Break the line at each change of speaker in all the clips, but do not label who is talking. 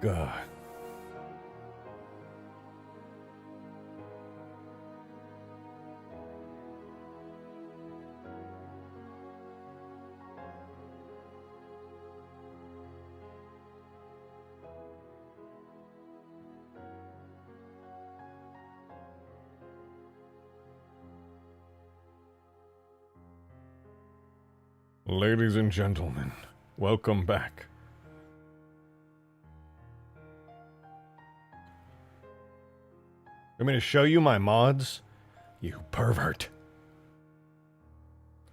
God. Ladies and gentlemen, welcome back. Want me to show you my mods? You pervert.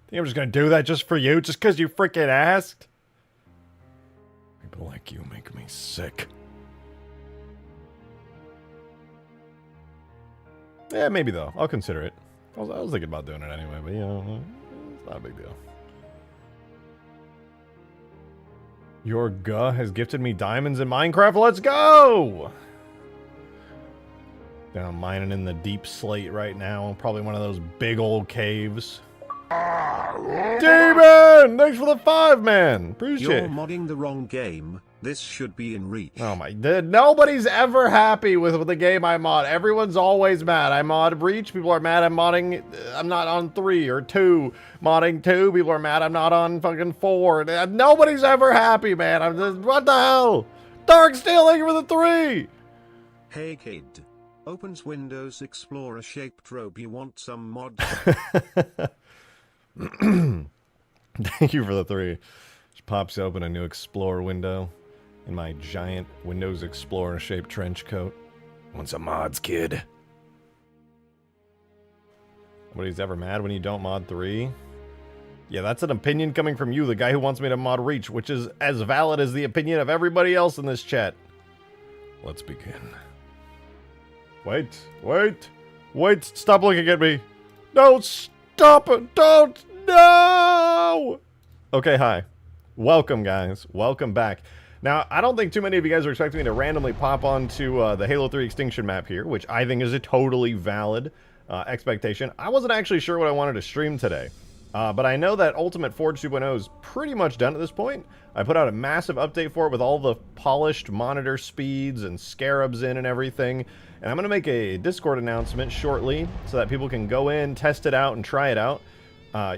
Think I'm just gonna do that just for you, just because you freaking asked? People like you make me sick. Yeah, maybe though. I'll consider it. I was thinking about doing it anyway, but you know, it's not a big deal. Your guh has gifted me diamonds in Minecraft. Let's go! Down mining in the deep slate right now. Probably one of those big old caves. Demon! Thanks for the 5, man. Appreciate it.
You're modding the wrong game. This should be in Reach.
Oh my... Nobody's ever happy with the game I mod. Everyone's always mad. I mod Reach. People are mad I'm modding... I'm not on 3 or 2. Modding 2. People are mad I'm not on fucking 4. Nobody's ever happy, man. I'm just... What the hell? Dark Steel, thank you for the 3!
Hey kid. Opens Windows Explorer shaped robe. You want some mods?
Thank you for the 3. Just pops open a new Explorer window in my giant Windows Explorer shaped trench coat. Want some mods, kid? Nobody's ever mad when you don't mod 3? Yeah, that's an opinion coming from you, the guy who wants me to mod Reach, which is as valid as the opinion of everybody else in this chat. Let's begin. Wait, wait, wait, stop looking at me. No, stop it, don't, no! Okay, hi. Welcome, guys. Welcome back. Now, I don't think too many of you guys are expecting me to randomly pop onto the Halo 3 Extinction map here, which I think is a totally valid expectation. I wasn't actually sure what I wanted to stream today, but I know that Ultimate Forge 2.0 is pretty much done at this point. I put out a massive update for it with all the polished monitor speeds and Scarabs in and everything, and I'm going to make a Discord announcement shortly so that people can go in, test it out, and try it out.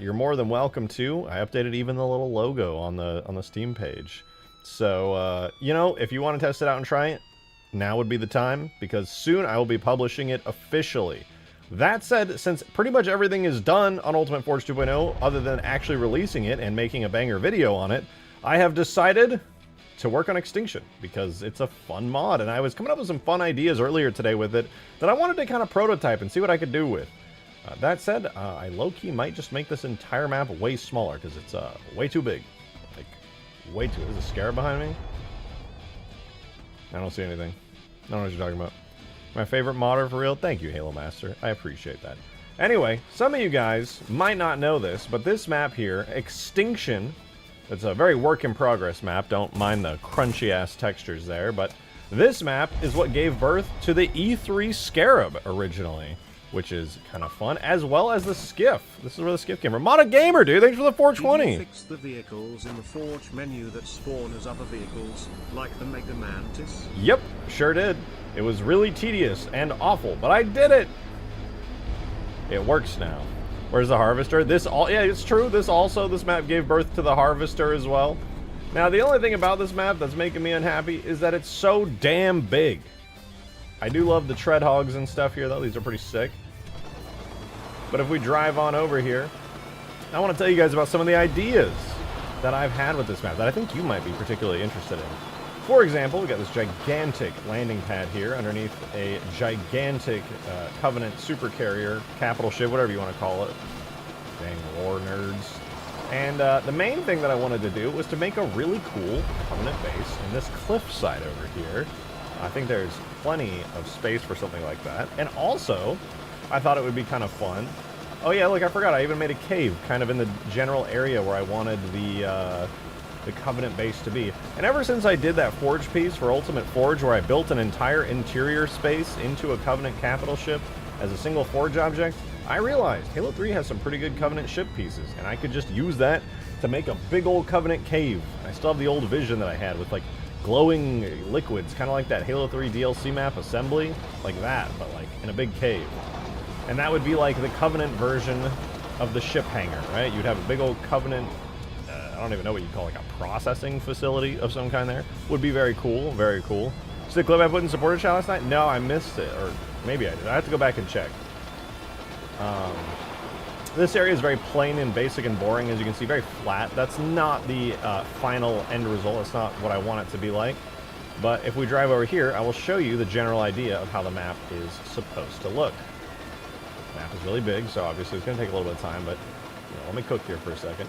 You're more than welcome to. I updated even the little logo on the Steam page. So, you know, if you want to test it out and try it, now would be the time, because soon I will be publishing it officially. That said, since pretty much everything is done on Ultimate Forge 2.0, other than actually releasing it and making a banger video on it, I have decided to work on Extinction, because it's a fun mod, and I was coming up with some fun ideas earlier today with it that I wanted to kind of prototype and see what I could do with. That said, I low-key might just make this entire map way smaller, because it's way too big. Like, way too... Is a Scarab behind me? I don't see anything. I don't know what you're talking about. My favorite modder for real? Thank you, Halo Master. I appreciate that. Anyway, some of you guys might not know this, but this map here, Extinction, it's a very work-in-progress map. Don't mind the crunchy-ass textures there, but this map is what gave birth to the E3 Scarab originally, which is kind of fun, as well as the Skiff. This is where the Skiff came from. Mod Gamer, dude, thanks for the 420.
Did you fix the vehicles in the Forge menu that spawn as other vehicles, like the Mega Mantis?
Yep, sure did. It was really tedious and awful, but I did it. It works now. Where's the Harvester? Yeah, it's true. This map gave birth to the Harvester as well. Now, the only thing about this map that's making me unhappy is that it's so damn big. I do love the tread hogs and stuff here, though. These are pretty sick. But if we drive on over here, I want to tell you guys about some of the ideas that I've had with this map that I think you might be particularly interested in. For example, we got this gigantic landing pad here underneath a gigantic Covenant supercarrier, capital ship, whatever you want to call it. Dang war nerds. And the main thing that I wanted to do was to make a really cool Covenant base in this cliffside over here. I think there's plenty of space for something like that. And also, I thought it would be kind of fun. Oh yeah, look, I forgot. I even made a cave kind of in the general area where I wanted the Covenant base to be. And ever since I did that Forge piece for Ultimate Forge, where I built an entire interior space into a Covenant capital ship as a single Forge object, I realized Halo 3 has some pretty good Covenant ship pieces, and I could just use that to make a big old Covenant cave. I still have the old vision that I had with like glowing liquids, kind of like that Halo 3 DLC map assembly, like that, but like in a big cave. And that would be like the Covenant version of the ship hangar, right? You'd have a big old Covenant, I don't even know what you'd call, like a processing facility of some kind there. Would be very cool, very cool. See the clip I put in supporter chat last night? No, I missed it, or maybe I did. I have to go back and check. This area is very plain and basic and boring, as you can see, very flat. That's not the final end result. That's not what I want it to be like. But if we drive over here, I will show you the general idea of how the map is supposed to look. The map is really big, so obviously it's going to take a little bit of time, but you know, let me cook here for a second.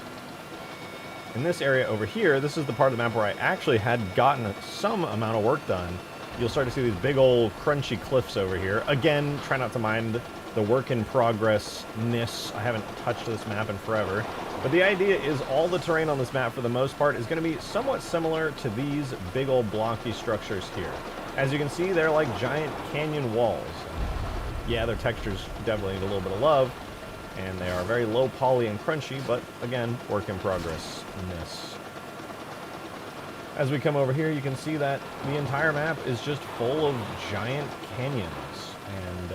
In this area over here, this is the part of the map where I actually had gotten some amount of work done. You'll start to see these big old crunchy cliffs over here. Again, try not to mind the work in progress-ness. I haven't touched this map in forever. But the idea is all the terrain on this map, for the most part, is going to be somewhat similar to these big old blocky structures here. As you can see, they're like giant canyon walls. Yeah, their textures definitely need a little bit of love, and they are very low poly and crunchy, but again, work in progress-ness. As we come over here, you can see that the entire map is just full of giant canyons. And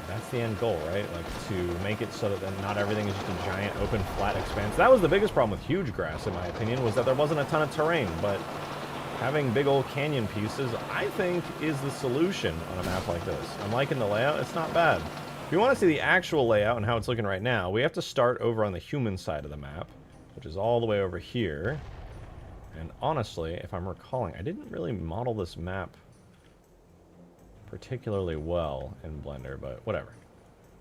that's the end goal, right? Like, to make it so that not everything is just a giant, open, flat expanse. That was the biggest problem with Hugegrass, in my opinion, was that there wasn't a ton of terrain. But having big old canyon pieces, I think, is the solution on a map like this. I'm liking the layout. It's not bad. If you want to see the actual layout and how it's looking right now, we have to start over on the human side of the map, which is all the way over here. And honestly, if I'm recalling, I didn't really model this map particularly well in Blender, but whatever.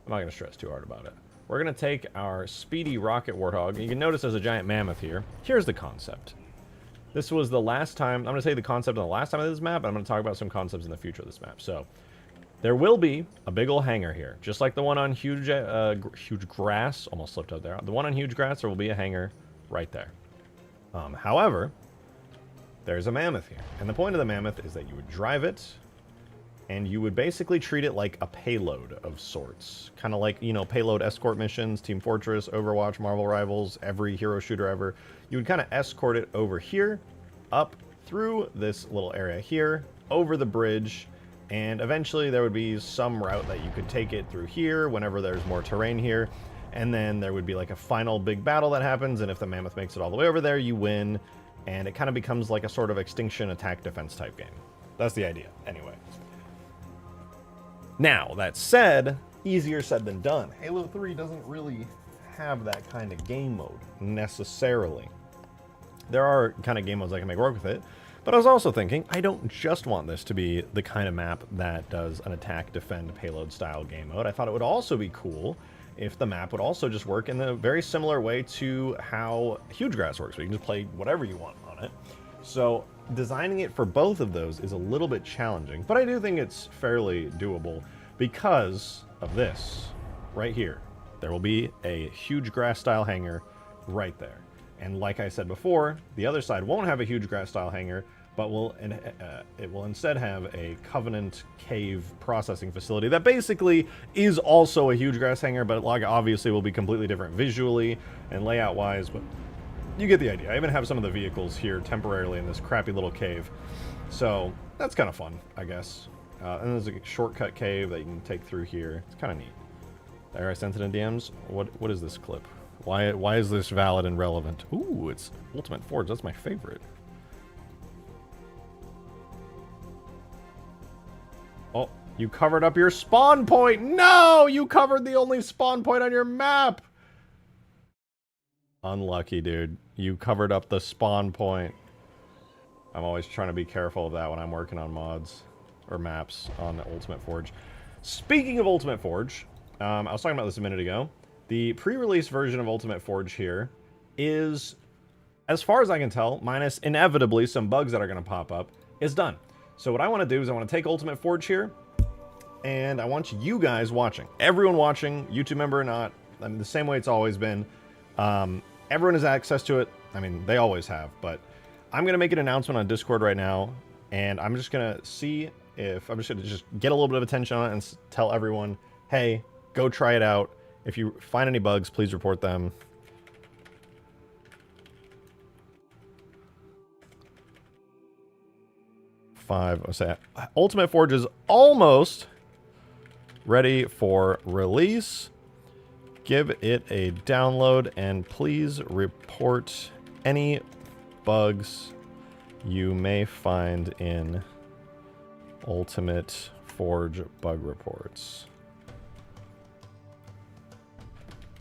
I'm not going to stress too hard about it. We're going to take our speedy rocket warthog. You can notice there's a giant mammoth here. Here's the concept. This was the last time, I'm going to say the concept on the last time of this map, and I'm going to talk about some concepts in the future of this map. So, there will be a big old hangar here, just like the one on Hugegrass. Almost slipped out there. The one on Hugegrass, there will be a hangar right there. However, there's a mammoth here. And the point of the mammoth is that you would drive it, and you would basically treat it like a payload of sorts. Kind of like, you know, payload escort missions, Team Fortress, Overwatch, Marvel Rivals, every hero shooter ever. You would kind of escort it over here, up through this little area here, over the bridge, and eventually there would be some route that you could take it through here whenever there's more terrain here. And then there would be like a final big battle that happens, and if the mammoth makes it all the way over there, you win. And it kind of becomes like a sort of Extinction attack defense type game. That's the idea, anyway. Now, that said, easier said than done. Halo 3 doesn't really have that kind of game mode, necessarily. There are kind of game modes that can make work with it, but I was also thinking, I don't just want this to be the kind of map that does an attack, defend, payload style game mode. I thought it would also be cool if the map would also just work in a very similar way to how Hugegrass works, where you can just play whatever you want on it. So designing it for both of those is a little bit challenging, but I do think it's fairly doable because of this right here. There will be a Hugegrass style hangar right there. And like I said before, the other side won't have a Hugegrass style hangar, but it will instead have a Covenant cave processing facility that basically is also a Hugegrass hangar, but like obviously will be completely different visually and layout wise, but you get the idea. I even have some of the vehicles here temporarily in this crappy little cave. So that's kind of fun, I guess. And there's a shortcut cave that you can take through here. It's kind of neat. There, I sent it in DMs. What is this clip? Why is this valid and relevant? Ooh, it's Ultimate Forge. That's my favorite. Oh, you covered up your spawn point. No, you covered the only spawn point on your map. Unlucky, dude. You covered up the spawn point. I'm always trying to be careful of that when I'm working on mods or maps on Ultimate Forge. Speaking of Ultimate Forge, I was talking about this a minute ago. The pre-release version of Ultimate Forge here is, as far as I can tell, minus inevitably some bugs that are going to pop up, is done. So what I want to do is I want to take Ultimate Forge here, and I want you guys watching. Everyone watching, YouTube member or not, I mean, the same way it's always been. Everyone has access to it. I mean, they always have, but I'm going to make an announcement on Discord right now, and I'm just going to see if, I'm just going to just get a little bit of attention on it and tell everyone, hey, go try it out. If you find any bugs, please report them. 5. I'll say Ultimate Forge is almost ready for release. Give it a download and please report any bugs you may find in Ultimate Forge bug reports.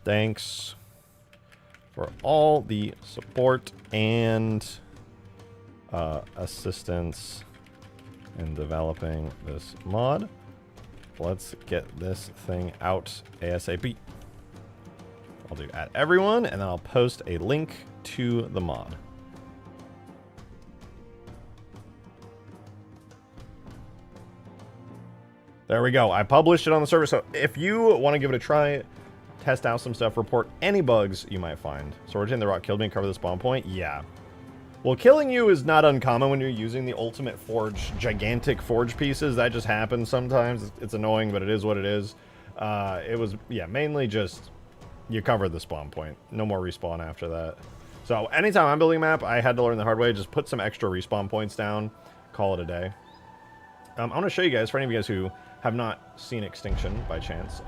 Thanks for all the support and assistance in developing this mod. Let's get this thing out ASAP. I'll do at everyone, and then I'll post a link to the mod. There we go. I published it on the server, so if you want to give it a try, test out some stuff, report any bugs you might find. Sword in the rock killed me and cover the spawn point? Yeah. Well, killing you is not uncommon when you're using the Ultimate Forge, gigantic forge pieces. That just happens sometimes. It's annoying, but it is what it is. It was, yeah, mainly just you covered the spawn point. No more respawn after that. So anytime I'm building a map, I had to learn the hard way. Just put some extra respawn points down. Call it a day. I want to show you guys, for any of you guys who have not seen Extinction by chance,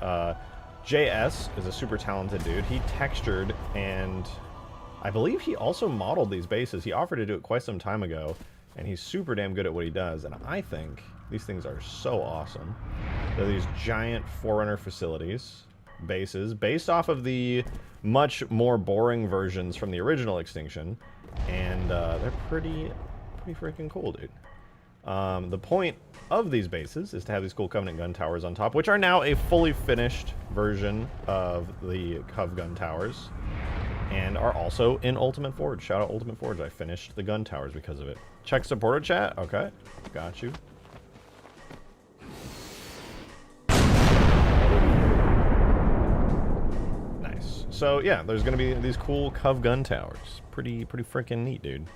JS is a super talented dude. He textured and I believe he also modeled these bases. He offered to do it quite some time ago, and he's super damn good at what he does. And I think these things are so awesome. They're these giant Forerunner facilities, bases, based off of the much more boring versions from the original Extinction, and they're pretty freaking cool, dude. The point of these bases is to have these cool Covenant gun towers on top, which are now a fully finished version of the Cov gun towers, and are also in Ultimate Forge. Shout out Ultimate Forge. I finished the gun towers because of it. Check supporter chat. Okay, got you. Nice. So yeah, there's gonna be these cool Cov gun towers. Pretty freaking neat, dude.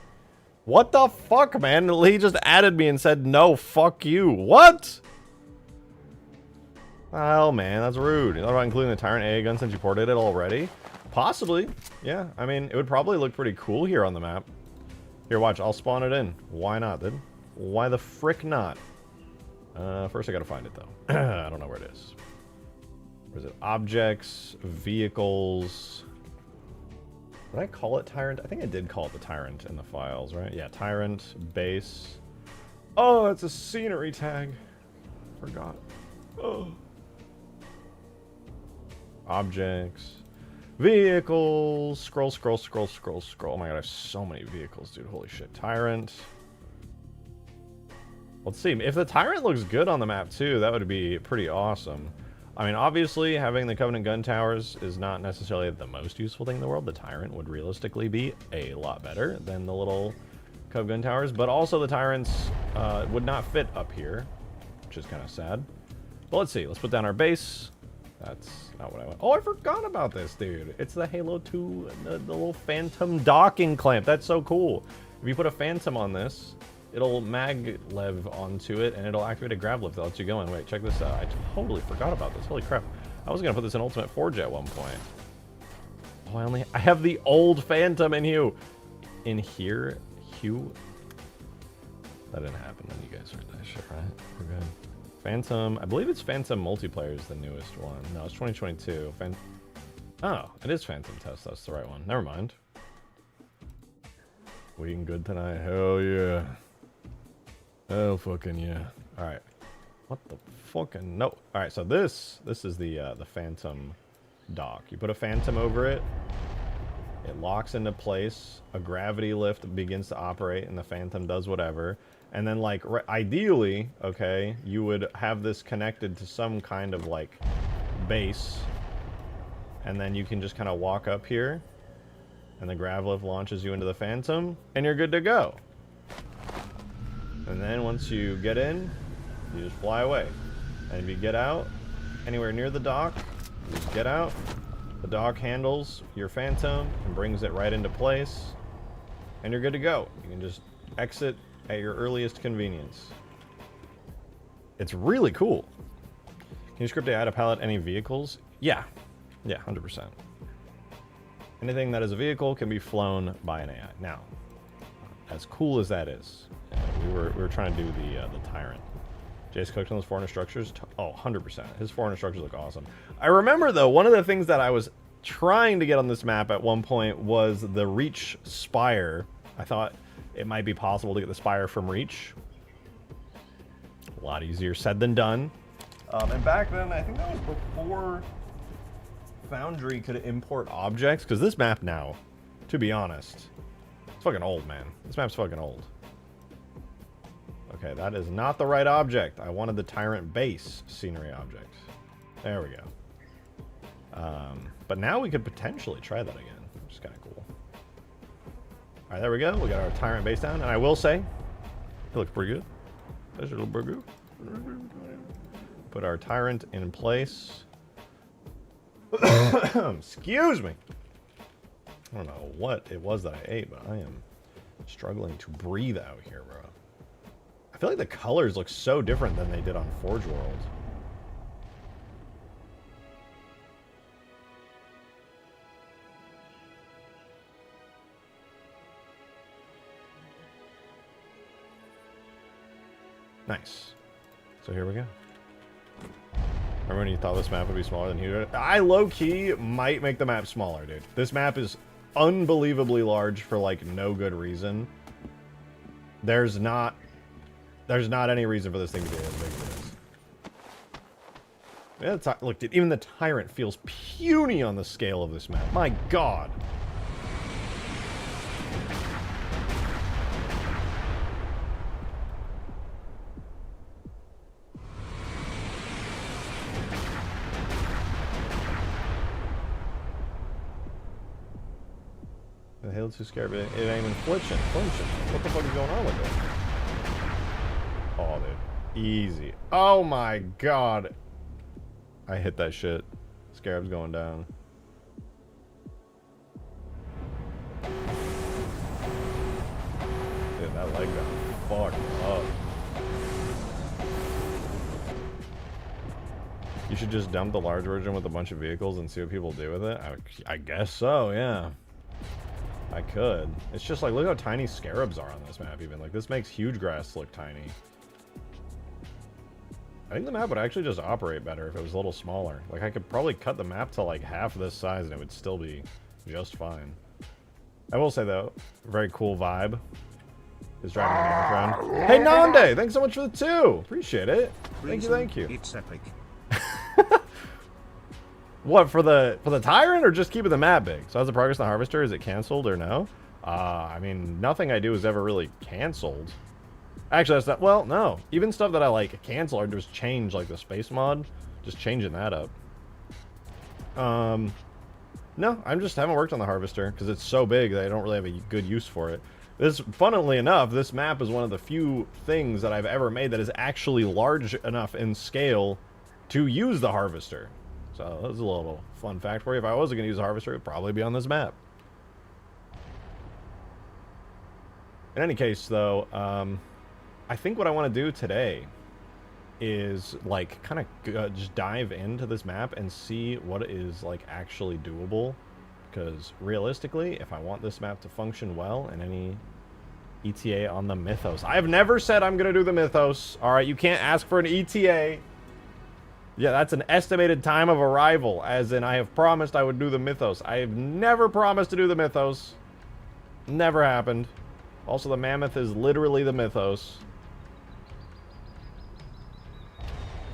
What the fuck, man? He just added me and said, no, fuck you. What? Well, man, that's rude. You thought about including the Tyrant AA gun since you ported it already? Possibly. Yeah, I mean, it would probably look pretty cool here on the map. Here, watch. I'll spawn it in. Why not, then? Why the frick not? First, I gotta find it, though. I don't know where it is. Where is it? Objects, vehicles... Did I call it Tyrant? I think I did call it the Tyrant in the files, right? Yeah, Tyrant, base. Oh, it's a scenery tag. Forgot. Oh. Objects. Vehicles. Scroll. Oh my god, I have so many vehicles, dude. Holy shit. Tyrant. Let's see. If the Tyrant looks good on the map, too, that would be pretty awesome. I mean, obviously, having the Covenant gun towers is not necessarily the most useful thing in the world. The Tyrant would realistically be a lot better than the little Cov gun towers. But also, the Tyrants would not fit up here, which is kind of sad. But let's see. Let's put down our base. That's not what I want. Oh, I forgot about this, dude. It's the Halo 2, the little Phantom docking clamp. That's so cool. If you put a Phantom on this, it'll maglev onto it, and it'll activate a grav lift that lets you go in. Wait, check this out. I totally forgot about this. Holy crap. I was going to put this in Ultimate Forge at one point. Oh, I have the old Phantom in Hue. In here? Hue? That didn't happen when you guys heard that shit, right? We're good. Phantom. I believe it's Phantom Multiplayer is the newest one. No, it's 2022. Oh, it is Phantom Test. That's the right one. Never mind. We eating good tonight? Hell yeah. Oh, fucking yeah. Alright. What the fucking... No. Alright, so this is the Phantom dock. You put a Phantom over it. It locks into place. A gravity lift begins to operate, and the Phantom does whatever. And then, like, ideally, okay, you would have this connected to some kind of, like, base. And then you can just kind of walk up here. And the grav lift launches you into the Phantom, and you're good to go. And then once you get in, you just fly away. And if you get out, anywhere near the dock, you just get out. The dock handles your Phantom and brings it right into place. And you're good to go. You can just exit at your earliest convenience. It's really cool. Can you script AI to pilot any vehicles? Yeah. Yeah, 100%. Anything that is a vehicle can be flown by an AI. Now, as cool as that is, We were trying to do the Tyrant. Jace cooked on those 400 structures. Oh, 100%. His 400 structures look awesome. I remember, though, one of the things that I was trying to get on this map at one point was the Reach Spire. I thought it might be possible to get the Spire from Reach. A lot easier said than done. And back then, I think that was before Foundry could import objects. Because this map now, to be honest, it's fucking old, man. This map's fucking old. Okay, that is not the right object. I wanted the Tyrant base scenery object. There we go. But now we could potentially try that again, which is kind of cool. All right, there we go. We got our Tyrant base down. And I will say, it looks pretty good. That's a little burger. Put our Tyrant in place. Excuse me. I don't know what it was that I ate, but I am struggling to breathe out here, bro. I feel like the colors look so different than they did on Forge World. Nice. So here we go. Remember when you thought this map would be smaller than Hugegrass? I low-key might make the map smaller, dude. This map is unbelievably large for, like, no good reason. There's not any reason for this thing to be as big as it is. Yeah, look, dude, even the Tyrant feels puny on the scale of this map. My God. The Halo 2 Scarab, it ain't even flinching. What the fuck is going on with it? Oh, dude. Easy. Oh my God. I hit that shit. Scarab's going down. Dude, that leg got fucked up. You should just dump the large version with a bunch of vehicles and see what people do with it? I guess so, yeah. I could. It's just like, look how tiny Scarabs are on this map even. Like, this makes Hugegrass look tiny. I think the map would actually just operate better if it was a little smaller. Like, I could probably cut the map to like half this size and it would still be just fine. I will say though, very cool vibe is driving the background. Hey Nande, thanks so much for the 2. Appreciate it. Thank you.
It's epic.
What, for the Tyrant or just keeping the map big? So how's the progress on the Harvester? Is it canceled or no? I mean, nothing I do is ever really canceled. Actually, that's not, well, no. Even stuff that I like cancel or just change, like the space mod, just changing that up. No, I just haven't worked on the Harvester because it's so big that I don't really have a good use for it. Funnily enough, this map is one of the few things that I've ever made that is actually large enough in scale to use the Harvester. So that's a little fun fact for you. If I wasn't going to use a Harvester, it would probably be on this map. In any case, though, I think what I want to do today is, like, kind of just dive into this map and see what is, like, actually doable. Because, realistically, if I want this map to function well in any ETA on the Mythos... I have never said I'm going to do the Mythos. Alright, you can't ask for an ETA... Yeah, that's an estimated time of arrival, as in I have promised I would do the Mythos. I have never promised to do the Mythos. Never happened. Also, the Mammoth is literally the Mythos.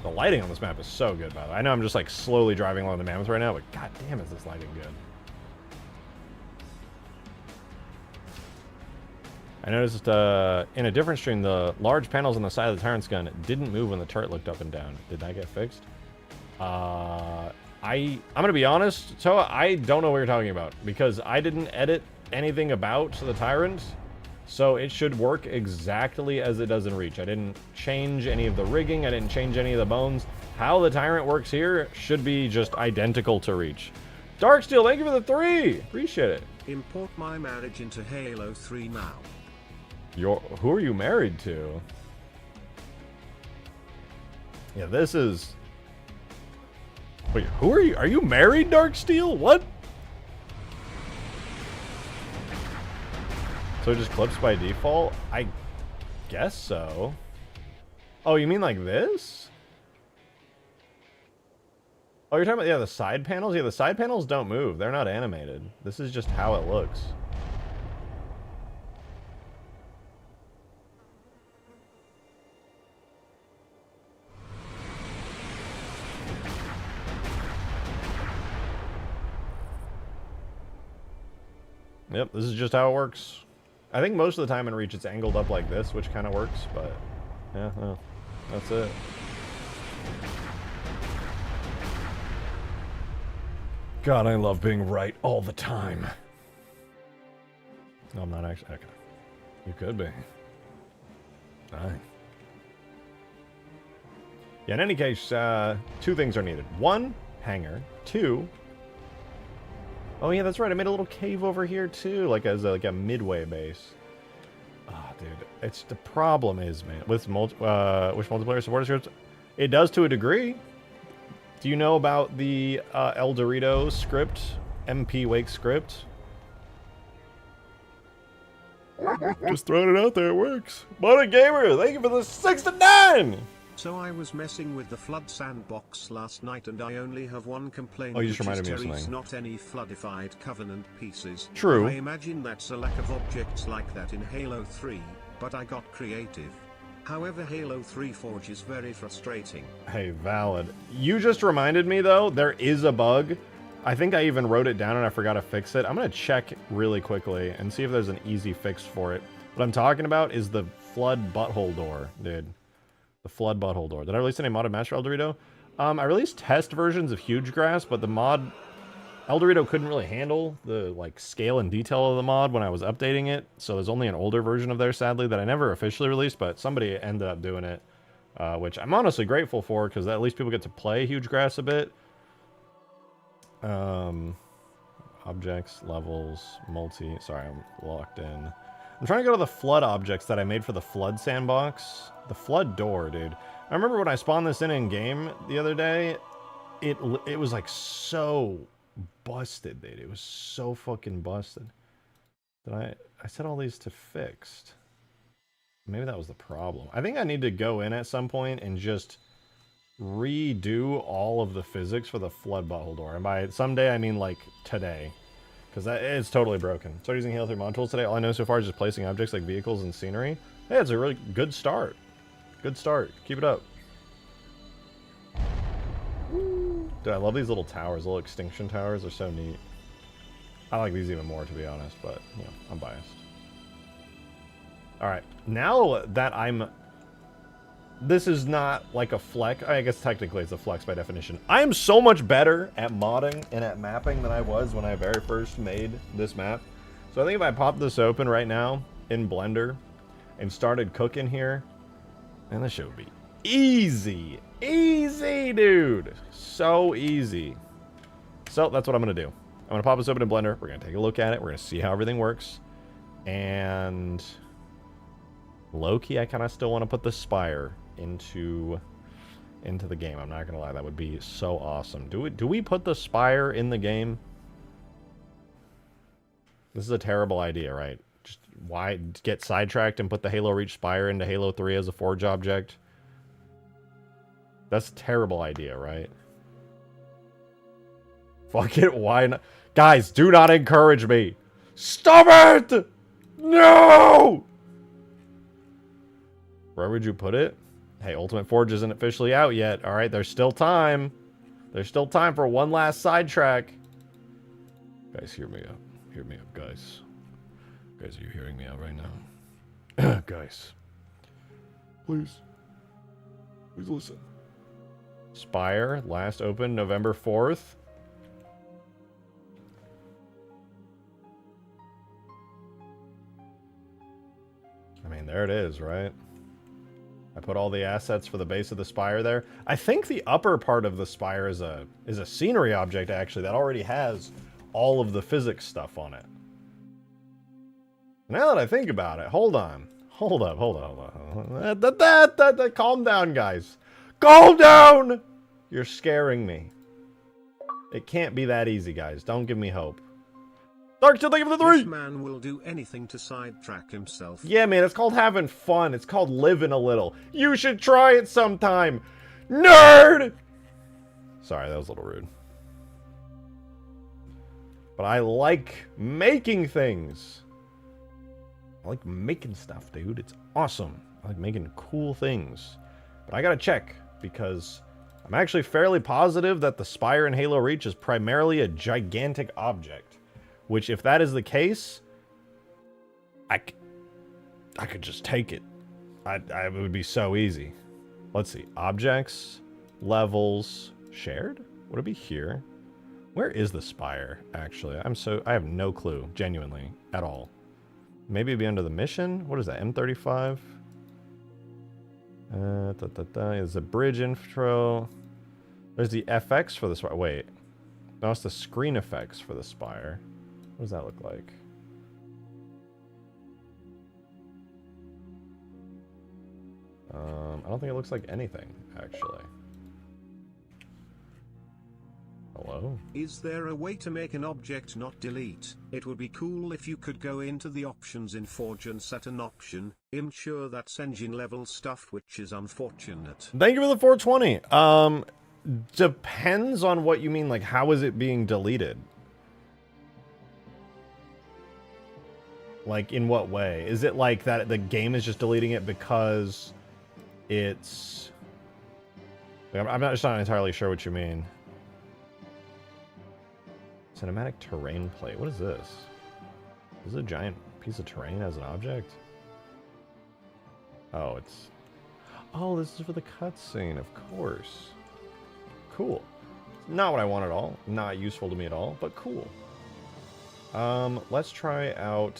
The lighting on this map is so good, by the way. I know I'm just like slowly driving along the Mammoth right now, but god damn is this lighting good. I noticed in a different stream, the large panels on the side of the Tyrant's gun didn't move when the turret looked up and down. Did that get fixed? I'm gonna be honest, Toa, I don't know what you're talking about because I didn't edit anything about the Tyrant, so it should work exactly as it does in Reach. I didn't change any of the rigging, I didn't change any of the bones. How the Tyrant works here should be just identical to Reach. Darksteel, thank you for the 3! Appreciate it.
Import my marriage into Halo 3 now.
Who are you married to? Yeah, this is... Wait, who are you? Are you married, Darksteel? What? So it just clips by default? guess so. Oh, you mean like this? Oh, you're talking about, yeah, the side panels? Yeah, the side panels don't move. They're not animated. This is just how it looks. Yep, this is just how it works. I think most of the time in Reach it's angled up like this, which kind of works, but yeah, well, that's it. God, I love being right all the time. No, I'm not actually. Okay. You could be. Aye. Yeah, in any case, 2 things are needed. 1, hangar. 2, oh yeah, that's right. I made a little cave over here too, like as a midway base. Ah, dude, it's the problem is, man, with which multiplayer supporter scripts, it does to a degree. Do you know about the El Dorito script, MP Wake script? Just throwing it out there, it works. Modern Gamer, thank you for the 6 to 9.
So I was messing with the flood sandbox last night and I only have one complaint.
Oh, you just reminded me of something.
Not any floodified Covenant pieces.
True.
I imagine that's a lack of objects like that in Halo 3, but I got creative. However, Halo 3 Forge is very frustrating.
Hey, valid. You just reminded me though, there is a bug. I think I even wrote it down and I forgot to fix it. I'm gonna check really quickly and see if there's an easy fix for it. What I'm talking about is the flood butthole door, dude. The flood butthole door. Did I release any modded Master El Dorito? I released test versions of Hugegrass, but the mod El Dorito couldn't really handle the like scale and detail of the mod when I was updating it. So there's only an older version of there, sadly, that I never officially released, but somebody ended up doing it, which I'm honestly grateful for because at least people get to play Hugegrass a bit. Objects, levels, multi. Sorry, I'm locked in. I'm trying to go to the flood objects that I made for the flood sandbox. The flood door, dude. I remember when I spawned this in game the other day, it was like so busted, dude. It was so fucking busted. I set all these to fixed. Maybe that was the problem. I think I need to go in at some point and just redo all of the physics for the flood butthole door. And by someday, I mean like today. Because it's totally broken. Started using Halo 3 mod tools today. All I know so far is just placing objects like vehicles and scenery. Hey, it's a really good start. Good start. Keep it up. Dude, I love these little towers. Little extinction towers. They're so neat. I like these even more, to be honest. But, you know, I'm biased. Alright. Now that I'm... This is not like a flex. I guess technically it's a flex by definition. I am so much better at modding and at mapping than I was when I very first made this map. So I think if I pop this open right now in Blender and started cooking here, and this shit would be easy. Easy, dude. So easy. So that's what I'm going to do. I'm going to pop this open in Blender. We're going to take a look at it. We're going to see how everything works. And low-key, I kind of still want to put the Spire into the game. I'm not gonna lie, that would be so awesome. Do we put the Spire in the game? This is a terrible idea, right? Just why get sidetracked and put the Halo Reach Spire into Halo 3 as a Forge object? That's a terrible idea, right? Fuck it, why not? Guys, do not encourage me. Stop it! No! Where would you put it? Hey, Ultimate Forge isn't officially out yet. All right, there's still time. There's still time for one last sidetrack. Guys, hear me up. Hear me up, guys. Guys, are you hearing me out right now? Guys. Please. Please listen. Spire, last open November 4th. I mean, there it is, right? I put all the assets for the base of the Spire there. I think the upper part of the Spire is a scenery object, actually, that already has all of the physics stuff on it. Now that I think about it, hold on. Hold up, hold on. Calm down, guys. Calm down! You're scaring me. It can't be that easy, guys. Don't give me hope. Dark Chill, thank you for the 3!
This man will do anything to sidetrack himself.
Yeah, man, it's called having fun. It's called living a little. You should try it sometime. Nerd! Sorry, that was a little rude. But I like making things. I like making stuff, dude. It's awesome. I like making cool things. But I gotta check, because I'm actually fairly positive that the Spire in Halo Reach is primarily a gigantic object. Which, if that is the case, I could just take it. It would be so easy. Let's see. Objects, levels, shared? Would it be here? Where is the Spire, actually? I have no clue, genuinely, at all. Maybe it'd be under the mission? What is that, M35? There's the bridge intro. There's the FX for the Spire. Wait. No, it's the screen effects for the Spire. What does that look like? I don't think it looks like anything, actually. Hello?
Is there a way to make an object not delete? It would be cool if you could go into the options in Forge and set an option. I'm sure that's engine level stuff, which is unfortunate.
Thank you for the 420. Depends on what you mean. Like, how is it being deleted? Like, in what way? Is it like that the game is just deleting it because it's... I'm just not entirely sure what you mean. Cinematic terrain plate. What is this? Is this a giant piece of terrain as an object? Oh, it's... Oh, this is for the cutscene, of course. Cool. Not what I want at all. Not useful to me at all, but cool. Let's try out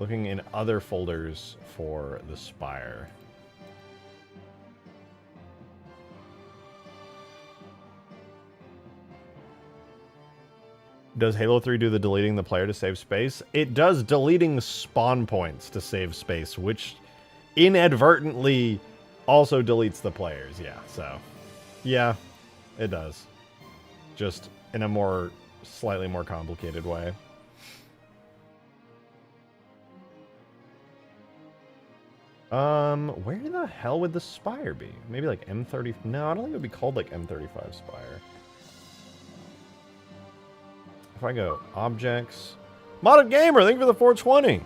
looking in other folders for the Spire. Does Halo 3 do the deleting the player to save space? It does deleting spawn points to save space, which inadvertently also deletes the players. Yeah, so... Yeah, it does. Just in a slightly more complicated way. Where the hell would the Spire be? Maybe like M30... No, I don't think it would be called like M35 Spire. If I go objects... Modded Gamer, thank you for the 420!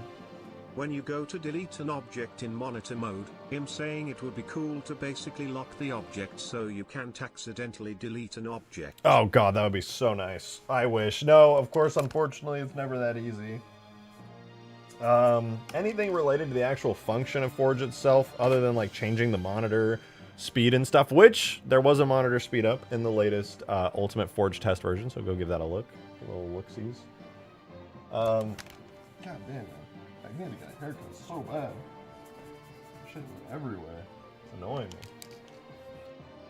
When you go to delete an object in monitor mode, I'm saying it would be cool to basically lock the object so you can't accidentally delete an object.
Oh god, that would be so nice. I wish. No, of course, unfortunately, it's never that easy. Anything related to the actual function of Forge itself, other than like changing the monitor speed and stuff, which there was a monitor speed up in the latest Ultimate Forge test version, so go give that a look. A little look-sees. God damn, man. I need to get a haircut so bad. Shit everywhere. It's annoying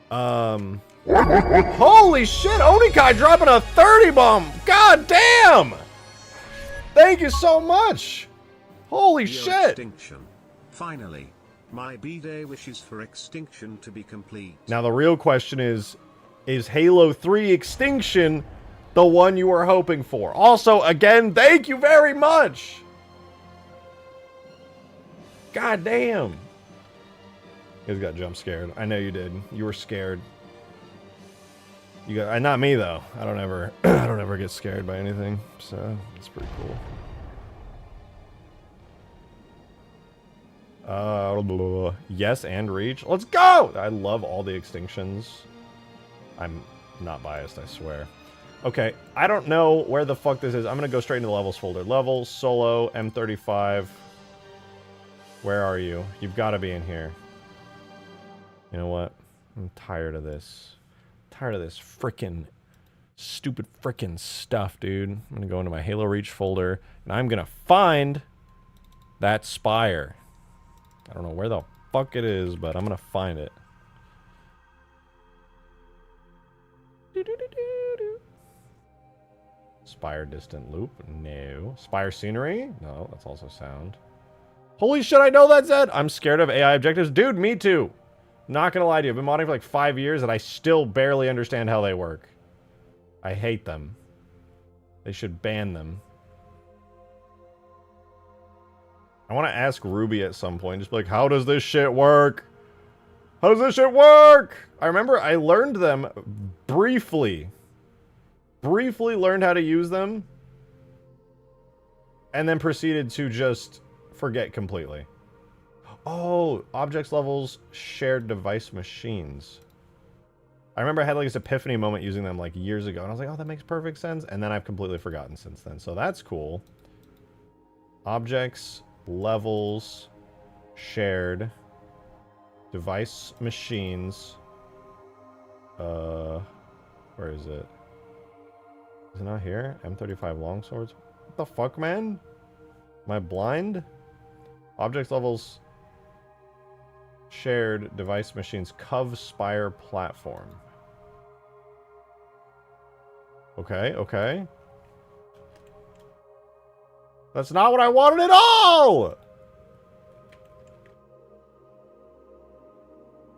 me. Holy shit! Onikai dropping a 30 bomb! God damn! Thank you so much! Holy shit!
Extinction. Finally, my B-Day wishes for Extinction to be complete.
Now the real question is Halo 3 Extinction the one you were hoping for? Also, again, thank you very much! God damn! You guys got jump scared. I know you did. You were scared. You got not me though. I don't ever get scared by anything. So it's pretty cool. Yes, and reach. Let's go! I love all the extinctions. I'm not biased, I swear. Okay, I don't know where the fuck this is. I'm gonna go straight into the levels folder. Levels, solo, M35. Where are you? You've got to be in here. You know what? I'm tired of this. Tired of this frickin' stupid frickin' stuff, dude. I'm gonna go into my Halo Reach folder, and I'm gonna find that Spire. I don't know where the fuck it is, but I'm gonna find it. Spire distant loop? No. Spire scenery? No, that's also sound. Holy shit, I know that's it! I'm scared of AI objectives. Dude, me too! Not gonna lie to you, I've been modding for like 5 years and I still barely understand how they work. I hate them. They should ban them. I want to ask Ruby at some point, just be like, how does this shit work? How does this shit work? I remember I learned them briefly. Briefly learned how to use them. And then proceeded to just forget completely. Oh, objects levels, shared device machines. I remember I had like this epiphany moment using them like years ago. And I was like, oh, that makes perfect sense. And then I've completely forgotten since then. So that's cool. Objects, levels, shared, device machines. Where is it? Is it not here? M35 longswords? What the fuck, man? Am I blind? Objects, levels, shared, device machines, Cov Spire platform. Okay, okay. That's not what I wanted at all!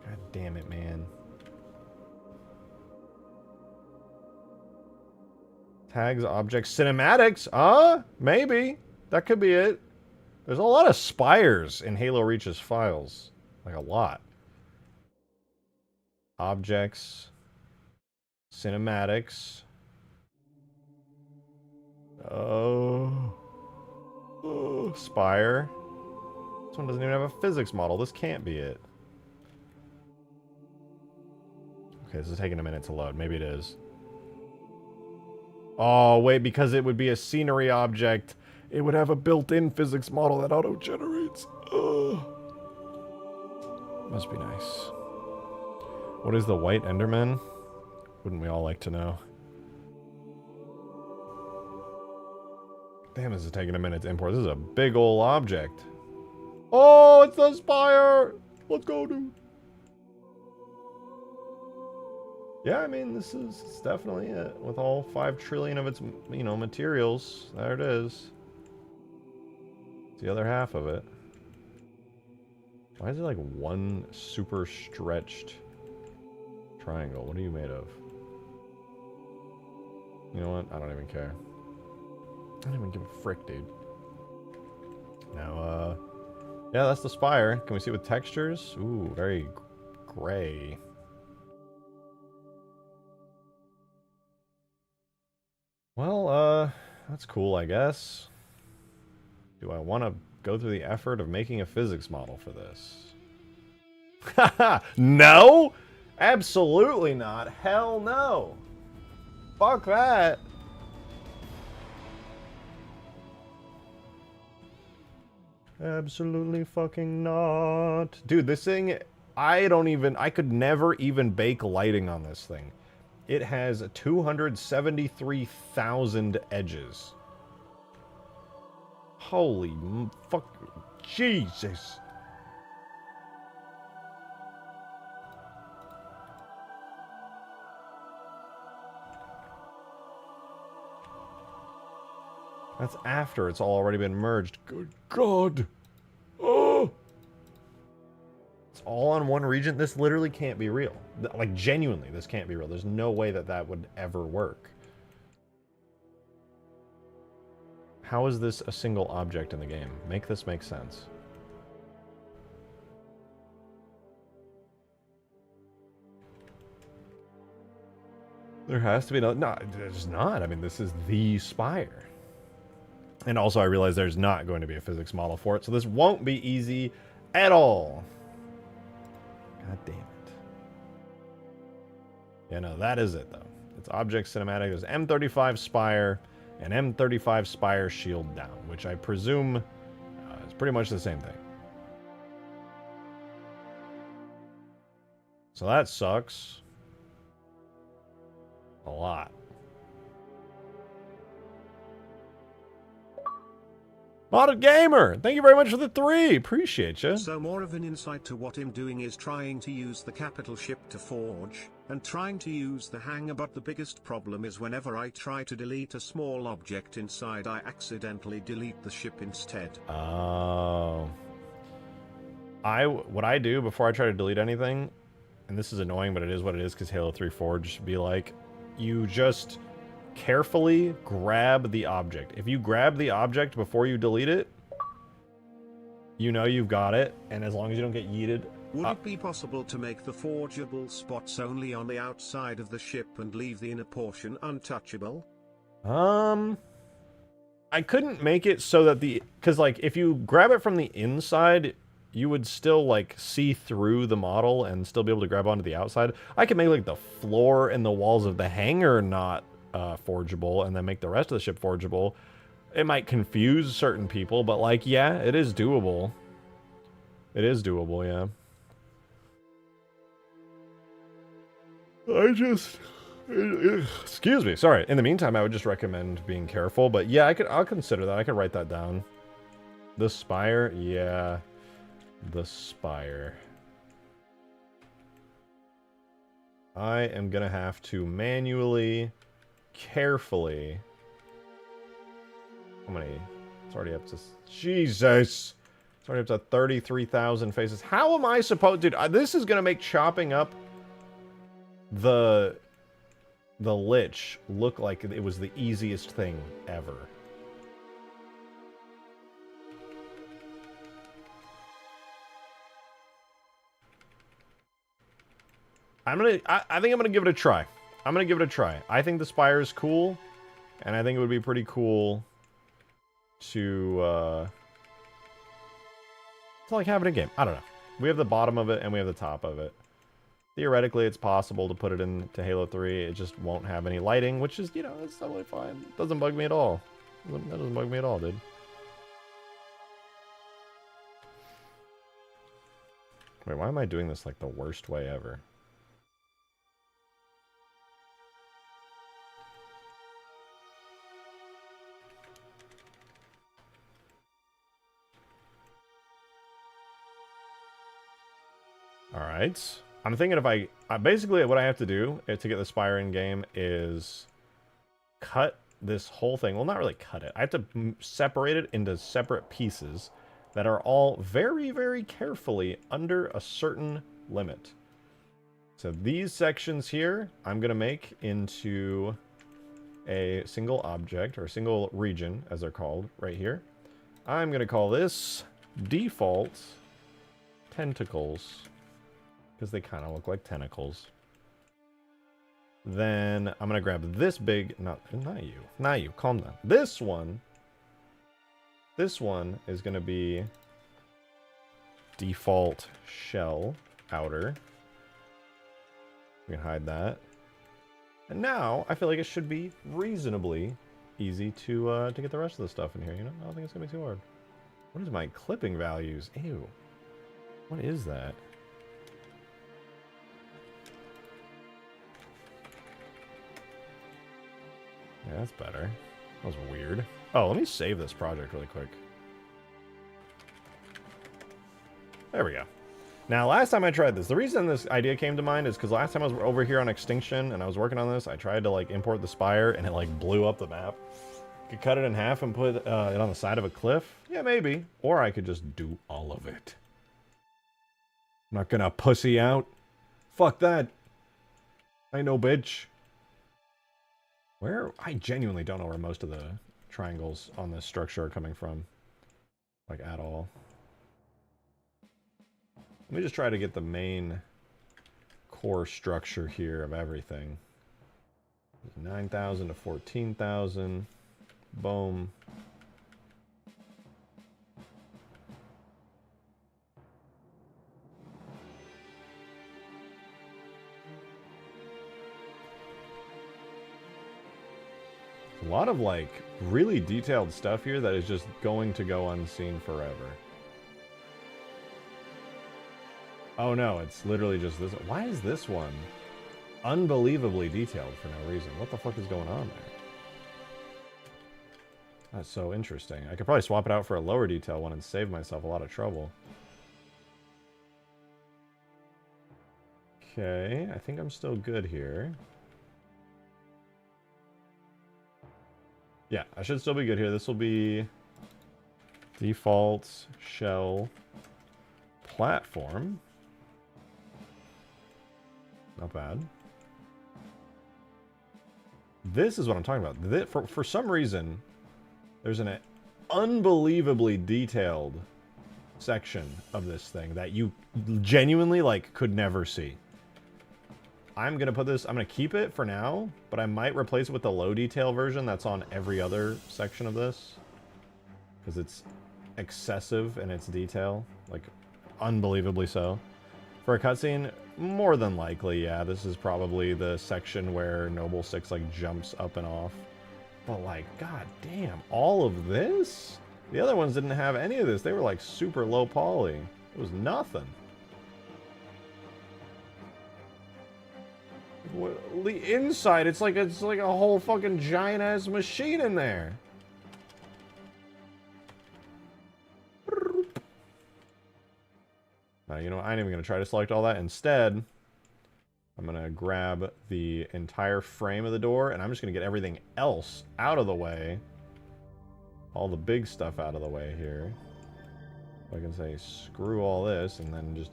God damn it, man. Tags, objects, cinematics? Maybe. That could be it. There's a lot of spires in Halo Reach's files. Like a lot. Objects. Cinematics. Oh, Spire. This one doesn't even have a physics model. This can't be it. Okay, this is taking a minute to load. Maybe it is. Oh, wait, because it would be a scenery object. It would have a built-in physics model that auto-generates. Must be nice. What is the white Enderman? Wouldn't we all like to know? Damn, this is taking a minute to import. This is a big ol' object. Oh, it's the Spire! Let's go, dude. Yeah, I mean, this is definitely it. With all 5 trillion of its, you know, materials. There it is. It's the other half of it. Why is it like one super stretched triangle? What are you made of? You know what? I don't even care. I don't even give a frick, dude. Now, yeah, that's the Spire. Can we see it with textures? Ooh, very gray. Well, that's cool, I guess. Do I want to go through the effort of making a physics model for this? Haha! No! Absolutely not. Hell no. Fuck that. Absolutely fucking not. Dude, this thing, I could never even bake lighting on this thing. It has 273,000 edges. Holy fuck. Jesus. That's after it's all already been merged. Good God. Oh. It's all on one region. This literally can't be real. Like, genuinely, this can't be real. There's no way that that would ever work. How is this a single object in the game? Make this make sense. There has to be no, there's not. I mean, this is the Spire. And also, I realize there's not going to be a physics model for it, so this won't be easy at all. God damn it. Yeah, no, that is it, though. It's Object Cinematic. There's M35 Spire and M35 Spire Shield Down, which I presume is pretty much the same thing. So that sucks. A lot. Modded Gamer, thank you very much for the 3. Appreciate you.
So more of an insight to what I'm doing is trying to use the capital ship to forge, and trying to use the hanger, but the biggest problem is whenever I try to delete a small object inside, I accidentally delete the ship instead.
Oh. What I do before I try to delete anything, and this is annoying, but it is what it is because Halo 3 Forge be like, you just carefully grab the object. If you grab the object before you delete it, you know you've got it, and as long as you don't get yeeted...
Would it be possible to make the forgeable spots only on the outside of the ship and leave the inner portion untouchable?
I couldn't make it so that the... Because, like, if you grab it from the inside, you would still, like, see through the model and still be able to grab onto the outside. I could make, like, the floor and the walls of the hangar not forgeable, and then make the rest of the ship forgeable. It might confuse certain people, but, like, yeah, it is doable. It is doable, yeah. Excuse me, sorry. In the meantime, I would just recommend being careful, but yeah, I'll consider that. I could write that down. The spire, yeah. The spire. I am gonna have to manually, carefully... How many? It's already up to... Jesus! It's already up to 33,000 faces. How am I supposed... Dude, this is gonna make chopping up the Lich look like it was the easiest thing ever. I think I'm gonna give it a try. I'm gonna give it a try. I think the spire is cool, and I think it would be pretty cool to like have it in game. I don't know. We have the bottom of it and we have the top of it. Theoretically, it's possible to put it into Halo 3. It just won't have any lighting, which is, you know, it's totally fine. It doesn't bug me at all. That doesn't bug me at all, dude. Wait, why am I doing this like the worst way ever? Alright. I'm thinking if I basically what I have to do to get the spire in game is cut this whole thing. Well, not really cut it. I have to separate it into separate pieces that are all very, very carefully under a certain limit. So these sections here, I'm going to make into a single object, or a single region, as they're called, right here. I'm going to call this default tentacles, because they kind of look like tentacles. Then I'm going to grab this big... Not you. Calm down. This one is going to be default shell outer. We can hide that. And now, I feel like it should be reasonably easy to get the rest of the stuff in here, you know? I don't think it's going to be too hard. What is my clipping values? Ew. What is that? Yeah, that's better. That was weird. Oh, let me save this project really quick. There we go. Now, last time I tried this, the reason this idea came to mind is because last time I was over here on Extinction and I was working on this, I tried to, like, import the spire and it, like, blew up the map. Could cut it in half and put it on the side of a cliff? Yeah, maybe. Or I could just do all of it. I'm not gonna pussy out. Fuck that. I know, bitch. Where? I genuinely don't know where most of the triangles on this structure are coming from. Like, at all. Let me just try to get the main core structure here of everything. 9,000 to 14,000. Boom. A lot of, like, really detailed stuff here that is just going to go unseen forever. Oh no, it's literally just this. Why is this one unbelievably detailed for no reason? What the fuck is going on there? That's so interesting. I could probably swap it out for a lower detail one and save myself a lot of trouble. Okay, I think I'm still good here. Yeah, I should still be good here. This will be default shell platform. Not bad. This is what I'm talking about. For some reason, there's an unbelievably detailed section of this thing that you genuinely, like, could never see. I'm going to put this... I'm going to keep it for now, but I might replace it with the low detail version that's on every other section of this. Because it's excessive in its detail. Like, unbelievably so. For a cutscene, more than likely, yeah, this is probably the section where Noble 6, like, jumps up and off. But, like, god damn, all of this? The other ones didn't have any of this. They were, like, super low poly. It was nothing. The inside, it's like a whole fucking giant-ass machine in there. You know, I ain't even going to try to select all that. Instead, I'm going to grab the entire frame of the door, and I'm just going to get everything else out of the way. All the big stuff out of the way here. I can say, screw all this, and then just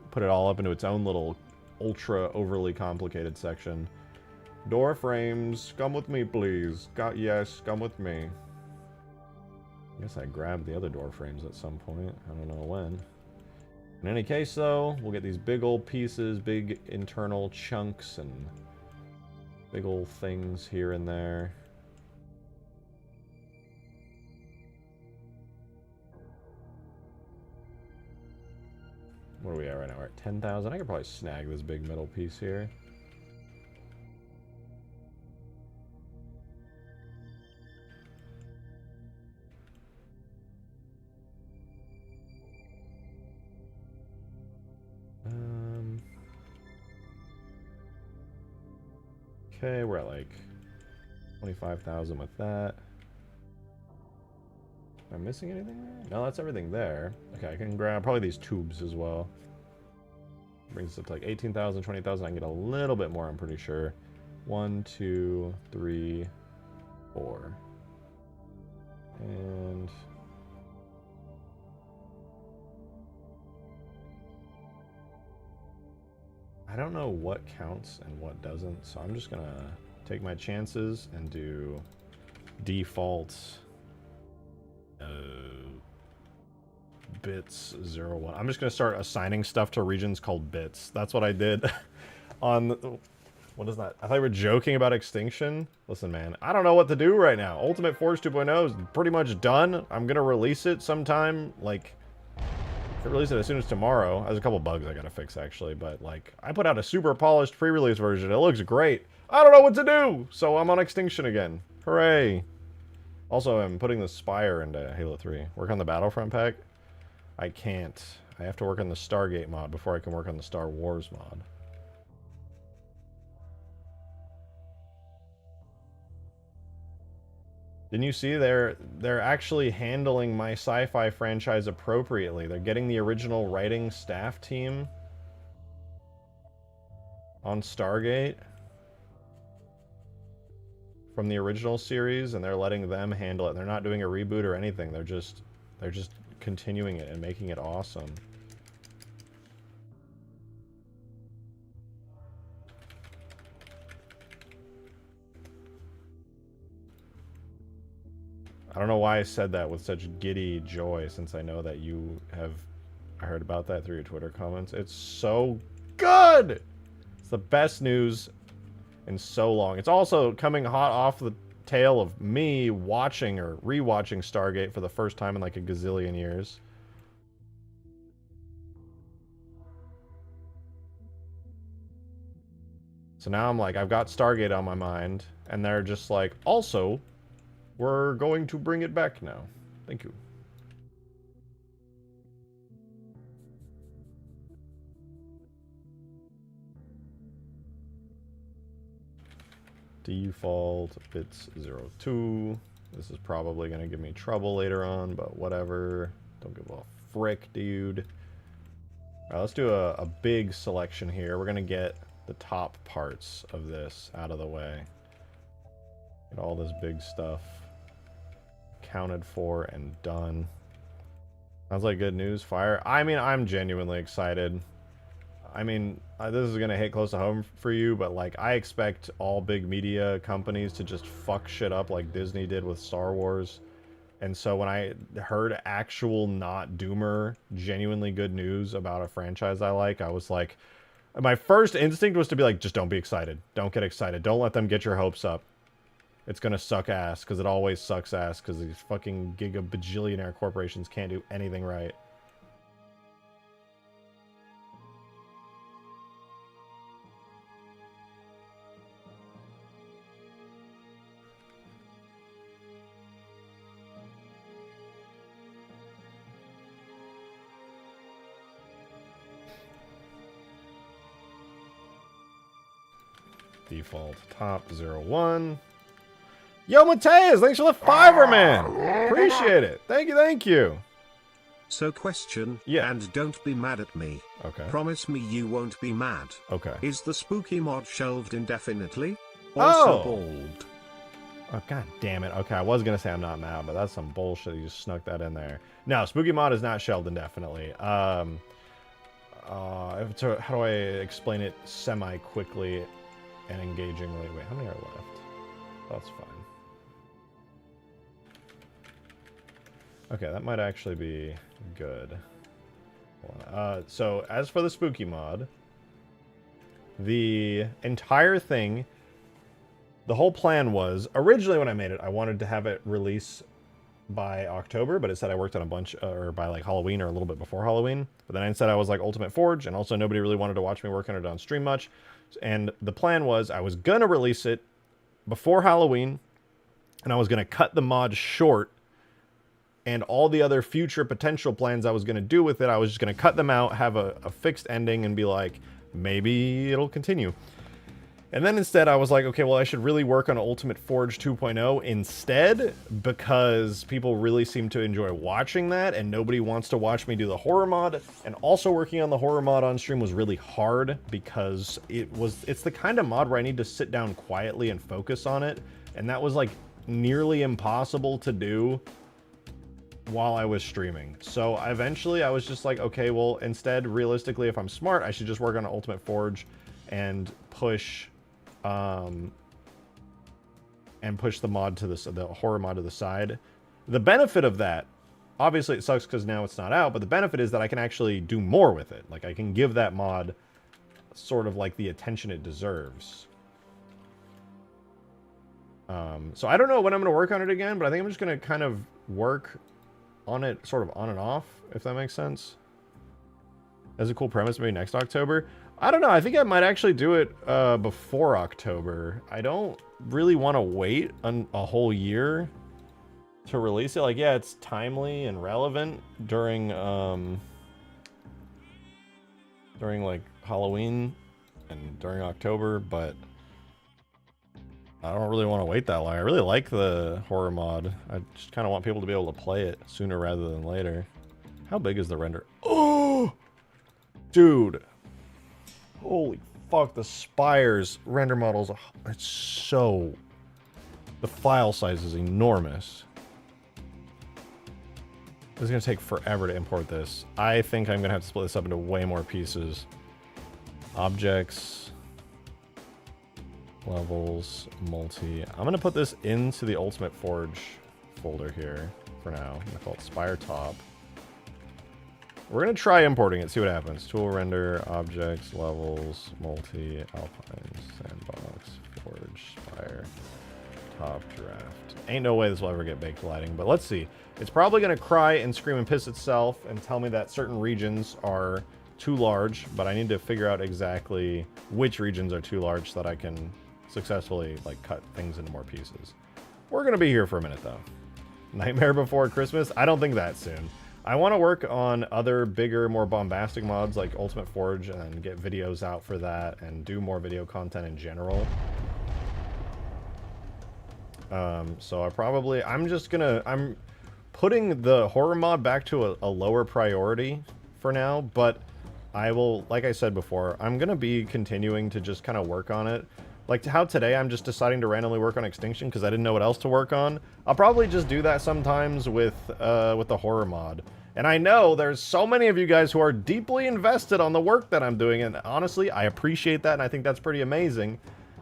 put it all up into its own little ultra overly complicated section. Door frames, come with me, please. Yes, come with me. I guess I grabbed the other door frames at some point. I don't know when. In any case, though, we'll get these big old pieces, big internal chunks, and big old things here and there. What are we at right now? We're at 10,000. I could probably snag this big middle piece here. Okay, we're at like 25,000 with that. Am I missing anything there? No, that's everything there. Okay, I can grab probably these tubes as well. Brings us up to like 18,000, 20,000. I can get a little bit more, I'm pretty sure. 1, 2, 3, 4. And... I don't know what counts and what doesn't, so I'm just gonna take my chances and do default bits 01. I'm just gonna start assigning stuff to regions called bits. That's what I did on what is that? I thought we were joking about Extinction. Listen, man, I don't know what to do right now. Ultimate Force 2.0 is pretty much done. I'm gonna release it sometime, like, I could release it as soon as tomorrow. There's a couple bugs I gotta fix, actually, but, like, I put out a super polished pre-release version. It looks great. I don't know what to do, so I'm on Extinction again. Hooray. Also, I'm putting the Spire into Halo 3. Work on the Battlefront pack? I can't. I have to work on the Stargate mod before I can work on the Star Wars mod. Didn't you see they're actually handling my sci-fi franchise appropriately? They're getting the original writing staff team on Stargate from the original series, and they're letting them handle it. They're not doing a reboot or anything. They're just continuing it and making it awesome. I don't know why I said that with such giddy joy, since I know that you have heard about that through your Twitter comments. It's so good! It's the best news in so long. It's also coming hot off the tail of me watching or rewatching Stargate for the first time in like a gazillion years. So now I'm like, I've got Stargate on my mind, and they're just like, also, we're going to bring it back now. Thank you. Default bits 02. This is probably going to give me trouble later on, but whatever. Don't give a frick, dude. Alright, let's do a big selection here. We're going to get the top parts of this out of the way. Get all this big stuff accounted for and done. Sounds like good news, Fire. I mean, I'm genuinely excited. I mean, this is gonna hit close to home for you, but like I expect all big media companies to just fuck shit up like Disney did with Star Wars. And so when I heard actual not doomer, genuinely good news about a franchise I like, I was like, my first instinct was to be like, just don't be excited. Don't get excited. Don't let them get your hopes up. It's gonna suck ass, because it always sucks ass, because these fucking giga-bajillionaire corporations can't do anything right. Default top 01. Yo, Mateus, thanks for the $5, man. Appreciate it. Thank you, thank you.
So question,
yeah.
And don't be mad at me.
Okay.
Promise me you won't be mad.
Okay.
Is the spooky mod shelved indefinitely? Or
Oh.
so bold?
Oh, god damn it. Okay, I was going to say I'm not mad, but that's some bullshit. You just snuck that in there. No, spooky mod is not shelved indefinitely. How do I explain it semi-quickly and engagingly? Wait, how many are left? That's fine. Okay, that might actually be good. So, as for the spooky mod, the entire thing, the whole plan was, originally when I made it, I wanted to have it release by October, but it said I worked on a bunch, or by like Halloween or a little bit before Halloween. But then instead I was like Ultimate Forge, and also nobody really wanted to watch me work on it on stream much. And the plan was I was going to release it before Halloween, and I was going to cut the mod short, and all the other future potential plans I was going to do with it, I was just going to cut them out, have a fixed ending, and be like, maybe it'll continue. And then instead I was like, okay, well I should really work on Ultimate Forge 2.0 instead, because people really seem to enjoy watching that, and nobody wants to watch me do the horror mod. And also working on the horror mod on stream was really hard, because it's the kind of mod where I need to sit down quietly and focus on it, and that was like nearly impossible to do while I was streaming. So eventually I was just like, okay, well instead, realistically, if I'm smart, I should just work on Ultimate Forge and push the mod to the horror mod to the side. The benefit of that, obviously it sucks because now it's not out, but the benefit is that I can actually do more with it. Like I can give that mod sort of like the attention it deserves. So I don't know when I'm going to work on it again, but I think I'm just going to kind of work on it sort of on and off, if that makes sense. That's a cool premise, maybe next October. I don't know, I think I might actually do it before October. I don't really want to wait a whole year to release it. Like, yeah, it's timely and relevant during like Halloween and during October, but I don't really want to wait that long. I really like the horror mod. I just kind of want people to be able to play it sooner rather than later. How big is the render? Oh! Dude. Holy fuck, the Spire's render models, it's so... The file size is enormous. It's going to take forever to import this. I think I'm going to have to split this up into way more pieces. Objects... Levels, multi. I'm going to put this into the Ultimate Forge folder here for now. I'm going to call it Spire Top. We're going to try importing it, see what happens. Tool render, objects, levels, multi, alpine, sandbox, forge, Spire, top, draft. Ain't no way this will ever get baked lighting, but let's see. It's probably going to cry and scream and piss itself and tell me that certain regions are too large, but I need to figure out exactly which regions are too large so that I can successfully like cut things into more pieces. We're gonna be here for a minute though. Nightmare Before Christmas? I don't think that soon. I want to work on other bigger, more bombastic mods like Ultimate Forge and get videos out for that and do more video content in general. So I'm putting the horror mod back to a lower priority for now, but I will, like I said before, I'm gonna be continuing to just kind of work on it. Like how today I'm just deciding to randomly work on Extinction because I didn't know what else to work on. I'll probably just do that sometimes with the horror mod. And I know there's so many of you guys who are deeply invested on the work that I'm doing, and honestly, I appreciate that, and I think that's pretty amazing.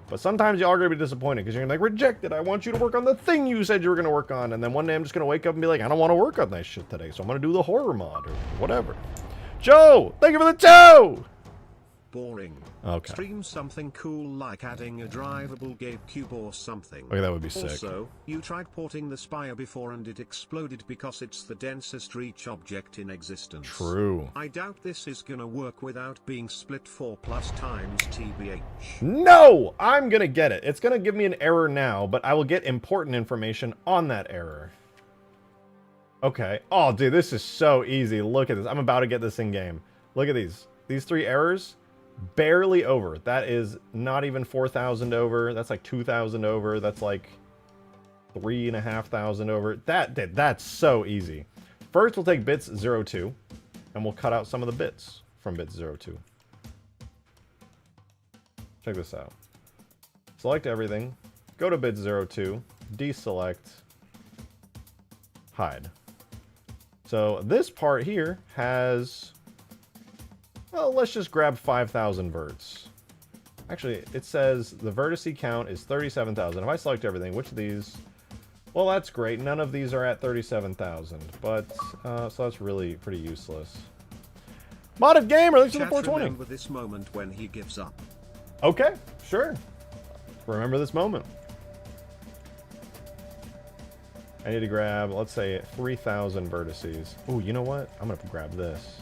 But sometimes you are going to be disappointed, because you're going to be like, rejected, I want you to work on the thing you said you were going to work on, and then one day I'm just going to wake up and be like, I don't want to work on that shit today, so I'm going to do the horror mod, or whatever. Joe! Thank you for the Joe!
Boring.
Okay.
Stream something cool like adding a drivable GameCube or something.
Okay, that would be sick.
Also, you tried porting the Spire before and it exploded because it's the densest reach object in existence.
True.
I doubt this is gonna work without being split 4+ times TBH.
No! I'm gonna get it. It's gonna give me an error now, but I will get important information on that error. Okay. Oh, dude, this is so easy. Look at this. I'm about to get this in game. Look at these. These 3 errors. Barely over. That is not even 4,000 over. That's like 2,000 over. That's like 3,500 over. That's so easy. First, we'll take bits 02, and we'll cut out some of the bits from bits 02. Check this out. Select everything. Go to bit 02. Deselect. Hide. So this part here has... Well, let's just grab 5,000 verts. Actually, it says the vertice count is 37,000. If I select everything, which of these... Well, that's great. None of these are at 37,000. But, so that's really pretty useless. Modded Gamer, thanks for the 420.
Remember this moment when he gives up.
Okay, sure. Remember this moment. I need to grab, let's say, 3,000 vertices. Ooh, you know what? I'm going to grab this.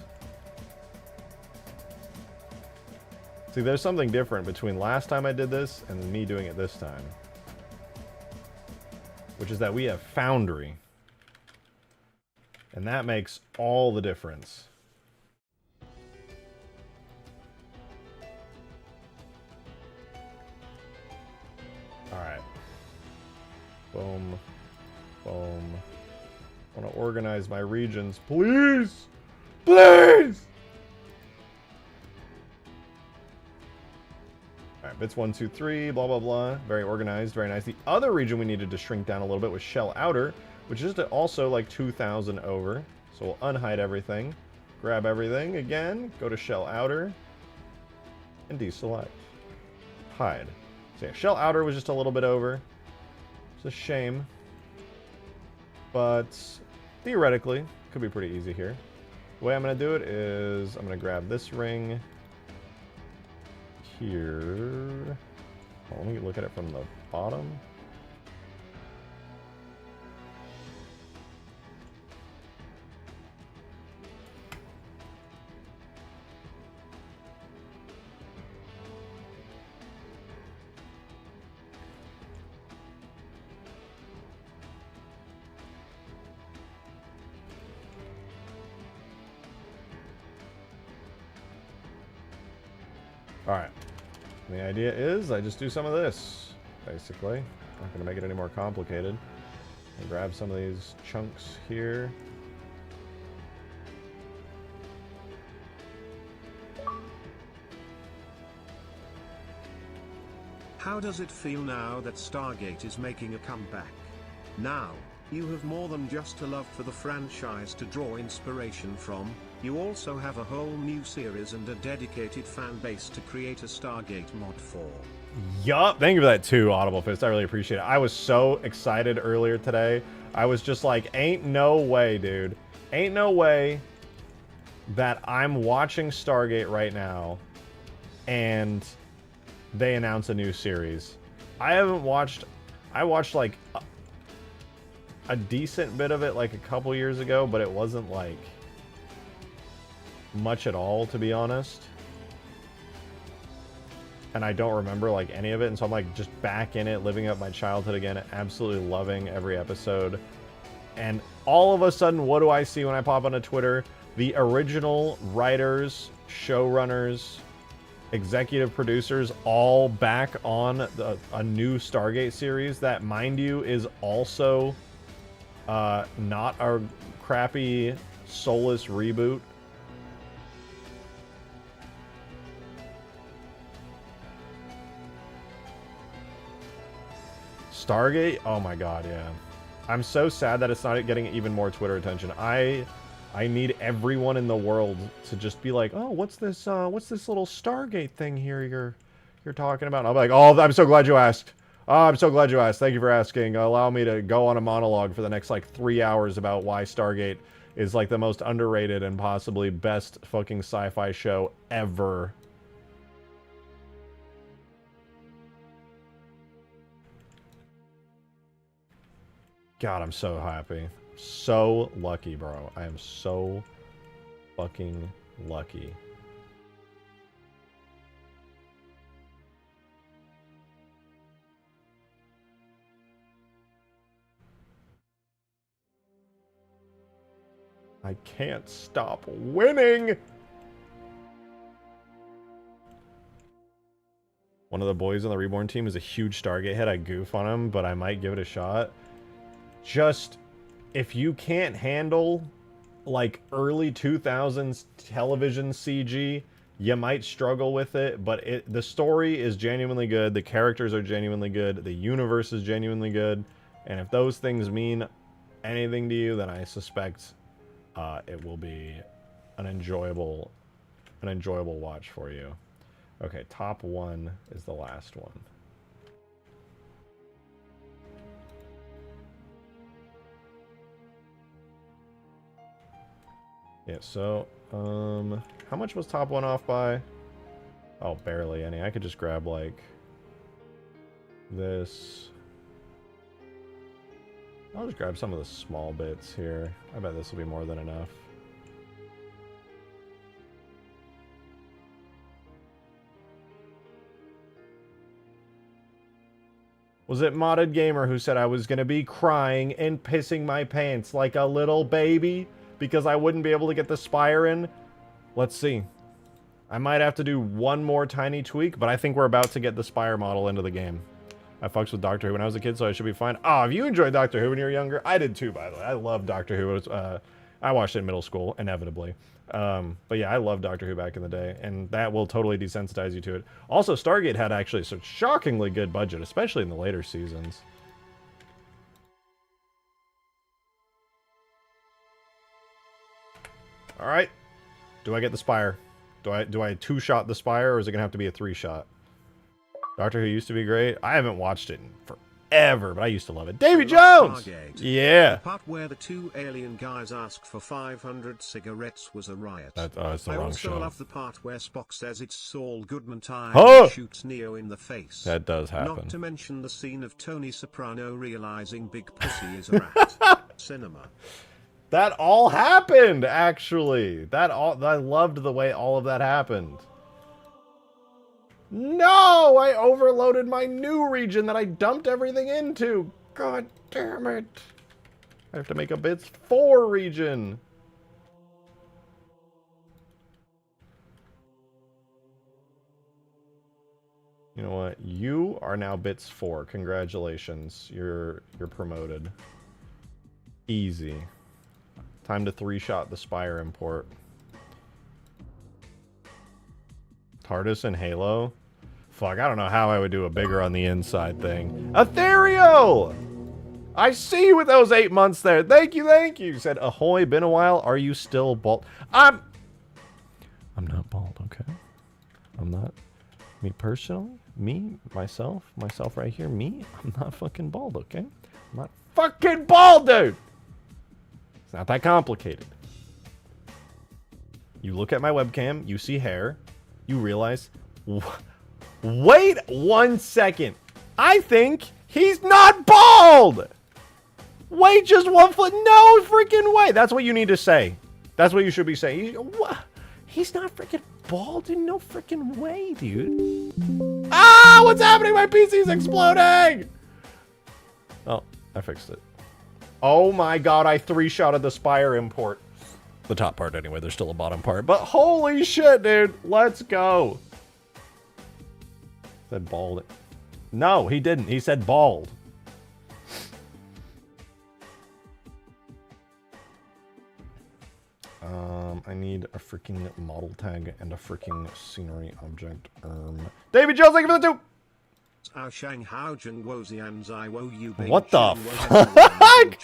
See, there's something different between last time I did this and me doing it this time. Which is that we have Foundry. And that makes all the difference. Alright. Boom. Boom. I want to organize my regions. Please! Please! Alright, bits 1, 2, 3, blah, blah, blah. Very organized, very nice. The other region we needed to shrink down a little bit was Shell Outer, which is also like 2,000 over. So we'll unhide everything. Grab everything again. Go to Shell Outer. And deselect. Hide. So yeah, Shell Outer was just a little bit over. It's a shame. But theoretically, could be pretty easy here. The way I'm going to do it is I'm going to grab this ring here. Well, let me look at it from the bottom. Alright. The idea is I just do some of this, basically. Not going to make it any more complicated. I'll grab some of these chunks here.
How does it feel now that Stargate is making a comeback? Now, you have more than just a love for the franchise to draw inspiration from, you also have a whole new series and a dedicated fan base to create a Stargate mod for.
Yup, thank you for that too, Audible Fist. I really appreciate it. I was so excited earlier today. I was just like, ain't no way, dude. Ain't no way that I'm watching Stargate right now and they announce a new series. I watched like a decent bit of it like a couple years ago, but it wasn't like much at all, to be honest. And I don't remember like any of it, and so I'm like just back in it, living up my childhood again, absolutely loving every episode. And all of a sudden, what do I see when I pop onto Twitter? The original writers, showrunners, executive producers all back on a new Stargate series that, mind you, is also not a crappy soulless reboot. Stargate? Oh my god, yeah. I'm so sad that it's not getting even more Twitter attention. I I need everyone in the world to just be like, oh, what's this little Stargate thing here you're talking about? And I'll be like, oh, I'm so glad you asked. Oh, I'm so glad you asked. Thank you for asking. Allow me to go on a monologue for the next, like, 3 hours about why Stargate is, like, the most underrated and possibly best fucking sci-fi show ever. God, I'm so happy. So lucky, bro. I am so fucking lucky. I can't stop winning! One of the boys on the Reborn team is a huge Stargate head. I goof on him, but I might give it a shot. Just, if you can't handle, like, early 2000s television CG, you might struggle with it, but the story is genuinely good, the characters are genuinely good, the universe is genuinely good, and if those things mean anything to you, then I suspect it will be an enjoyable watch for you. Okay, top one is the last one. Yeah, so, how much was top one off by? Oh, barely any. I could just grab, like, this. I'll just grab some of the small bits here. I bet this will be more than enough. Was it Modded Gamer who said I was going to be crying and pissing my pants like a little baby because I wouldn't be able to get the Spire in? Let's see. I might have to do one more tiny tweak, but I think we're about to get the Spire model into the game. I fucks with Doctor Who when I was a kid, so I should be fine. Oh, if you enjoyed Doctor Who when you were younger, I did too, by the way. I loved Doctor Who. It was, I watched it in middle school, inevitably. But yeah, I loved Doctor Who back in the day, and that will totally desensitize you to it. Also, Stargate had actually such shockingly good budget, especially in the later seasons. All right. Do I get the Spire? Do I two-shot the Spire, or is it going to have to be a three-shot? Doctor Who used to be great. I haven't watched it in forever, but I used to love it. Davy Jones!
Stargate.
Yeah!
The part where the two alien guys ask for 500 cigarettes was a riot.
That's the
I
wrong
also
show.
love the part where Spock says it's Saul Goodman time
Huh!
and shoots Neo in the face.
That does happen.
Not to mention the scene of Tony Soprano realizing Big Pussy is a rat. Cinema.
That all happened, actually. I loved the way all of that happened. No! I overloaded my new region that I dumped everything into. God damn it. I have to make a bits 4 region. You know what? You are now bits 4. Congratulations. You're promoted. Easy. Time to 3-shot the Spire import. TARDIS and Halo? Fuck, I don't know how I would do a bigger on the inside thing. Ethereal! I see you with those 8 months there. Thank you, thank you. Said, ahoy, been a while. Are you still bald? I'm not bald, okay? I'm not. Me personally? Me? Myself right here? Me? I'm not fucking bald, okay? I'm not fucking bald, dude! It's not that complicated. You look at my webcam, you see hair, you realize... Wait 1 second. I think he's not bald! Wait just 1 foot. No freaking way. That's what you need to say. That's what you should be saying. He's not freaking bald in no freaking way, dude. Ah, what's happening? My PC's exploding! Oh, I fixed it. Oh my god, I 3-shotted the Spire import. The top part anyway, there's still a bottom part. But holy shit, dude. Let's go. Said bald. No, he didn't. He said bald. I need a freaking model tag and a freaking scenery object. David Jones, thank you for the 2! What the
fuck?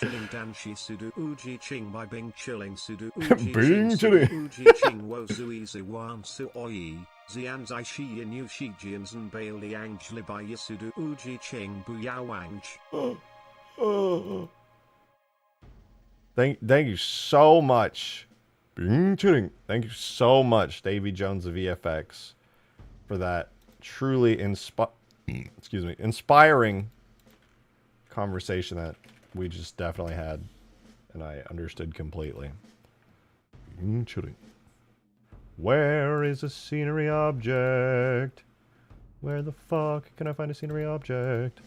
Bing chilling. Thank you so much. Bing chilling. Thank you so much, Davy Jones of VFX, for that truly inspiring conversation that we just definitely had, and I understood completely. Bing chilling. Where is a scenery object? Where the fuck can I find a scenery object?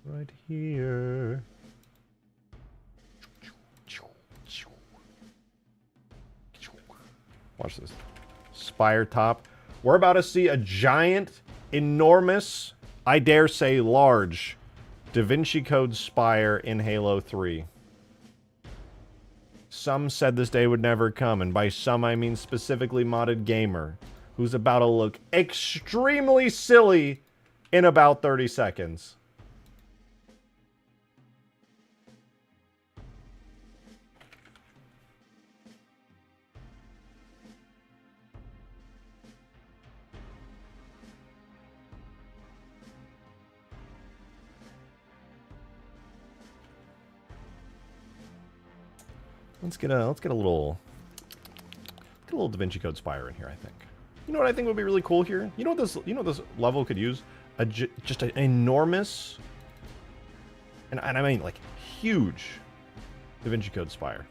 Right here. Watch this. Spire top. We're about to see a giant, enormous, I dare say large, Da Vinci Code Spire in Halo 3. Some said this day would never come, and by some I mean specifically Modded Gamer, who's about to look extremely silly in about 30 seconds. Let's get a little Da Vinci Code Spire in here, I think. You know what I think would be really cool here? You know what this level could use? Just an enormous, and I mean like huge, Da Vinci Code Spire.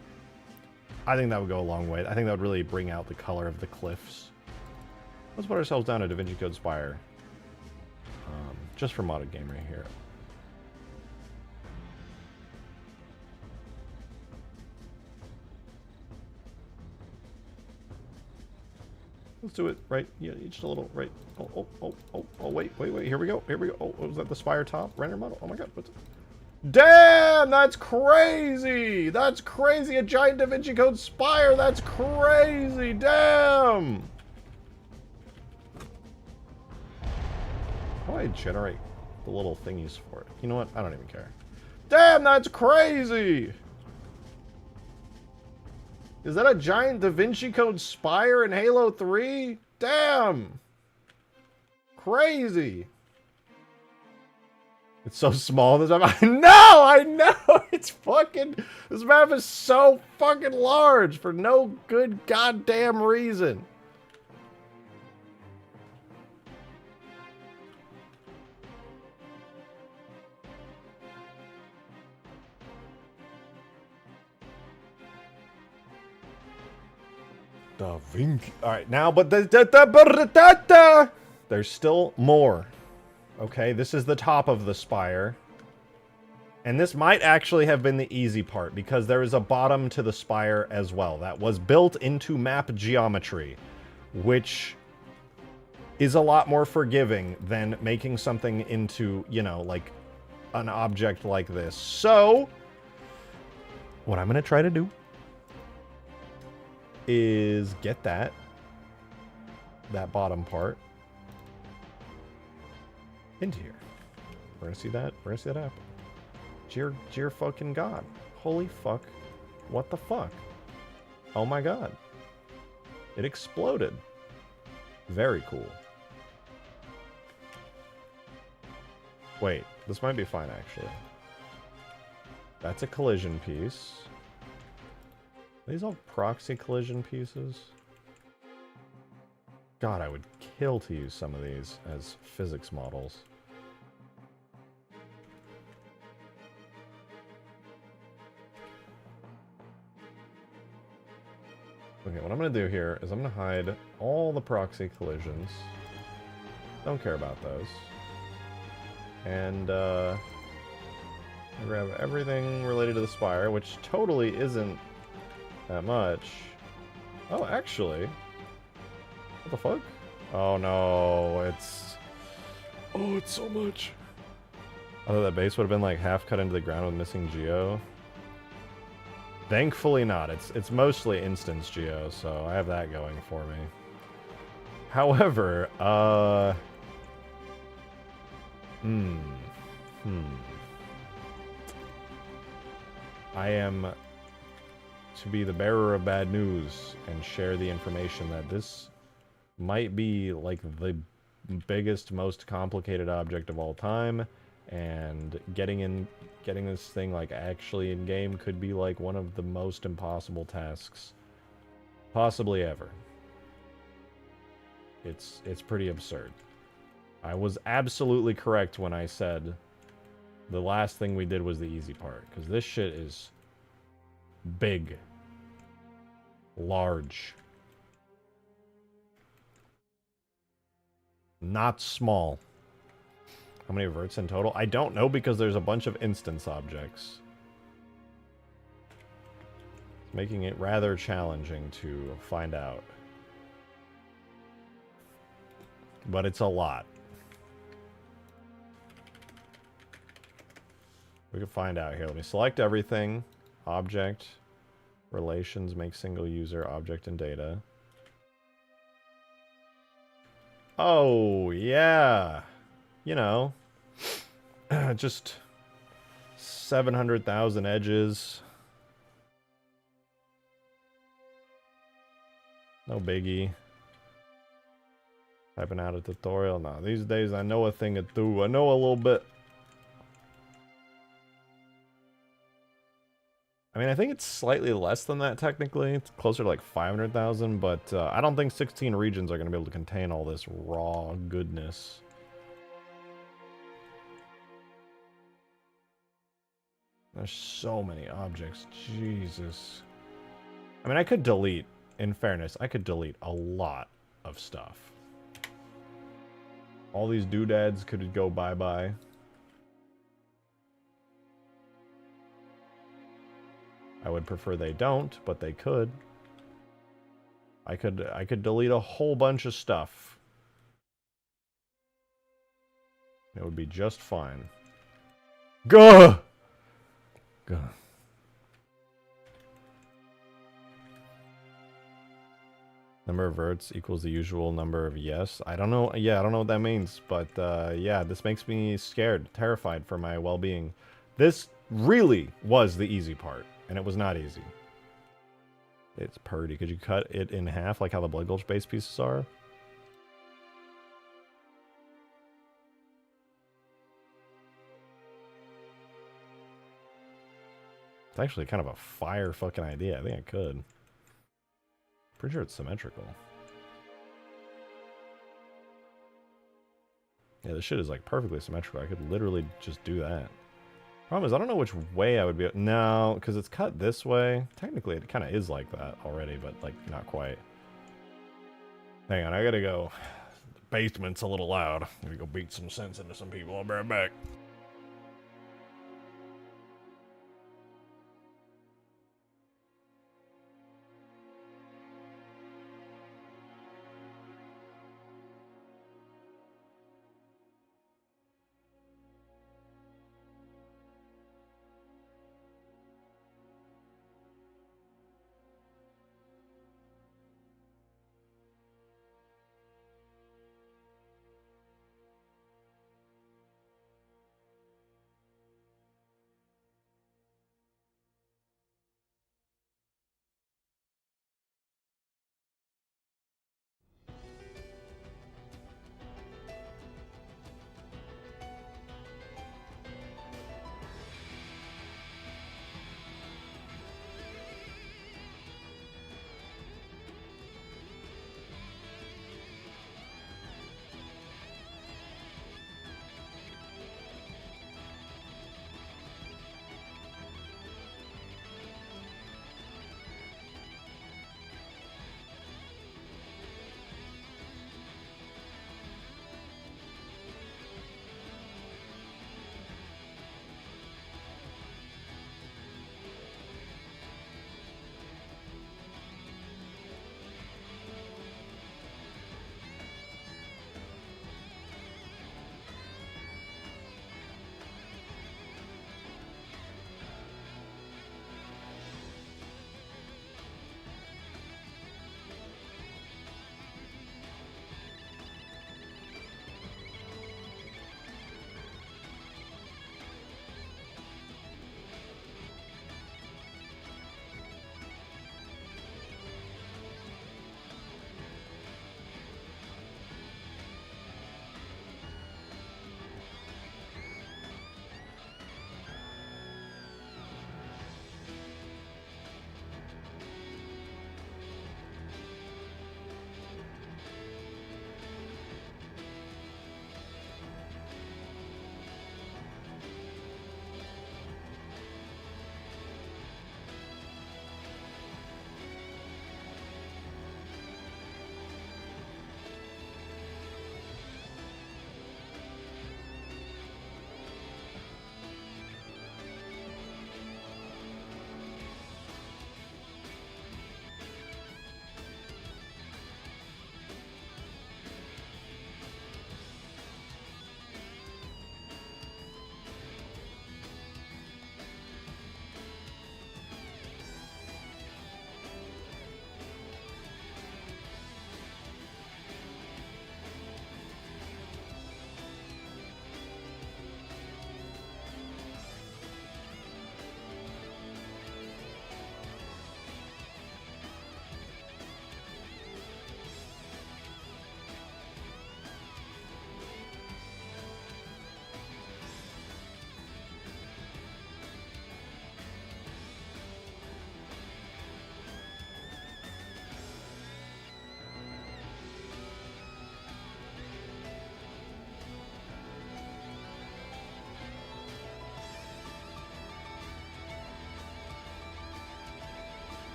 I think that would go a long way. I think that would really bring out the color of the cliffs. Let's put ourselves down a Da Vinci Code Spire, just for Modded Gamer here. Let's do it right. Yeah, just a little right. Oh, wait. Here we go. Oh, was that the Spire top render model? Oh my god. Damn, that's crazy. That's crazy. A giant Da Vinci Code Spire. That's crazy. Damn. How do I generate the little thingies for it? You know what? I don't even care. Damn, that's crazy. Is that a giant Da Vinci Code Spire in Halo 3? Damn! Crazy! It's so small, this map. I know! It's fucking... This map is so fucking large for no good goddamn reason. Da Vinci. Alright, now, but there's still more. Okay, this is the top of the spire. And this might actually have been the easy part, because there is a bottom to the spire as well. That was built into map geometry, which is a lot more forgiving than making something into, you know, like an object like this. So, what I'm going to try to do is get that bottom part into here. We're gonna see that happen. Dear fucking god. Holy fuck. What the fuck? Oh my god. It exploded. Very cool. Wait, this might be fine actually. That's a collision piece. Are these all proxy collision pieces? God, I would kill to use some of these as physics models. Okay, what I'm going to do here is I'm going to hide all the proxy collisions. Don't care about those. And, I grab everything related to the spire, which totally isn't that much. Oh, actually. What the fuck? Oh no, it's so much. I thought that base would have been like half cut into the ground with missing geo. Thankfully not. It's mostly instance geo, so I have that going for me. However, Hmm. I am to be the bearer of bad news and share the information that this might be like the biggest, most complicated object of all time, and getting this thing like actually in game could be like one of the most impossible tasks possibly ever. It's pretty absurd. I was absolutely correct when I said the last thing we did was the easy part, because this shit is big, large, not small. How many verts in total? I don't know, because there's a bunch of instance objects. It's making it rather challenging to find out. But it's a lot. We can find out here. Let me select everything. Object, relations, make single user, object, and data. Oh, yeah. You know, just 700,000 edges. No biggie. Typing out a tutorial. No, these days I know a thing or two. I know a little bit. I mean, I think it's slightly less than that technically. It's closer to like 500,000, but I don't think 16 regions are going to be able to contain all this raw goodness. There's so many objects. Jesus. I mean, I could delete, in fairness, I could delete a lot of stuff. All these doodads could go bye-bye. I would prefer they don't, but they could. I could delete a whole bunch of stuff. It would be just fine. Gah! Gah. Number of verts equals the usual number of yes. I don't know. Yeah, I don't know what that means, but yeah, this makes me scared, terrified for my well-being. This really was the easy part, and it was not easy. It's purdy. Could you cut it in half like how the Blood Gulch base pieces are? It's actually kind of a fire fucking idea. I think I could. Pretty sure it's symmetrical. Yeah, this shit is like perfectly symmetrical. I could literally just do that. Problem is, I don't know which way I would be. No, because it's cut this way. Technically, it kind of is like that already, but like not quite. Hang on, I gotta go. The basement's a little loud. I'm gonna go beat some sense into some people. I'll be right back.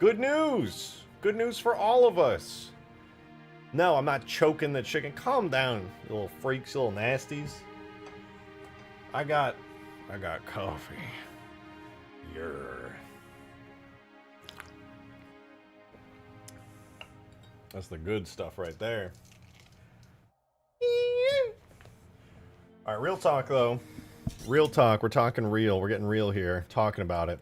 Good news! Good news for all of us. No, I'm not choking the chicken. Calm down, you little freaks, you little nasties. I got coffee. That's the good stuff right there. All right, real talk though. Real talk. We're talking real. We're getting real here. Talking about it.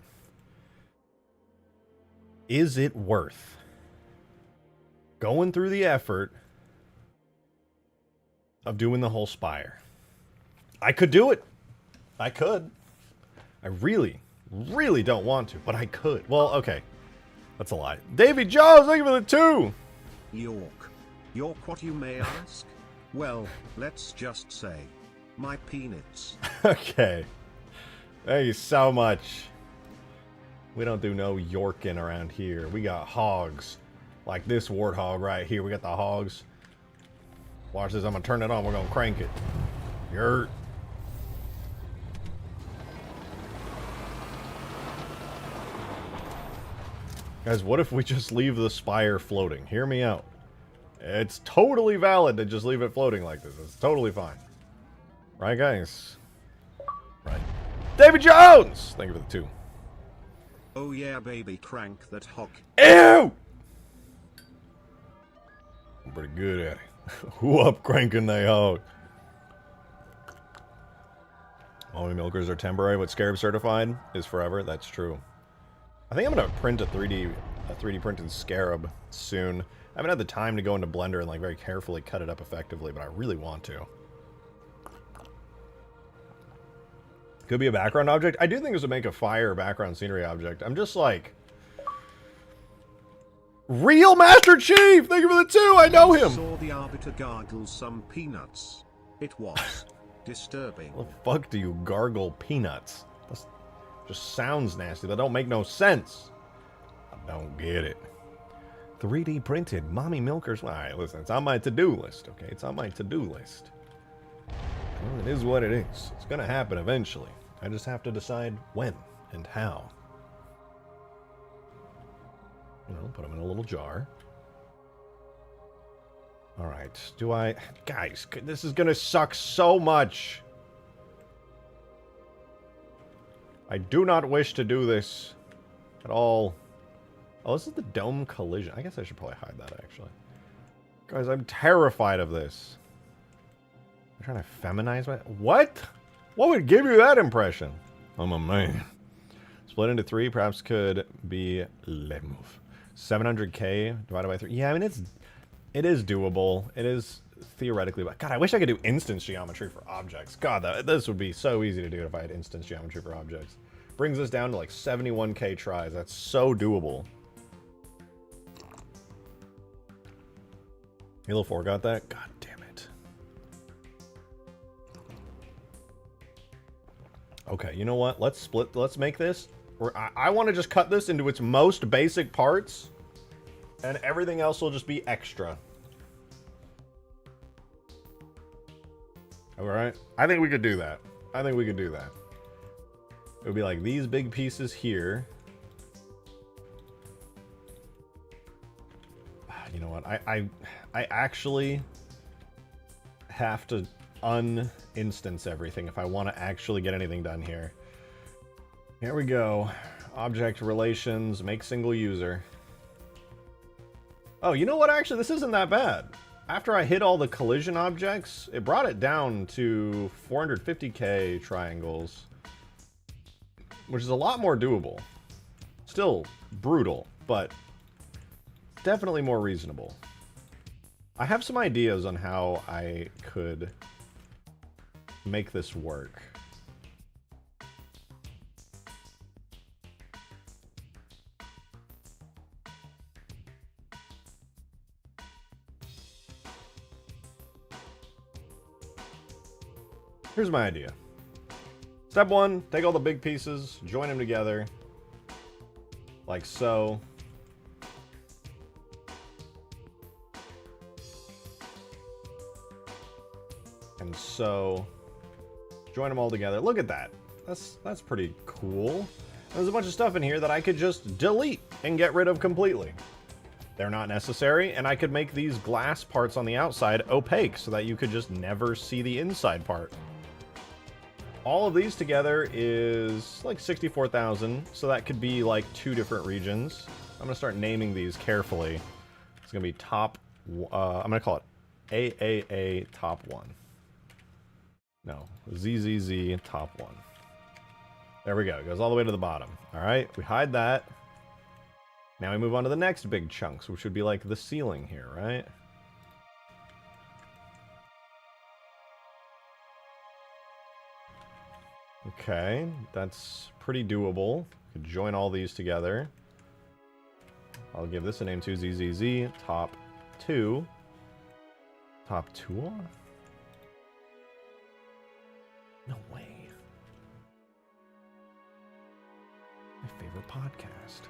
Is it worth going through the effort of doing the whole Spire? I could do it. I could. I really, really don't want to, but I could. Well, okay. That's a lie. Davy Jones, thank you for the 2.
York. York, what you may ask? Well, let's just say, my peanuts.
Okay. Thank you so much. We don't do no Yorkin around here. We got hogs. Like this warthog right here. We got the hogs. Watch this. I'm going to turn it on. We're going to crank it. Yurt. Guys, what if we just leave the Spire floating? Hear me out. It's totally valid to just leave it floating like this. It's totally fine. Right, guys? Right. David Jones! Thank you for the 2.
Oh yeah, baby, crank that hog.
Ew! I'm pretty good at it. Who up cranking they hog? Only milkers are temporary, but Scarab certified is forever. That's true. I think I'm gonna print a 3D printed Scarab soon. I haven't had the time to go into Blender and like very carefully cut it up effectively, but I really want to. Could be a background object. I do think this would make a fire background scenery object. I'm just like... Real Master Chief! Thank you for the 2! I know him!
Saw the Arbiter gargle some peanuts. It was disturbing.
What the fuck do you gargle peanuts? That just sounds nasty. That don't make no sense. I don't get it. 3D printed mommy milkers. Alright, listen, it's on my to-do list, okay? It's on my to-do list. Well, it is what it is. It's gonna happen eventually. I just have to decide when and how. You know, put them in a little jar. Alright, do I... Guys, this is gonna suck so much. I do not wish to do this at all. Oh, this is the dome collision. I guess I should probably hide that, actually. Guys, I'm terrified of this. I'm trying to feminize my... What? What would give you that impression? I'm a man. Split into 3 perhaps could be... Let move. 700k divided by 3. Yeah, I mean, it is doable. It is theoretically... God, I wish I could do instance geometry for objects. God, this would be so easy to do if I had instance geometry for objects. Brings us down to like 71k tries. That's so doable. Halo 4 got that? God damn it. Okay, you know what? Let's split. Let's make this. I want to just cut this into its most basic parts, and everything else will just be extra. Alright? I think we could do that. I think we could do that. It would be like these big pieces here. You know what? I actually have to uninstance everything if I want to actually get anything done here. Here we go. Object relations, make single user. Oh, you know what? Actually, this isn't that bad. After I hit all the collision objects, it brought it down to 450k triangles, which is a lot more doable. Still brutal, but definitely more reasonable. I have some ideas on how I could make this work. Here's my idea. Step 1, take all the big pieces, join them together, like so. And so, join them all together. Look at that. That's pretty cool. There's a bunch of stuff in here that I could just delete and get rid of completely. They're not necessary, and I could make these glass parts on the outside opaque so that you could just never see the inside part. All of these together is like 64,000, so that could be like 2 different regions. I'm going to start naming these carefully. It's going to be top... I'm going to call it AAA top 1. No, ZZZ top 1. There we go. It goes all the way to the bottom. All right, we hide that. Now we move on to the next big chunks, which would be like the ceiling here, right? Okay, that's pretty doable. Could join all these together. I'll give this a name too, ZZZ, top 2. Top 2? No way. My favorite podcast.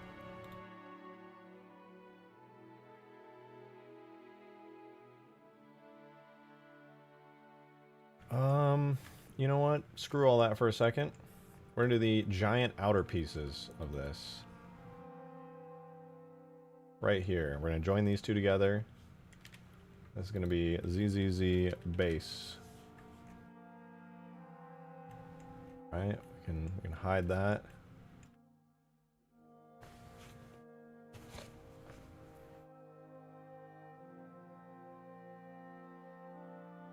You know what? Screw all that for a second. We're gonna do the giant outer pieces of this. Right here. We're gonna join these two together. This is gonna be ZZZ base. Right? We can hide that.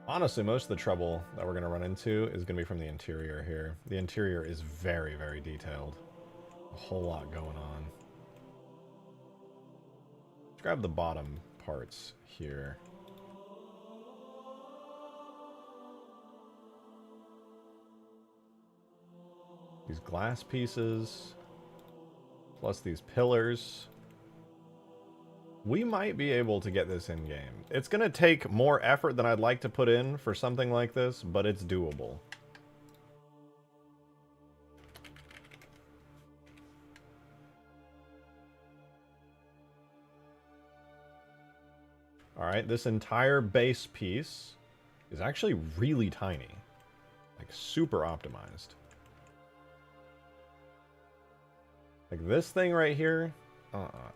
Honestly, most of the trouble that we're going to run into is going to be from the interior here. The interior is very, very detailed. A whole lot going on. Let's grab the bottom parts here. These glass pieces, plus these pillars. We might be able to get this in-game. It's going to take more effort than I'd like to put in for something like this, but it's doable. Alright, this entire base piece is actually really tiny. Like, super optimized. Like, this thing right here,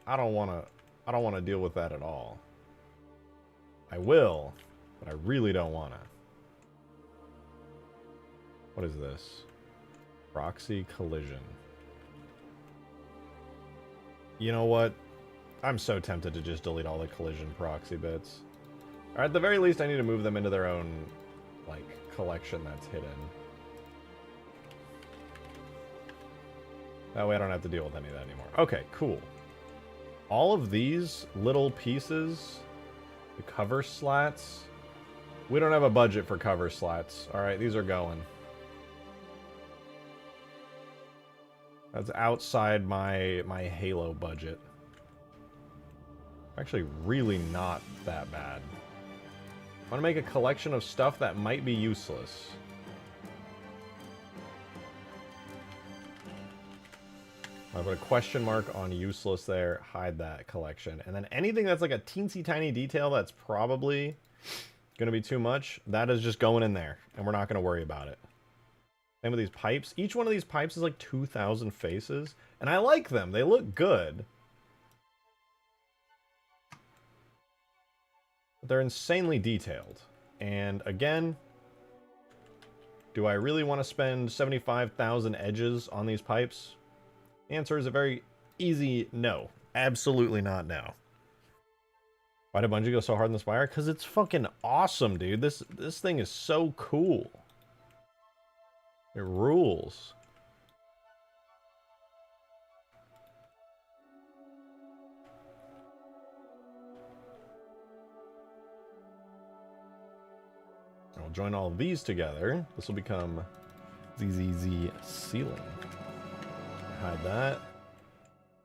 I don't want to deal with that at all. I will, but I really don't want to. What is this? Proxy collision. You know what? I'm so tempted to just delete all the collision proxy bits. Or at the very least, I need to move them into their own, like, collection that's hidden. That way I don't have to deal with any of that anymore. Okay, cool. All of these little pieces, the cover slats, we don't have a budget for cover slats. Alright, these are going. That's outside my Halo budget. Actually, really not that bad. I want to make a collection of stuff that might be useless. I put a question mark on useless there, hide that collection. And then anything that's like a teensy tiny detail that's probably going to be too much, that is just going in there. And we're not going to worry about it. Same with these pipes. Each one of these pipes is like 2,000 faces. And I like them. They look good. But they're insanely detailed. And again, do I really want to spend 75,000 edges on these pipes? The answer is a very easy no. Absolutely not no. Why did Bungie go so hard in the Spire? Because it's fucking awesome, dude. This thing is so cool. It rules. I'll join all of these together. This will become ZZZ ceiling. Hide that.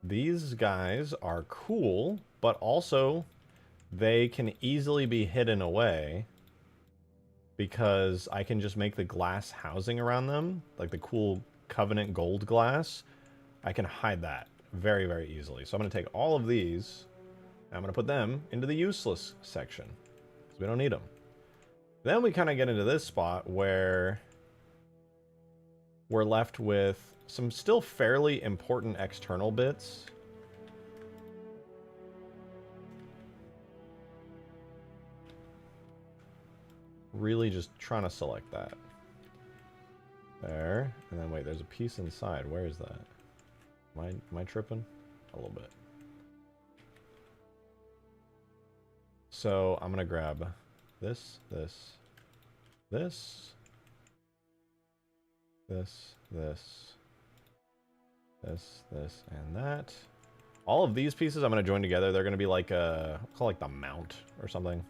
These guys are cool, but also they can easily be hidden away because I can just make the glass housing around them, like the cool Covenant gold glass. I can hide that very, very easily. So I'm going to take all of these and I'm going to put them into the useless section because we don't need them. Then we kind of get into this spot where we're left with some still fairly important external bits. Really just trying to select that. There. And then wait, there's a piece inside. Where is that? Am I tripping? A little bit. So I'm going to grab this, this, this, this, and that. All of these pieces I'm going to join together. They're going to be like a, I'll call it like the mount or something.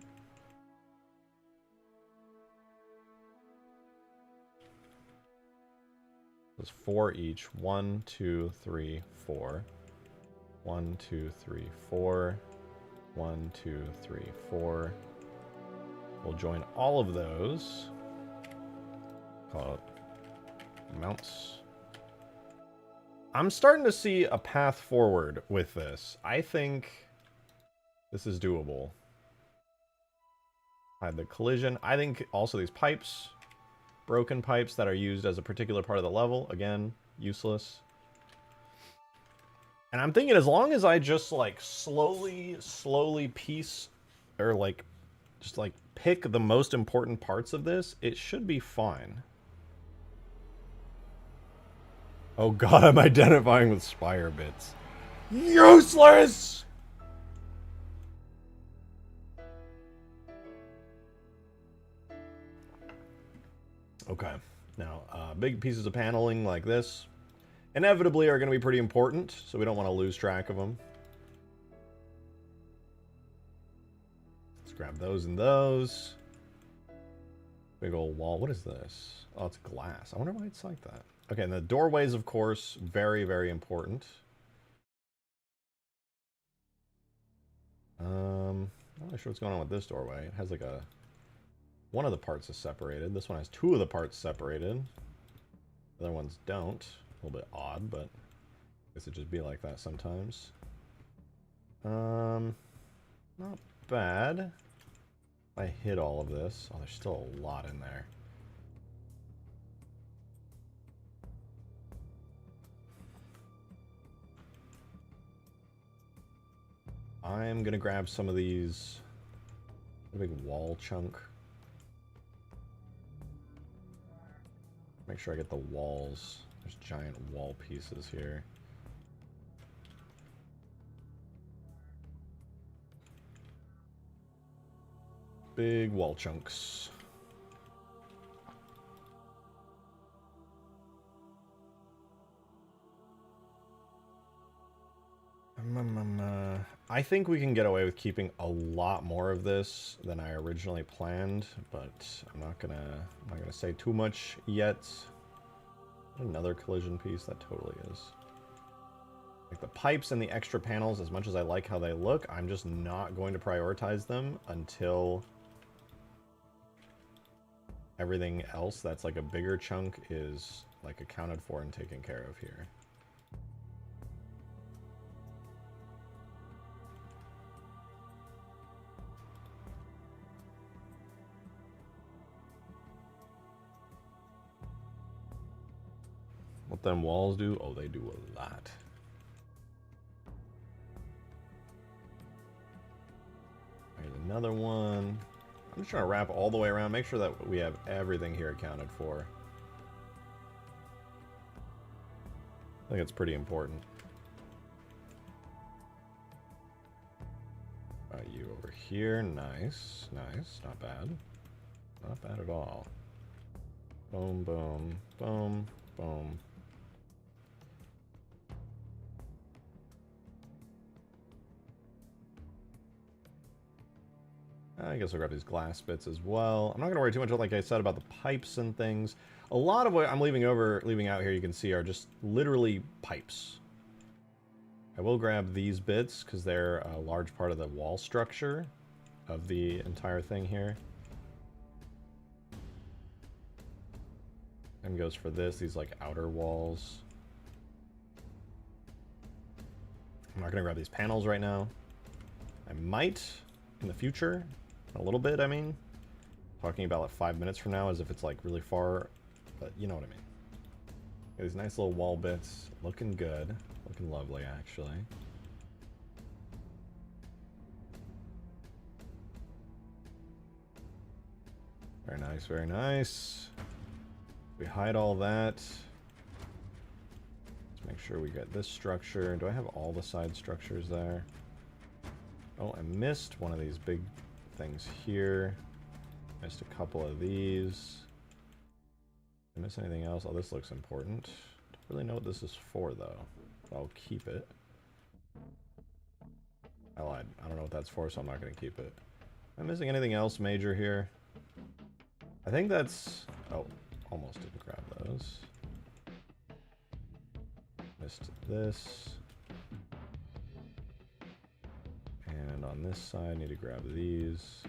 There's 4 each. 1, 2, 3, 4. 1, 2, 3, 4. 1, 2, 3, 4. We'll join all of those. Call it mounts. I'm starting to see a path forward with this. I think this is doable. Hide the collision. I think also these pipes, broken pipes that are used as a particular part of the level, again, useless. And I'm thinking as long as I just like slowly piece or like just like pick the most important parts of this, it should be fine. Oh god, I'm identifying with Spire bits. Useless! Okay, now big pieces of paneling like this inevitably are going to be pretty important, so we don't want to lose track of them. Let's grab those and those. Big old wall. What is this? Oh, it's glass. I wonder why it's like that. Okay, and the doorways, of course, very, very important. I'm not really sure what's going on with this doorway. It has like a... One of the parts is separated. This one has 2 of the parts separated. The other ones don't. A little bit odd, but I guess it'd just be like that sometimes. Not bad. I hit all of this. Oh, there's still a lot in there. I'm gonna grab some of these. A big wall chunk. Make sure I get the walls. There's giant wall pieces here. Big wall chunks. I think we can get away with keeping a lot more of this than I originally planned, but I'm not gonna say too much yet. Another collision piece, that totally is. Like the pipes and the extra panels, as much as I like how they look, I'm just not going to prioritize them until everything else that's like a bigger chunk is like accounted for and taken care of here. What them walls do? Oh, they do a lot. Here's another one. I'm just trying to wrap all the way around, make sure that we have everything here accounted for. I think it's pretty important. You over here. Nice. Nice. Not bad. Not bad at all. Boom, boom, boom, boom. I guess I'll grab these glass bits as well. I'm not going to worry too much, like I said, about the pipes and things. A lot of what I'm leaving out here, you can see, are just literally pipes. I will grab these bits because they're a large part of the wall structure of the entire thing here. And goes for this, these like outer walls. I'm not going to grab these panels right now. I might in the future. A little bit, I mean. Talking about like 5 minutes from now as if it's like really far, but you know what I mean. These nice little wall bits. Looking good. Looking lovely, actually. Very nice, very nice. We hide all that. Let's make sure we get this structure. Do I have all the side structures there? Oh, I missed one of these big things here. Missed a couple of these. Did I miss anything else? Oh, this looks important. Don't really know what this is for, though. I'll keep it. I lied. I don't know what that's for, so I'm not going to keep it. Am I missing anything else major here? I think that's... Oh, almost didn't grab those. Missed this. And on this side, need to grab these.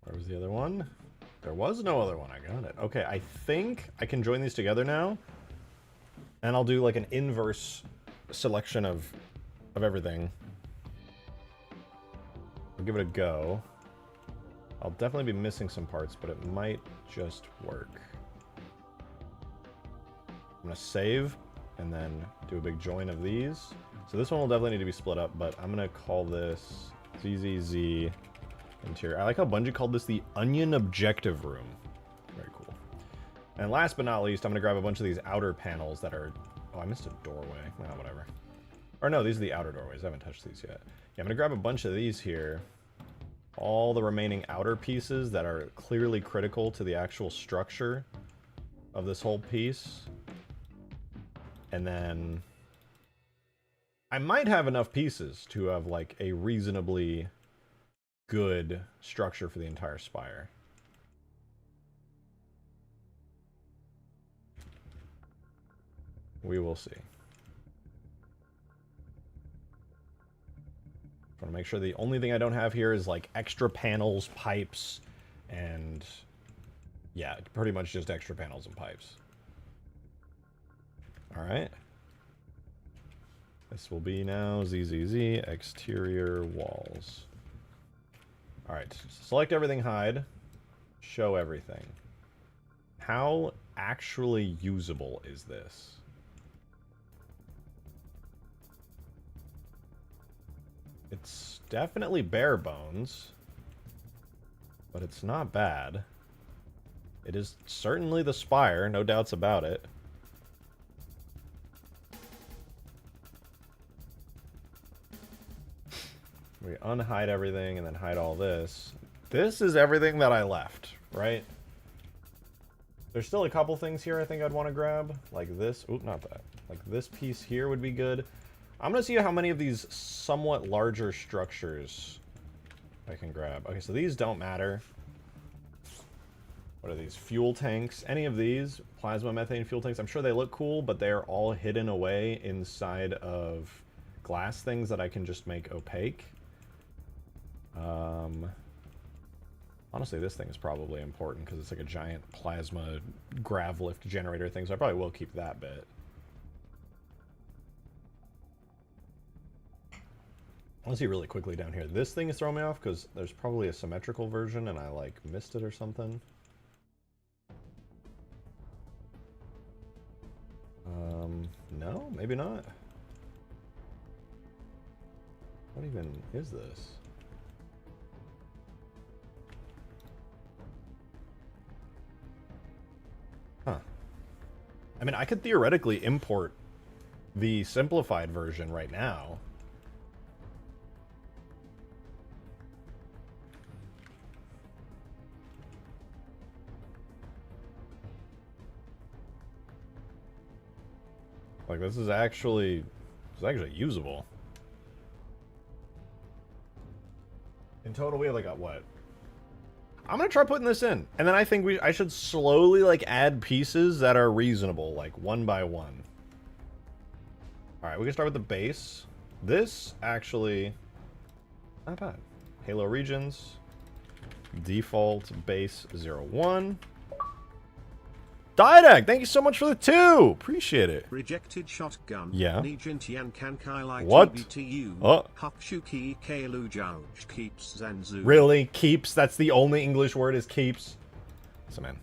Where was the other one? There was no other one. I got it. Okay, I think I can join these together now. And I'll do like an inverse selection of everything. I'll give it a go. I'll definitely be missing some parts, but it might just work. I'm going to save and then do a big join of these. So this one will definitely need to be split up, but I'm going to call this ZZZ Interior. I like how Bungie called this the Onion Objective Room. Very cool. And last but not least, I'm going to grab a bunch of these outer panels that are... Oh, I missed a doorway. Well, whatever. Or no, these are the outer doorways. I haven't touched these yet. Yeah, I'm going to grab a bunch of these here. All the remaining outer pieces that are clearly critical to the actual structure of this whole piece. And then... I might have enough pieces to have, like, a reasonably good structure for the entire spire. We will see. I want to make sure the only thing I don't have here is like extra panels, pipes, and yeah, pretty much just extra panels and pipes. Alright. This will be now ZZZ exterior walls. Alright, select everything, hide, show everything. How actually usable is this? It's definitely bare bones, but it's not bad. It is certainly the spire, no doubts about it. We unhide everything and then hide all this. This is everything that I left, right? There's still a couple things here I think I'd want to grab. Like this. Oop, not that. Like this piece here would be good. I'm going to see how many of these somewhat larger structures I can grab. Okay, so these don't matter. What are these? Fuel tanks. Any of these plasma methane fuel tanks. I'm sure they look cool, but they're all hidden away inside of glass things that I can just make opaque. Honestly, this thing is probably important because it's like a giant plasma grav lift generator thing, so I probably will keep that bit. Let's see really quickly down here. This thing is throwing me off because there's probably a symmetrical version and I like missed it or something. No, maybe not. What even is this? Huh. I mean, I could theoretically import the simplified version right now. Like, this is actually usable. In total, we have like a, what? I'm gonna try putting this in, and then I think I should slowly like add pieces that are reasonable, like one by one. All right, we can start with the base. This actually not bad. Halo regions, default base 01. Didac, thank you so much for the 2. Appreciate it.
Rejected shotgun.
Yeah.
What? Keeps Zanzu.
Really? Keeps? That's the only English word is keeps? Listen, man.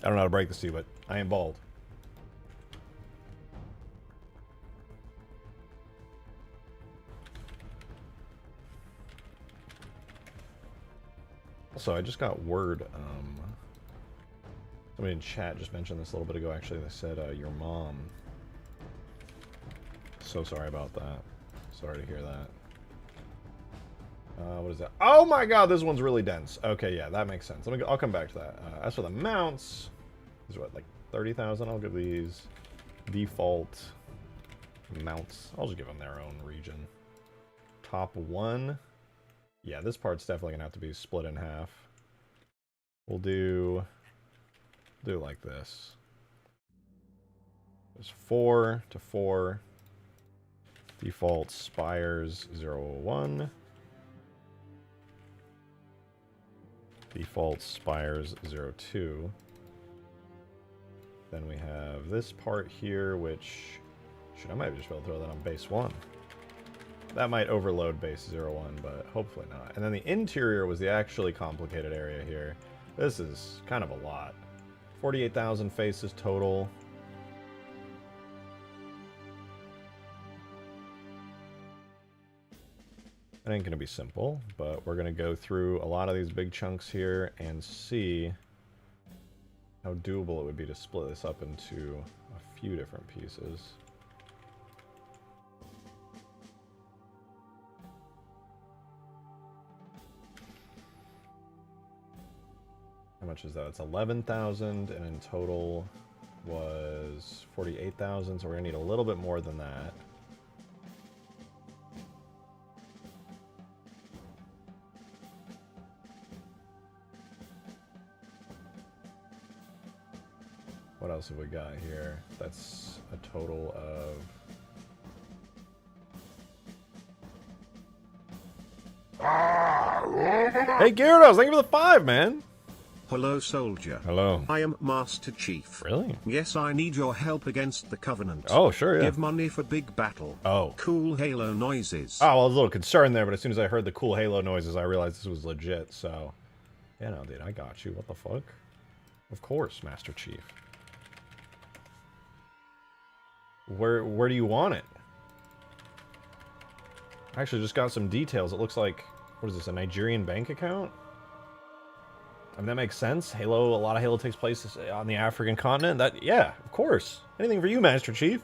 I don't know how to break this to you, but I am bald. Also, I just got word, somebody in chat just mentioned this a little bit ago, actually. They said, your mom. So sorry about that. Sorry to hear that. What is that? Oh my god, this one's really dense. Okay, yeah, that makes sense. I'll come back to that. As for the mounts, these are what, like 30,000? I'll give these default mounts. I'll just give them their own region. Top 1. Yeah, this part's definitely gonna have to be split in half. We'll do it like this. There's 4 to 4. Default spires 01. Default spires 02. Then we have this part here, which should I might just be able to throw that on base 1. That might overload base 01, but hopefully not. And then the interior was the actually complicated area here. This is kind of a lot. 48,000 faces total. It ain't gonna be simple, but we're gonna go through a lot of these big chunks here and see how doable it would be to split this up into a few different pieces. How much is that? It's 11,000, and in total was 48,000, so we're gonna need a little bit more than that. What else have we got here? That's a total of... Hey Gyarados, thank you for the 5, man!
Hello, soldier.
Hello.
I am Master Chief.
Really?
Yes, I need your help against the Covenant.
Oh, sure, yeah.
Give money for big battle.
Oh.
Cool Halo noises.
Oh, well, I was a little concerned there, but as soon as I heard the cool Halo noises, I realized this was legit, so... Yeah, no, dude, I got you. What the fuck? Of course, Master Chief. Where do you want it? I actually just got some details. It looks like... What is this, a Nigerian bank account? I mean, that makes sense. Halo, a lot of Halo takes place on the African continent. That, yeah, of course. Anything for you, Master Chief.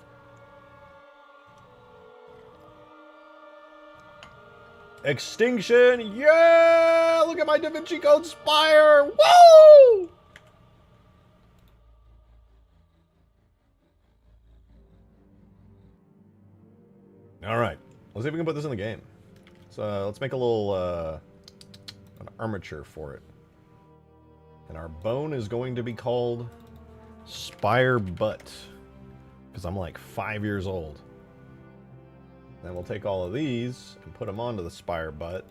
Extinction, yeah! Look at my Da Vinci Code Spire! Woo! Alright, let's see if we can put this in the game. So, let's make a little, an armature for it. And our bone is going to be called Spire Butt. Because I'm like 5 years old. Then we'll take all of these and put them onto the Spire Butt.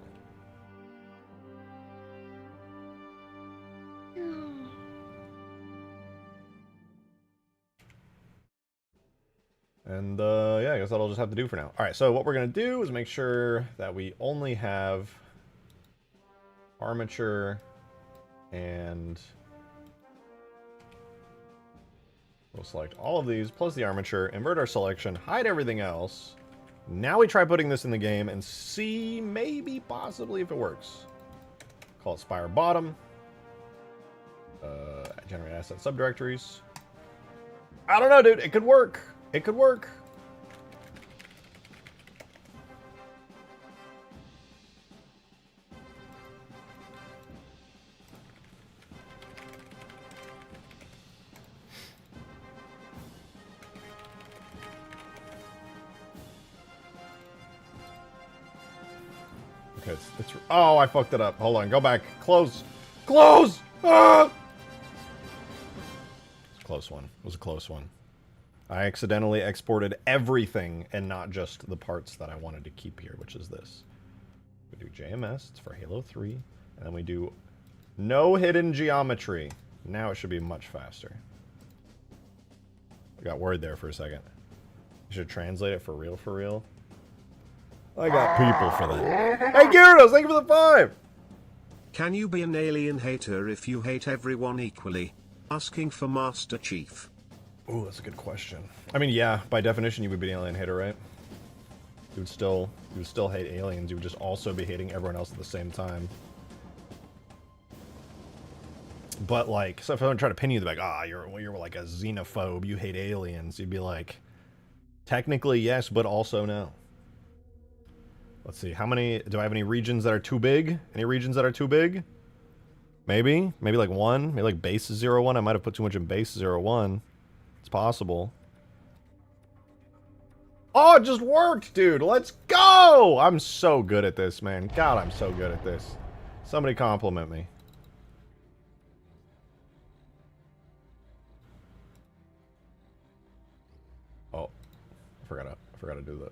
And yeah, I guess that'll just have to do for now. Alright, so what we're going to do is make sure that we only have armature and we'll select all of these plus the armature, invert our selection, hide everything else. Now we try putting this in the game and see maybe possibly if it works. Call it Spire Bottom. Generate asset subdirectories. I don't know, dude. It could work. It could work. Okay, it's oh, I fucked it up. Hold on, go back. Close Close! Ah! It's a close one. It was a close one. I accidentally exported everything and not just the parts that I wanted to keep here, which is this. We do JMS, it's for Halo 3, and then we do no hidden geometry. Now it should be much faster. I got worried there for a second. You should translate it for real, for real. I got people for that. Hey Gyarados, thank you for the 5!
Can you be an alien hater if you hate everyone equally? Asking for Master Chief.
Ooh, that's a good question. I mean, yeah, by definition you would be an alien hater, right? You would still hate aliens, you would just also be hating everyone else at the same time. But like, so if I try to pin you, they're like, ah, you're like a xenophobe, you hate aliens, you'd be like, technically yes, but also no. Let's see, how many, do I have any regions that are too big? Any regions that are too big? Maybe like 1, maybe like base 01, I might have put too much in base 01. It's possible. Oh, it just worked, dude, let's go! I'm so good at this, man. God, I'm so good at this. Somebody compliment me. Oh, I forgot to do the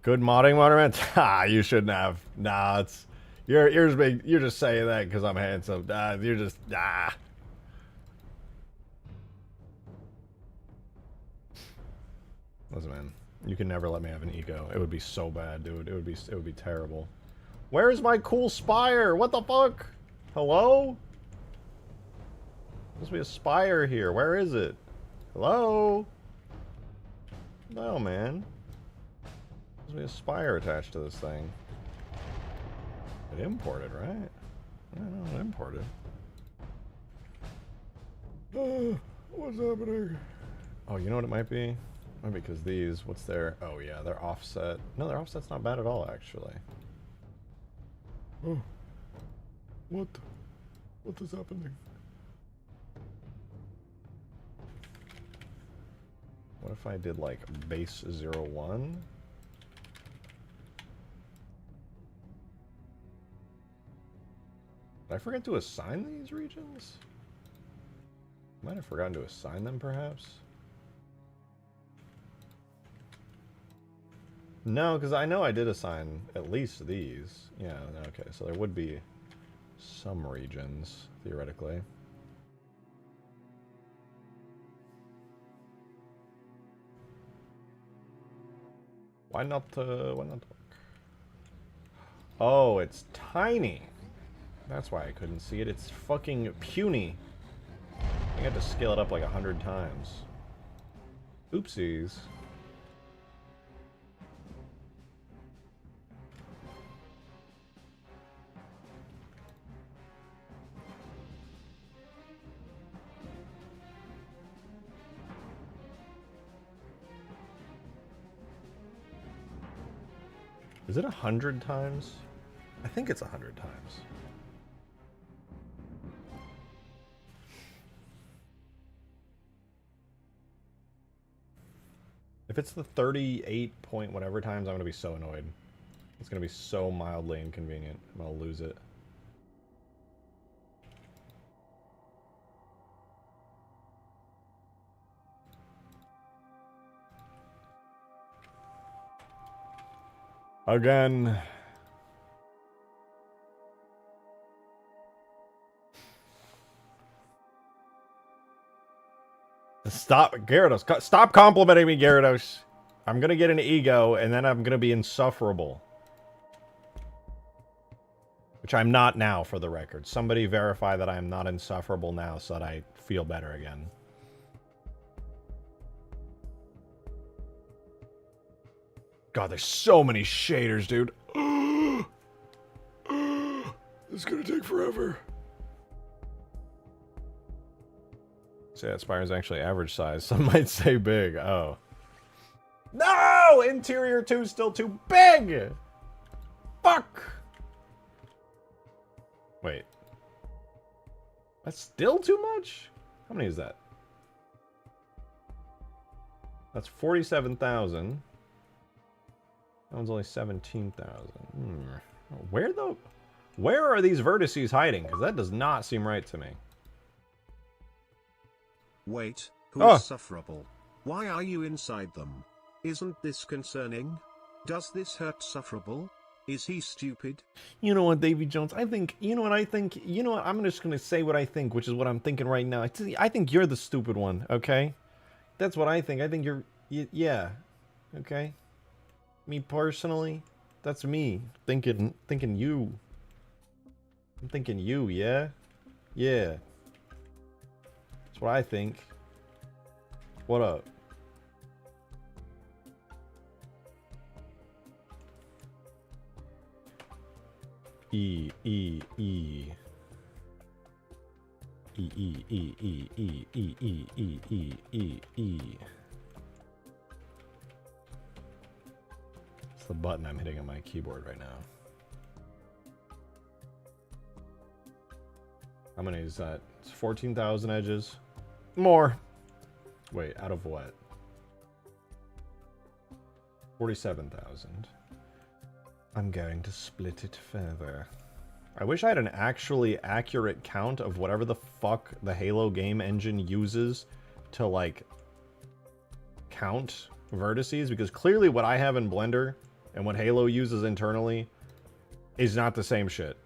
good modding, Moderman? Ah, you shouldn't have. Nah, it's you're just saying that because I'm handsome. Nah, you're just Listen, man, you can never let me have an ego. It would be so bad, dude. It would be terrible. Where's my cool spire? What the fuck? Hello? There's supposed to be a spire here. Where is it? Hello? No, man. There's be a spire attached to this thing. It imported, right? I don't know, it imported. What's happening? Oh, you know what it might be? Maybe because these, what's their, oh yeah, their offset. No, their offset's not bad at all, actually. Oh. What is happening? What if I did like base 01? Did I forget to assign these regions? Might have forgotten to assign them, perhaps? No, because I know I did assign at least these. Yeah, okay, so there would be some regions, theoretically. Why not work? Oh, it's tiny. That's why I couldn't see it. It's fucking puny. I had to scale it up like 100 times. Oopsies. Is it 100 times? I think it's 100 times. If it's the 38 point whatever times, I'm gonna be so annoyed. It's gonna be so mildly inconvenient. I'm gonna lose it. Again. Stop, Gyarados. Stop complimenting me, Gyarados. I'm gonna get an ego, and then I'm gonna be insufferable. Which I'm not now, for the record. Somebody verify that I am not insufferable now so that I feel better again. God, there's so many shaders, dude. This is gonna take forever. Say that spire is actually average size. Some might say big. Oh. No! Interior 2 is still too big! Fuck! Wait. That's still too much? How many is that? That's 47,000. That one's only 17,000. Where are these vertices hiding? Because that does not seem right to me.
Wait, who is sufferable? Why are you inside them? Isn't this concerning? Does this hurt sufferable? Is he stupid?
You know what, Davy Jones? I think, you know what I think? You know what? I'm just going to say what I think, which is what I'm thinking right now. I think you're the stupid one, okay? That's what I think. I think you're, yeah, okay? Me personally, that's me thinking you. I'm thinking you, yeah? Yeah. That's what I think. What up? E. It's the button I'm hitting on my keyboard right now. How many is that? It's 14,000 edges. More. Wait, out of what? 47,000. I'm going to split it further. I wish I had an actually accurate count of whatever the fuck the Halo game engine uses to, like, count vertices, because clearly what I have in Blender and what Halo uses internally is not the same shit.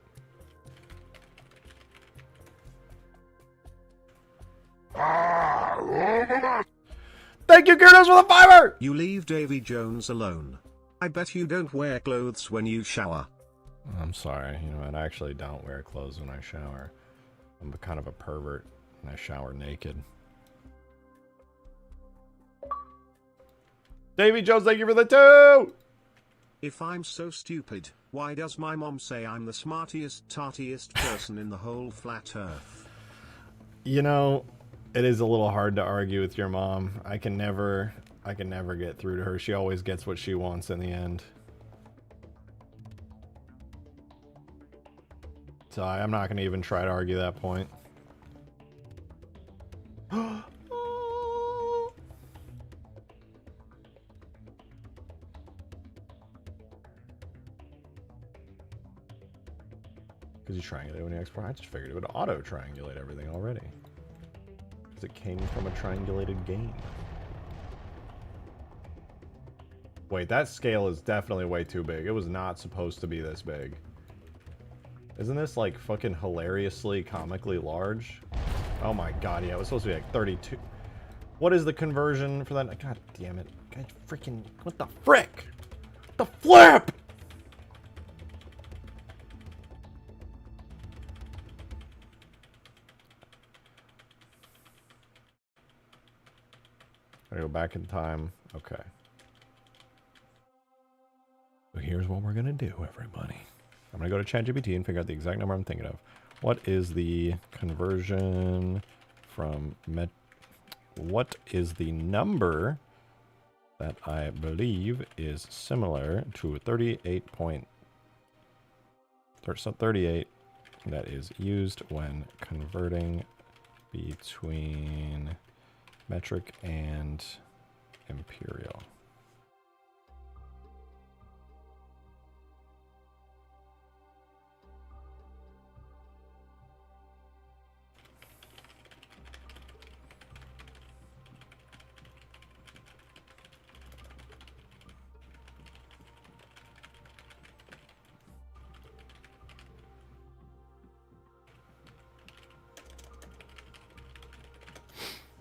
Thank you, Gyarados, for the fiber!
You leave Davy Jones alone. I bet you don't wear clothes when you shower.
I'm sorry, you know what, I actually don't wear clothes when I shower. I'm kind of a pervert, and I shower naked. Davy Jones, thank you for the 2!
If I'm so stupid, why does my mom say I'm the smartest, tartiest person in the whole flat earth?
You know, it is a little hard to argue with your mom. I can never get through to her. She always gets what she wants in the end. So I'm not going to even try to argue that point. Because you triangulate when you export. I just figured it would auto-triangulate everything already. Because it came from a triangulated game. Wait, that scale is definitely way too big. It was not supposed to be this big. Isn't this, like, fucking hilariously, comically large? Oh my god, yeah, it was supposed to be, like, 32. What is the conversion for that? God damn it. God freaking... What the frick? The flip! I go back in time. Okay. So here's what we're gonna do, everybody. I'm gonna go to ChatGPT and figure out the exact number I'm thinking of. What is the conversion from what is the number that I believe is similar to 38 that is used when converting between metric and imperial?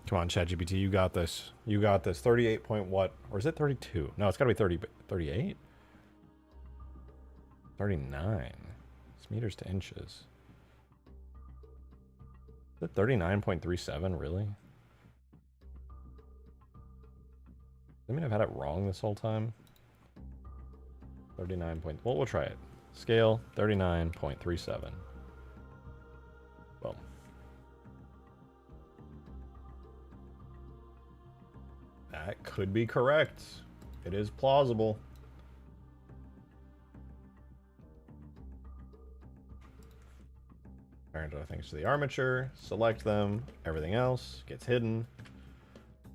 Come on, ChatGPT, you got this. You got this. 38 point what? Or is it 32? No, it's got to be 30. 38? 39. It's meters to inches. Is it 39.37, really? I mean, I've had it wrong this whole time. 39 point... Well, we'll try it. Scale, 39.37. Boom. That could be correct. It is plausible. Turn things to the armature, select them, everything else gets hidden.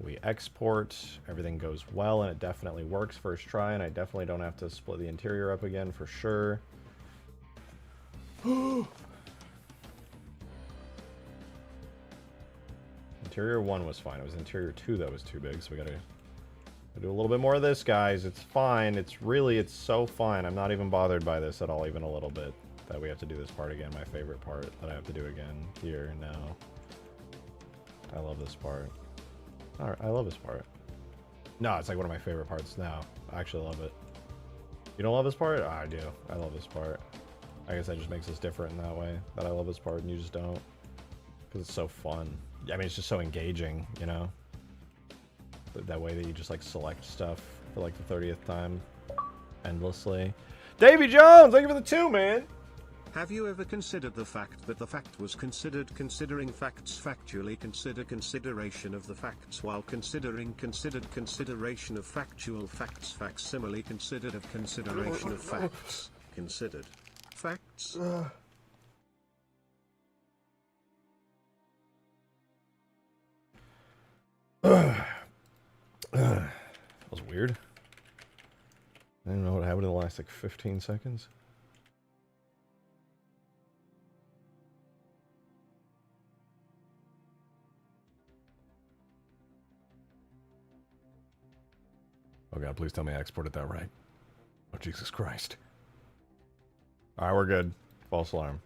We export, everything goes well, and it definitely works first try, and I definitely don't have to split the interior up again for sure. Interior 1 was fine. It was interior 2 that was too big, so we gotta do a little bit more of this, guys. It's fine. It's so fine. I'm not even bothered by this at all, even a little bit, that we have to do this part again. My favorite part that I have to do again here now. I love this part. Alright, I love this part. No, it's like one of my favorite parts now. I actually love it. You don't love this part? Oh, I do. I love this part. I guess that just makes us different in that way. That I love this part and you just don't. Because it's so fun. I mean, it's just so engaging, you know? That way that you just, like, select stuff for, like, the 30th time. Endlessly. Davy Jones! Thank you for the 2, man!
Have you ever considered the fact that the fact was considered considering facts factually consider consideration of the facts while considering considered consideration of factual facts facsimile considered of consideration of facts considered facts?
That was weird. I don't know what happened in the last, like, 15 seconds. Oh god, please tell me I exported that right. Oh, Jesus Christ. Alright, we're good. False alarm.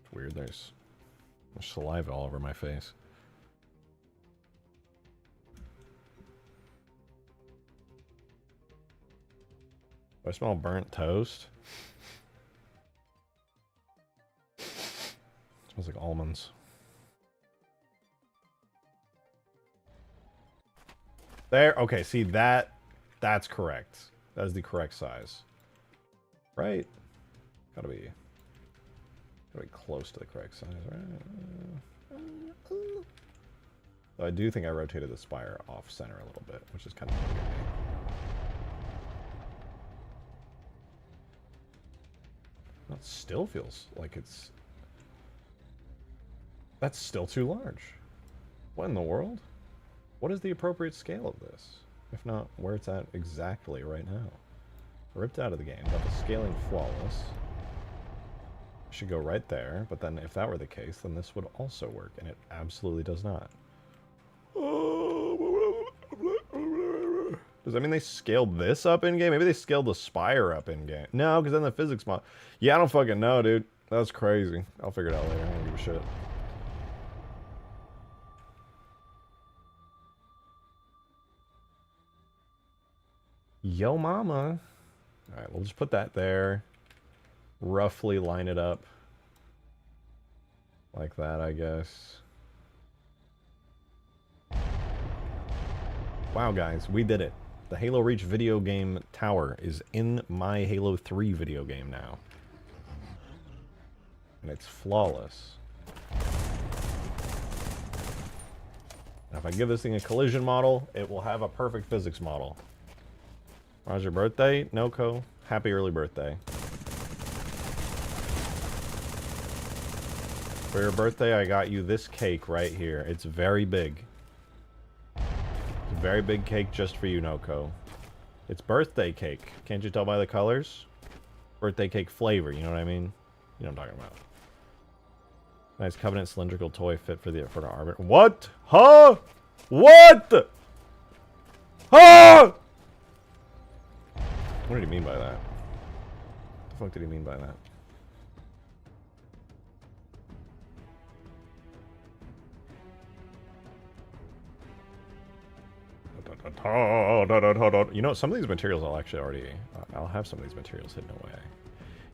It's weird, there's saliva all over my face. Do I smell burnt toast? Smells like almonds. There, okay, see that's correct. That is the correct size. Right? Gotta be close to the correct size, right? Though I do think I rotated the spire off center a little bit, which is kind of bugging me. That still feels like it's... That's still too large. What in the world? What is the appropriate scale of this? If not, where it's at exactly right now. Ripped out of the game, got the scaling flawless. Should go right there, but then if that were the case, then this would also work, and it absolutely does not. Does that mean they scaled this up in-game? Maybe they scaled the spire up in-game. No, because then the physics mod... Yeah, I don't fucking know, dude. That's crazy. I'll figure it out later. I don't give a shit. Yo mama. Alright, we'll just put that there. Roughly line it up. Like that, I guess. Wow, guys, we did it. The Halo Reach video game tower is in my Halo 3 video game now. And it's flawless. Now, if I give this thing a collision model, it will have a perfect physics model. How's your birthday, Noko? Happy early birthday. For your birthday, I got you this cake right here. It's very big. It's a very big cake just for you, Noko. It's birthday cake. Can't you tell by the colors? Birthday cake flavor, you know what I mean? You know what I'm talking about. Nice Covenant cylindrical toy fit for the arbiter. What? Huh? What? Huh? What did he mean by that? What the fuck did he mean by that? You know, some of these materials I'll actually already... I'll have some of these materials hidden away.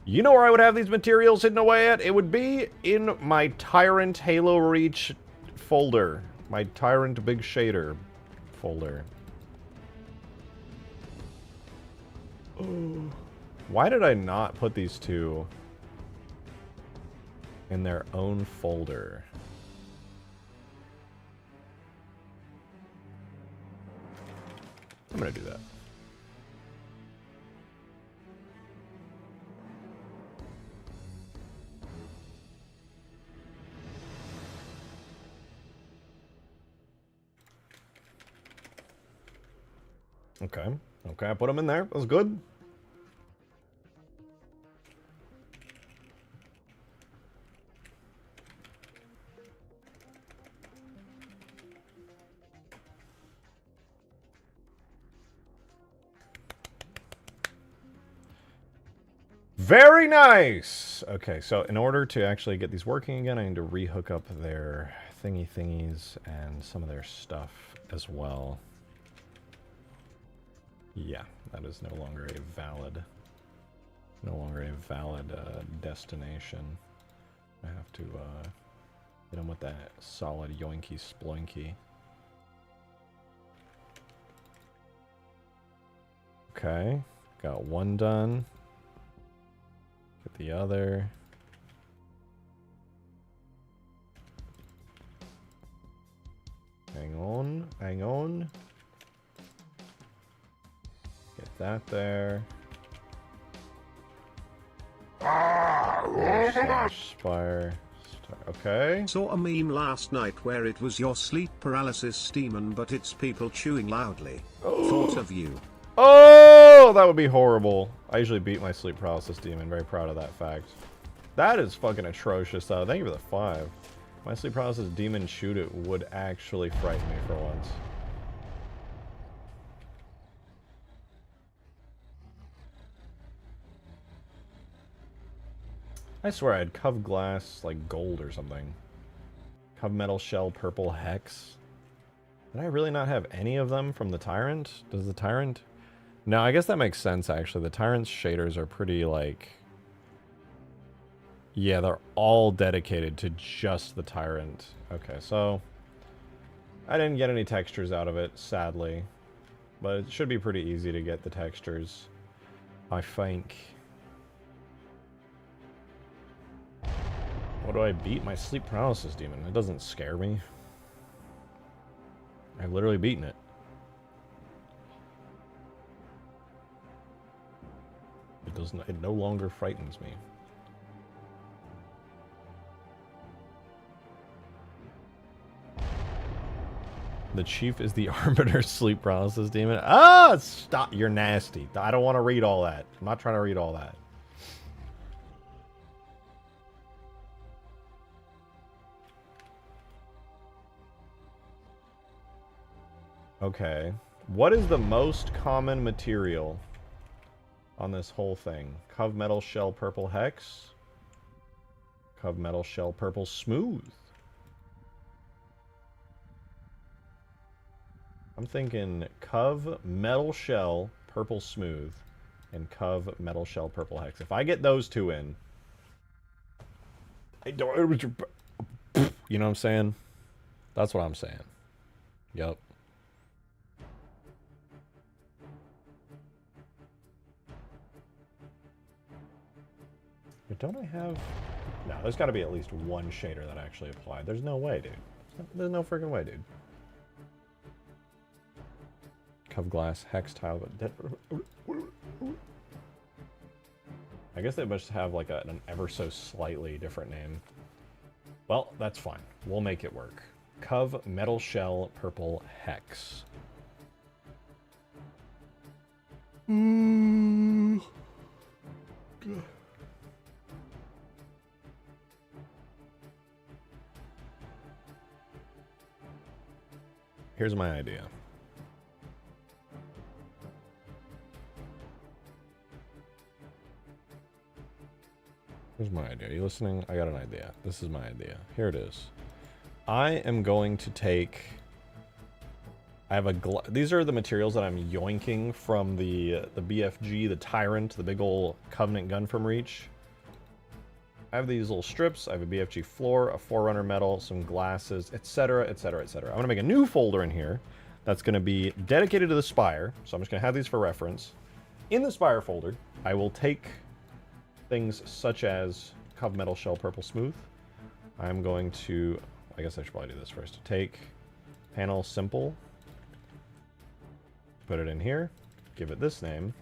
You know where I would have these materials hidden away at? It would be in my Tyrant Halo Reach folder. My Tyrant Big Shader folder. Why did I not put these two in their own folder? I'm gonna do that. Okay. Okay, I put them in there. That's good. Very nice! Okay, so in order to actually get these working again, I need to rehook up their thingies and some of their stuff as well. Yeah, that is no longer a valid destination. I have to hit them with that solid yoinky sploinky. Okay, got one done. Get the other. Hang on, hang on. Get that there. Spire. Okay.
Saw a meme last night where it was your sleep paralysis demon, but it's people chewing loudly. Thought of you.
Oh, that would be horrible. I usually beat my sleep paralysis demon. Very proud of that fact. That is fucking atrocious, though. Thank you for the 5. My sleep paralysis demon shoot it would actually frighten me for once. I swear I had Cove Glass, like, gold or something. Cove Metal Shell, Purple Hex. Did I really not have any of them from the Tyrant? Does the Tyrant... No, I guess that makes sense, actually. The Tyrant's shaders are pretty, like... Yeah, they're all dedicated to just the Tyrant. Okay, so... I didn't get any textures out of it, sadly. But it should be pretty easy to get the textures, I think. What do I beat? My sleep paralysis demon. It doesn't scare me. I've literally beaten it. It doesn't. It no longer frightens me. The chief is the arbiter sleep paralysis demon. Ah, stop! You're nasty. I don't want to read all that. I'm not trying to read all that. Okay. What is the most common material on this whole thing? Cove Metal Shell Purple Hex? Cove Metal Shell Purple Smooth? I'm thinking Cove Metal Shell Purple Smooth and Cove Metal Shell Purple Hex. If I get those two in... You know what I'm saying? That's what I'm saying. Yep. But don't I have... No, there's got to be at least one shader that actually applied. There's no way, dude. There's no freaking way, dude. Cove Glass, Hex Tile... I guess they must have like an ever so slightly different name. Well, that's fine. We'll make it work. Cove Metal Shell Purple Hex. Here's my idea. Here's my idea. Are you listening? I got an idea. This is my idea. Here it is. I am going to take... I have a... These are the materials that I'm yoinking from the BFG, the Tyrant, the big ol' Covenant gun from Reach. I have these little strips. I have a BFG floor, a Forerunner metal, some glasses, etc., etc., etc. I'm going to make a new folder in here that's going to be dedicated to the Spire. So I'm just going to have these for reference. In the Spire folder, I will take things such as Cove Metal Shell Purple Smooth. I'm going to... I guess I should probably do this first. Take Panel Simple. Put it in here. Give it this name.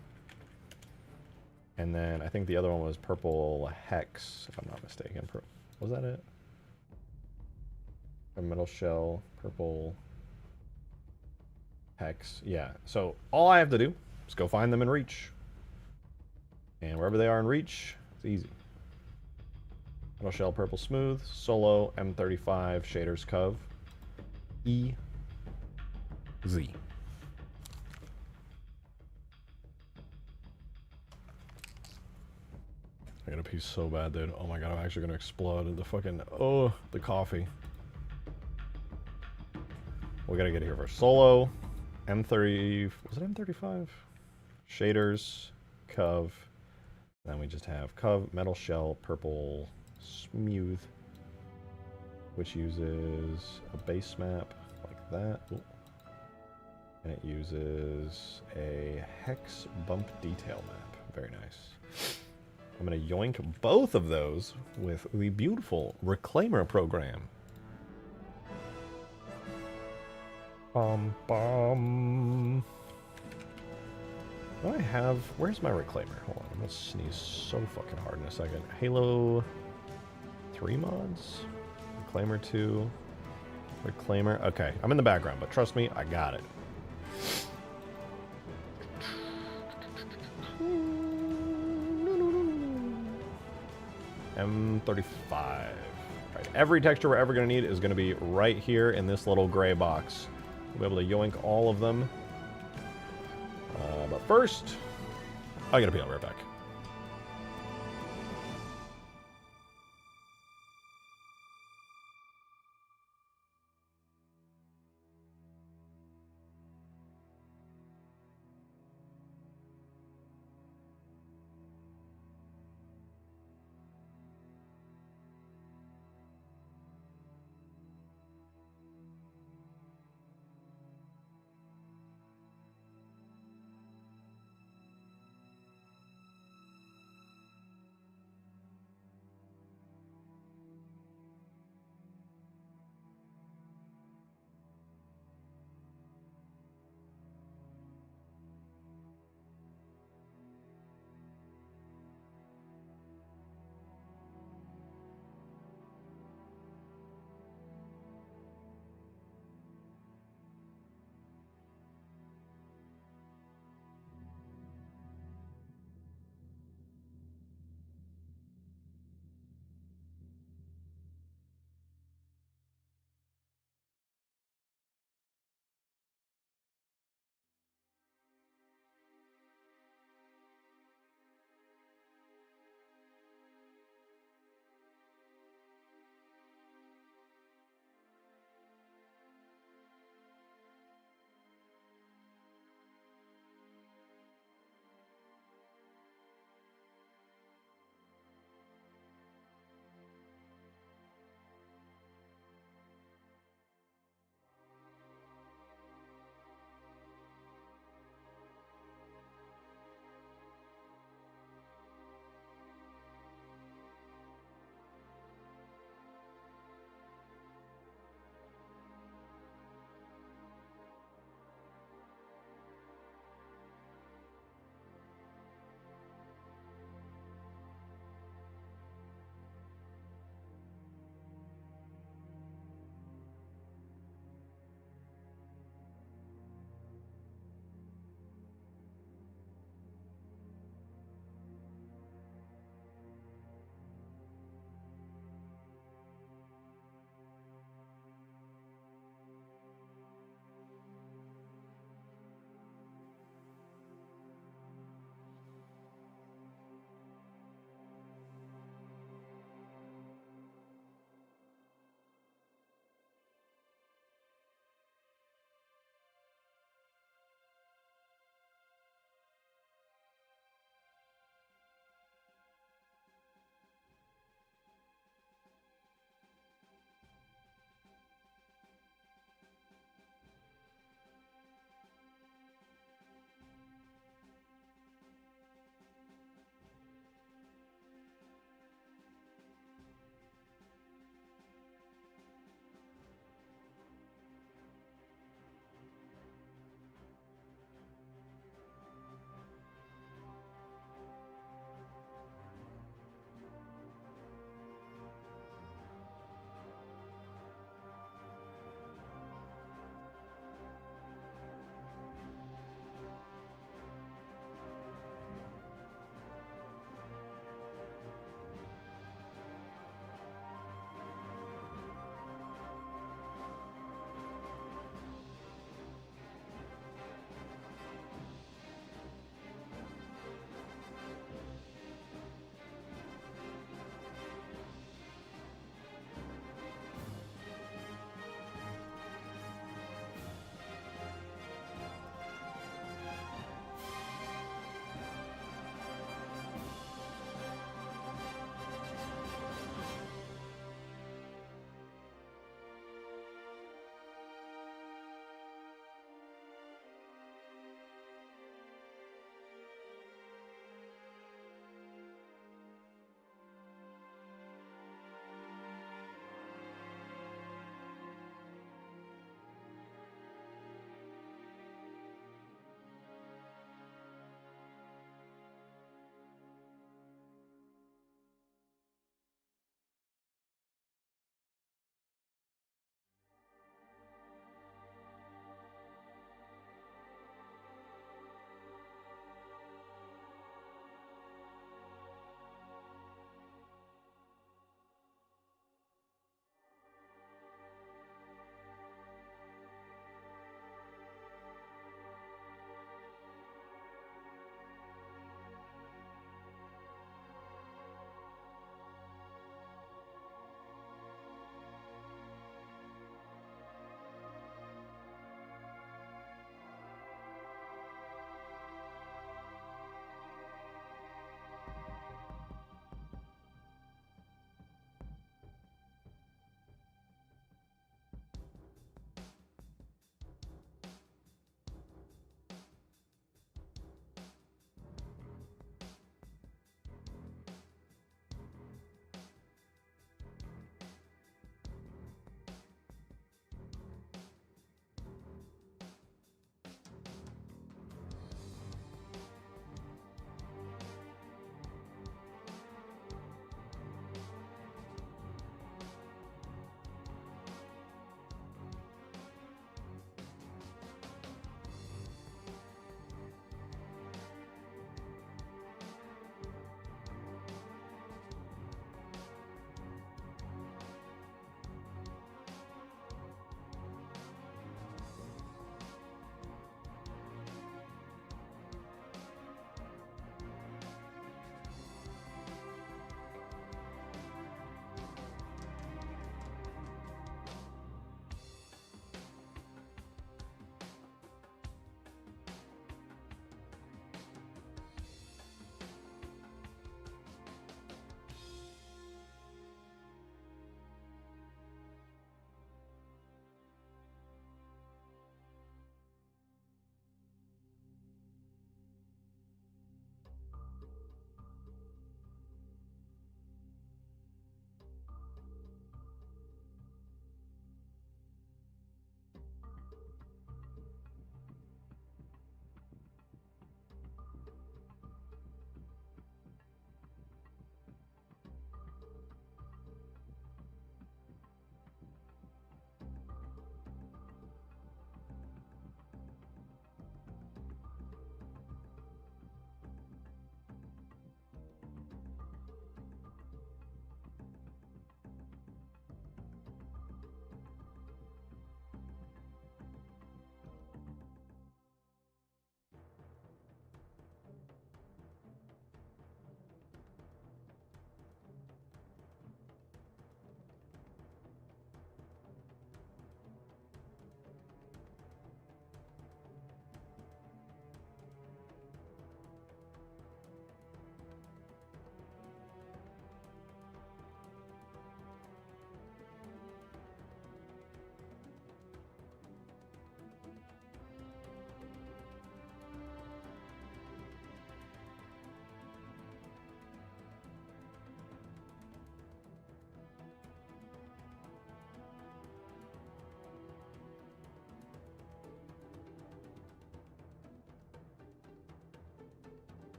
And then I think the other one was Purple Hex, if I'm not mistaken. Was that it? A Metal Shell, Purple... Hex. Yeah. So all I have to do is go find them in Reach. And wherever they are in Reach, it's easy. Metal Shell, Purple Smooth, Solo, M35, Shaders, Cove, E, Z. I gotta pee so bad, dude. Oh my god, I'm actually gonna explode. The fucking, oh, the coffee. We gotta get here first. Solo, M30, was it M35? Shaders, Cove. Then we just have Cove, Metal Shell, Purple Smooth, which uses a base map like that. Ooh. And it uses a Hex Bump Detail map. Very nice. I'm going to yoink both of those with the beautiful Reclaimer program. Bum, bum. Do I have... Where's my Reclaimer? Hold on, I'm going to sneeze so fucking hard in a second. Halo 3 mods? Reclaimer 2. Reclaimer. Okay, I'm in the background, but trust me, I got it. M35. Right, every texture we're ever going to need is going to be right here in this little gray box. We'll be able to yoink all of them. But first, I gotta be right back.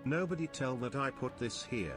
Nobody tell that I put this here.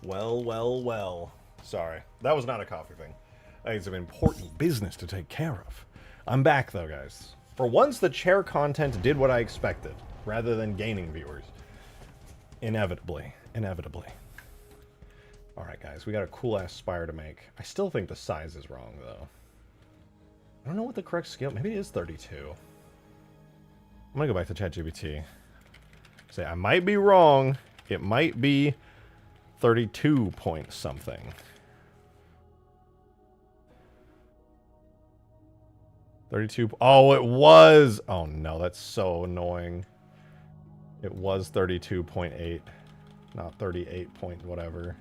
Well, well, well. Sorry. That was not a coffee thing. I had some important business to take care of. I'm back, though, guys. For once, the chair content did what I expected, rather than gaining viewers. Inevitably. Inevitably. Alright, guys. We got a cool-ass spire to make. I still think the size is wrong, though. I don't know what the correct scale... Maybe it is 32. I'm gonna go back to ChatGPT. Say, I might be wrong. It might be 32 point something. 32. Oh, it was. Oh no, that's so annoying. It was 32.8, not 38 point whatever.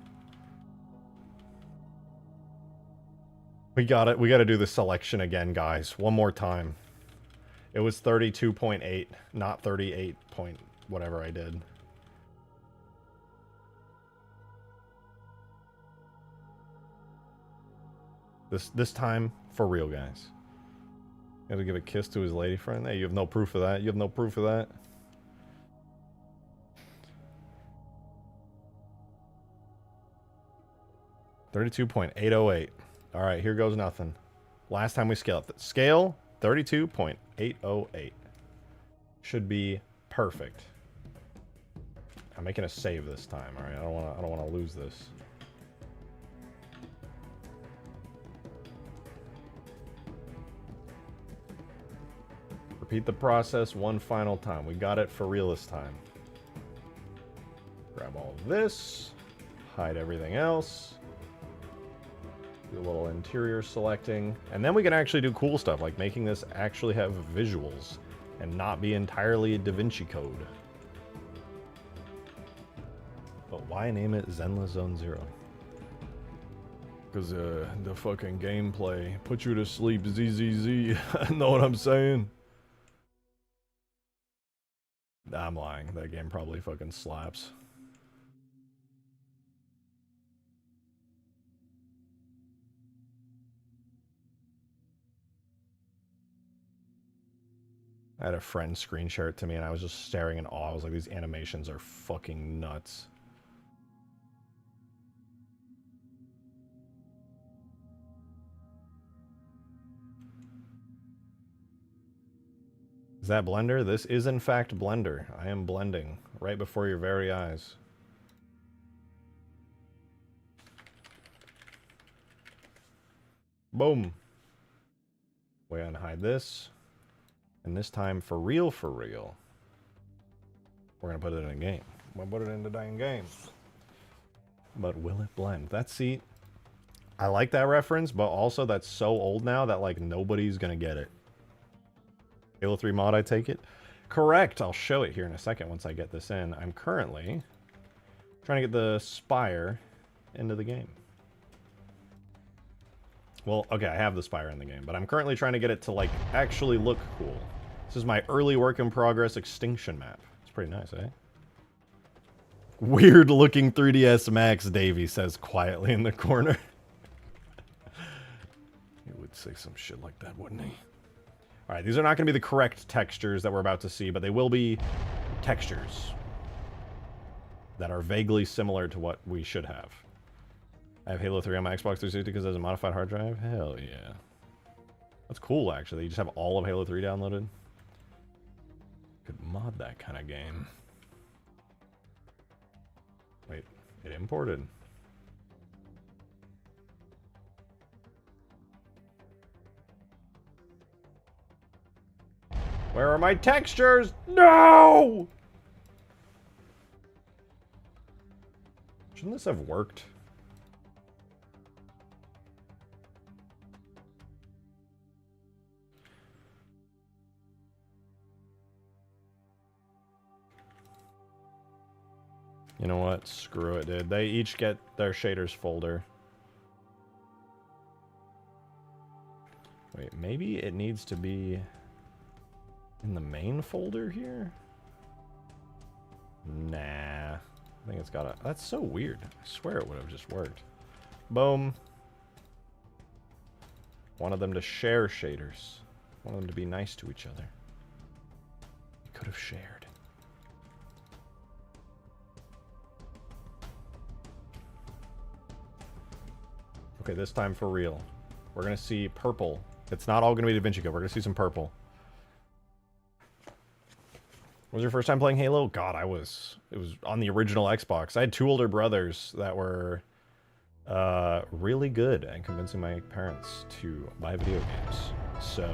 We got it. We got to do the selection again, guys. One more time. It was 32.8, not 38 point whatever I did. This time, for real, guys. You have to give a kiss to his lady friend? Hey, you have no proof of that? You have no proof of that? 32.808. All right, here goes nothing. Last time we scaled. Scale 32.808. Should be perfect. I'm making a save this time. All right, I don't want to lose this. Repeat the process one final time. We got it for real this time. Grab all of this. Hide everything else. Do a little interior selecting. And then we can actually do cool stuff, like making this actually have visuals and not be entirely DaVinci Code. But why name it Zenless Zone Zero? Because the fucking gameplay put you to sleep, ZZZ. Know what I'm saying? Nah, I'm lying. That game probably fucking slaps. I had a friend screen share it to me and I was just staring in awe. I was like, these animations are fucking nuts. Is that Blender? This is in fact Blender. I am blending right before your very eyes. Boom. We unhide this. And this time, for real, we're gonna put it in a game. We'll put it in the dang game. But will it blend? That, see, I like that reference, but also that's so old now that, like, nobody's gonna get it. Halo 3 mod, I take it? Correct! I'll show it here in a second once I get this in. I'm currently trying to get the Spire into the game. Well, okay, I have the Spire in the game, but I'm currently trying to get it to, like, actually look cool. This is my early work in progress Extinction map. It's pretty nice, eh? Weird looking 3DS Max, Davey says quietly in the corner. He would say some shit like that, wouldn't he? Alright, these are not going to be the correct textures that we're about to see, but they will be textures that are vaguely similar to what we should have. I have Halo 3 on my Xbox 360 because it has a modified hard drive? Hell yeah. That's cool, actually. You just have all of Halo 3 downloaded. Could mod that kind of game. Wait, it imported. Where are my textures? No! Shouldn't this have worked? You know what? Screw it, dude. They each get their shaders folder. Wait, maybe it needs to be in the main folder here? Nah. I think it's gotta... That's so weird. I swear it would have just worked. Boom. Wanted them to share shaders. Wanted them to be nice to each other. We could have shared. Okay, this time for real. We're gonna see purple. It's not all gonna be DaVinci Code. We're gonna see some purple. Was your first time playing Halo? God, it was on the original Xbox. I had two older brothers that were really good at convincing my parents to buy video games. So,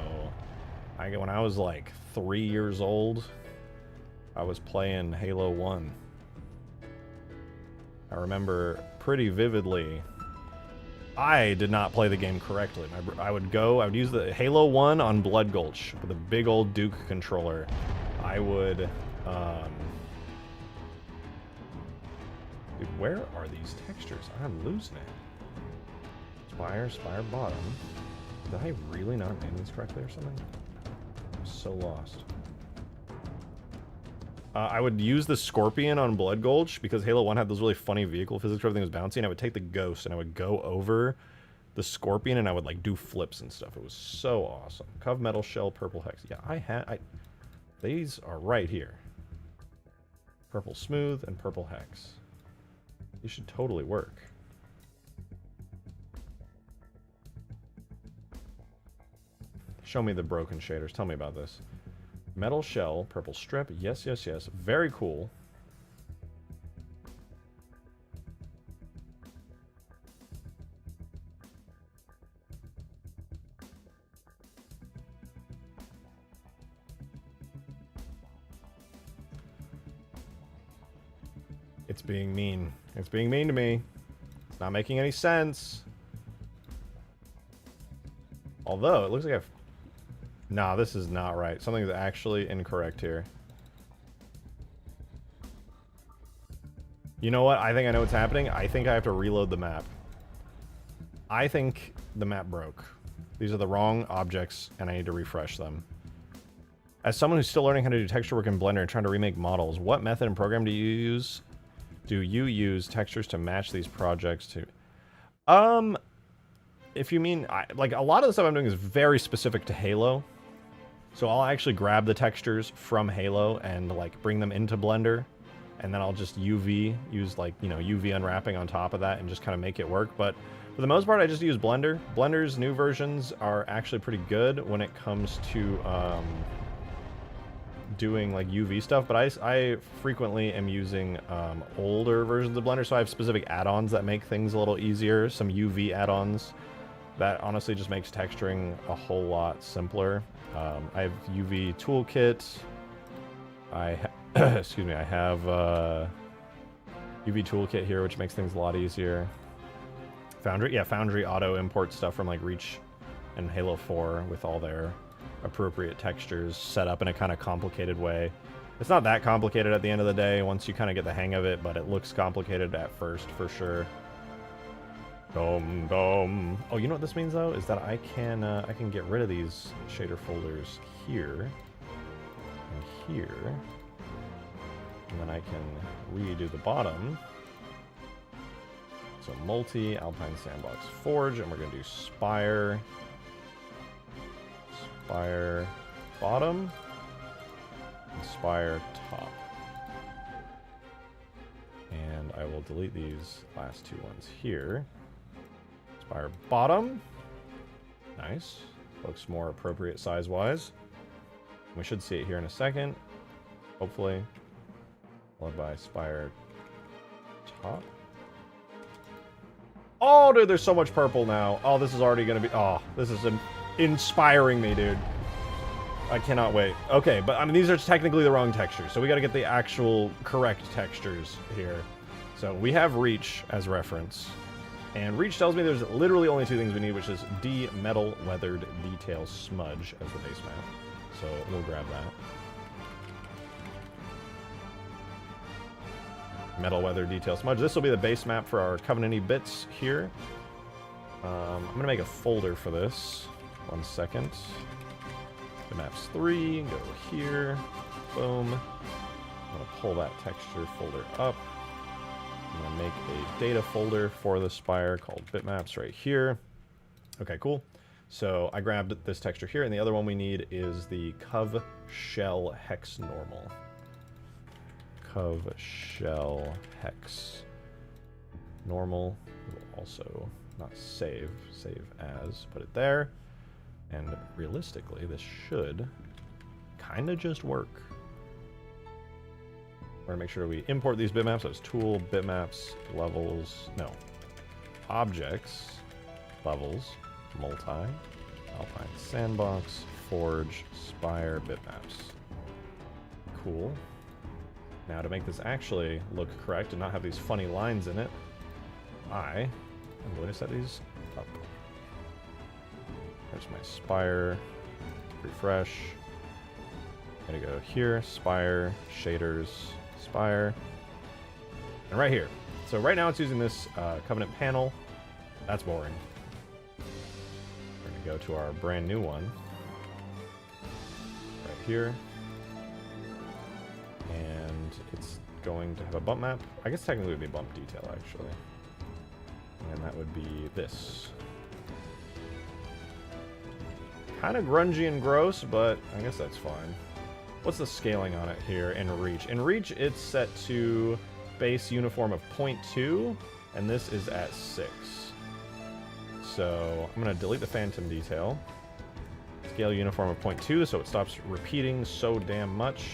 when I was like 3 years old, I was playing Halo 1. I remember pretty vividly, I did not play the game correctly. I would use the Halo 1 on Blood Gulch with a big old Duke controller. I would, dude, where are these textures? I'm losing it. Spire bottom. Did I really not name these correctly or something? I'm so lost. I would use the Scorpion on Blood Gulch because Halo 1 had those really funny vehicle physics where everything was bouncy, and I would take the Ghost and I would go over the Scorpion and I would like do flips and stuff. It was so awesome. Cov Metal Shell, Purple Hex. Yeah, these are right here. Purple Smooth and Purple Hex. These should totally work. Show me the broken shaders. Tell me about this. Metal shell, purple strip. Yes, yes, yes. Very cool. It's being mean. It's being mean to me. It's not making any sense. Although, it looks like I've... Nah, this is not right. Something's actually incorrect here. You know what? I think I know what's happening. I think I have to reload the map. I think the map broke. These are the wrong objects, and I need to refresh them. As someone who's still learning how to do texture work in Blender and trying to remake models, what method and program do you use? Do you use textures to match these projects to... If you mean... like, a lot of the stuff I'm doing is very specific to Halo. So I'll actually grab the textures from Halo and, like, bring them into Blender. And then I'll just use, like, you know, UV unwrapping on top of that and just kind of make it work. But for the most part, I just use Blender. Blender's new versions are actually pretty good when it comes to doing, like, UV stuff. But I frequently am using older versions of Blender, so I have specific add-ons that make things a little easier. Some UV add-ons that honestly just makes texturing a whole lot simpler. I have UV Toolkit. Excuse me, I have UV Toolkit here, which makes things a lot easier. Foundry, yeah, Foundry auto import stuff from like Reach and Halo 4 with all their appropriate textures set up in a kind of complicated way. It's not that complicated at the end of the day once you kind of get the hang of it, but it looks complicated at first for sure. Dom dom. Oh, you know what this means though? Is that I can get rid of these shader folders here and here. And then I can redo the bottom. So multi, Alpine Sandbox Forge, and we're gonna do Spire. Spire bottom. And Spire top. And I will delete these last two ones here. Spire bottom. Nice. Looks more appropriate size-wise. We should see it here in a second. Hopefully. Followed by Spire top. Oh, dude, there's so much purple now. Oh, this is already going to be... Oh, this is inspiring me, dude. I cannot wait. Okay, but I mean, these are technically the wrong textures, so we got to get the actual correct textures here. So we have Reach as reference. And Reach tells me there's literally only two things we need, which is D Metal Weathered Detail Smudge as the base map. So we'll grab that. Metal Weather Detail Smudge. This will be the base map for our Covenant-y bits here. I'm going to make a folder for this. 1 second. The map's 3. Go here. Boom. I'm going to pull that texture folder up. I'm going to make a data folder for the Spire called bitmaps right here. Okay, cool. So I grabbed this texture here, and the other one we need is the Cov Shell Hex Normal. Cov Shell Hex Normal. We'll also not save as, put it there. And realistically, this should kind of just work. We're going to make sure we import these bitmaps. So it's tool, bitmaps, levels, no. Objects, levels, multi, Alpine Sandbox, Forge, Spire, bitmaps. Cool. Now to make this actually look correct and not have these funny lines in it, I am going to set these up. There's my Spire, refresh. I'm going to go here, Spire, shaders, Spire, and right here. So right now it's using this Covenant panel. That's boring. We're going to go to our brand new one. Right here. And it's going to have a bump map. I guess technically it would be bump detail, actually. And that would be this. Kind of grungy and gross, but I guess that's fine. What's the scaling on it here in Reach? In Reach, it's set to base uniform of 0.2, and this is at 6. So I'm going to delete the phantom detail. scale uniform of 0.2, so it stops repeating so damn much.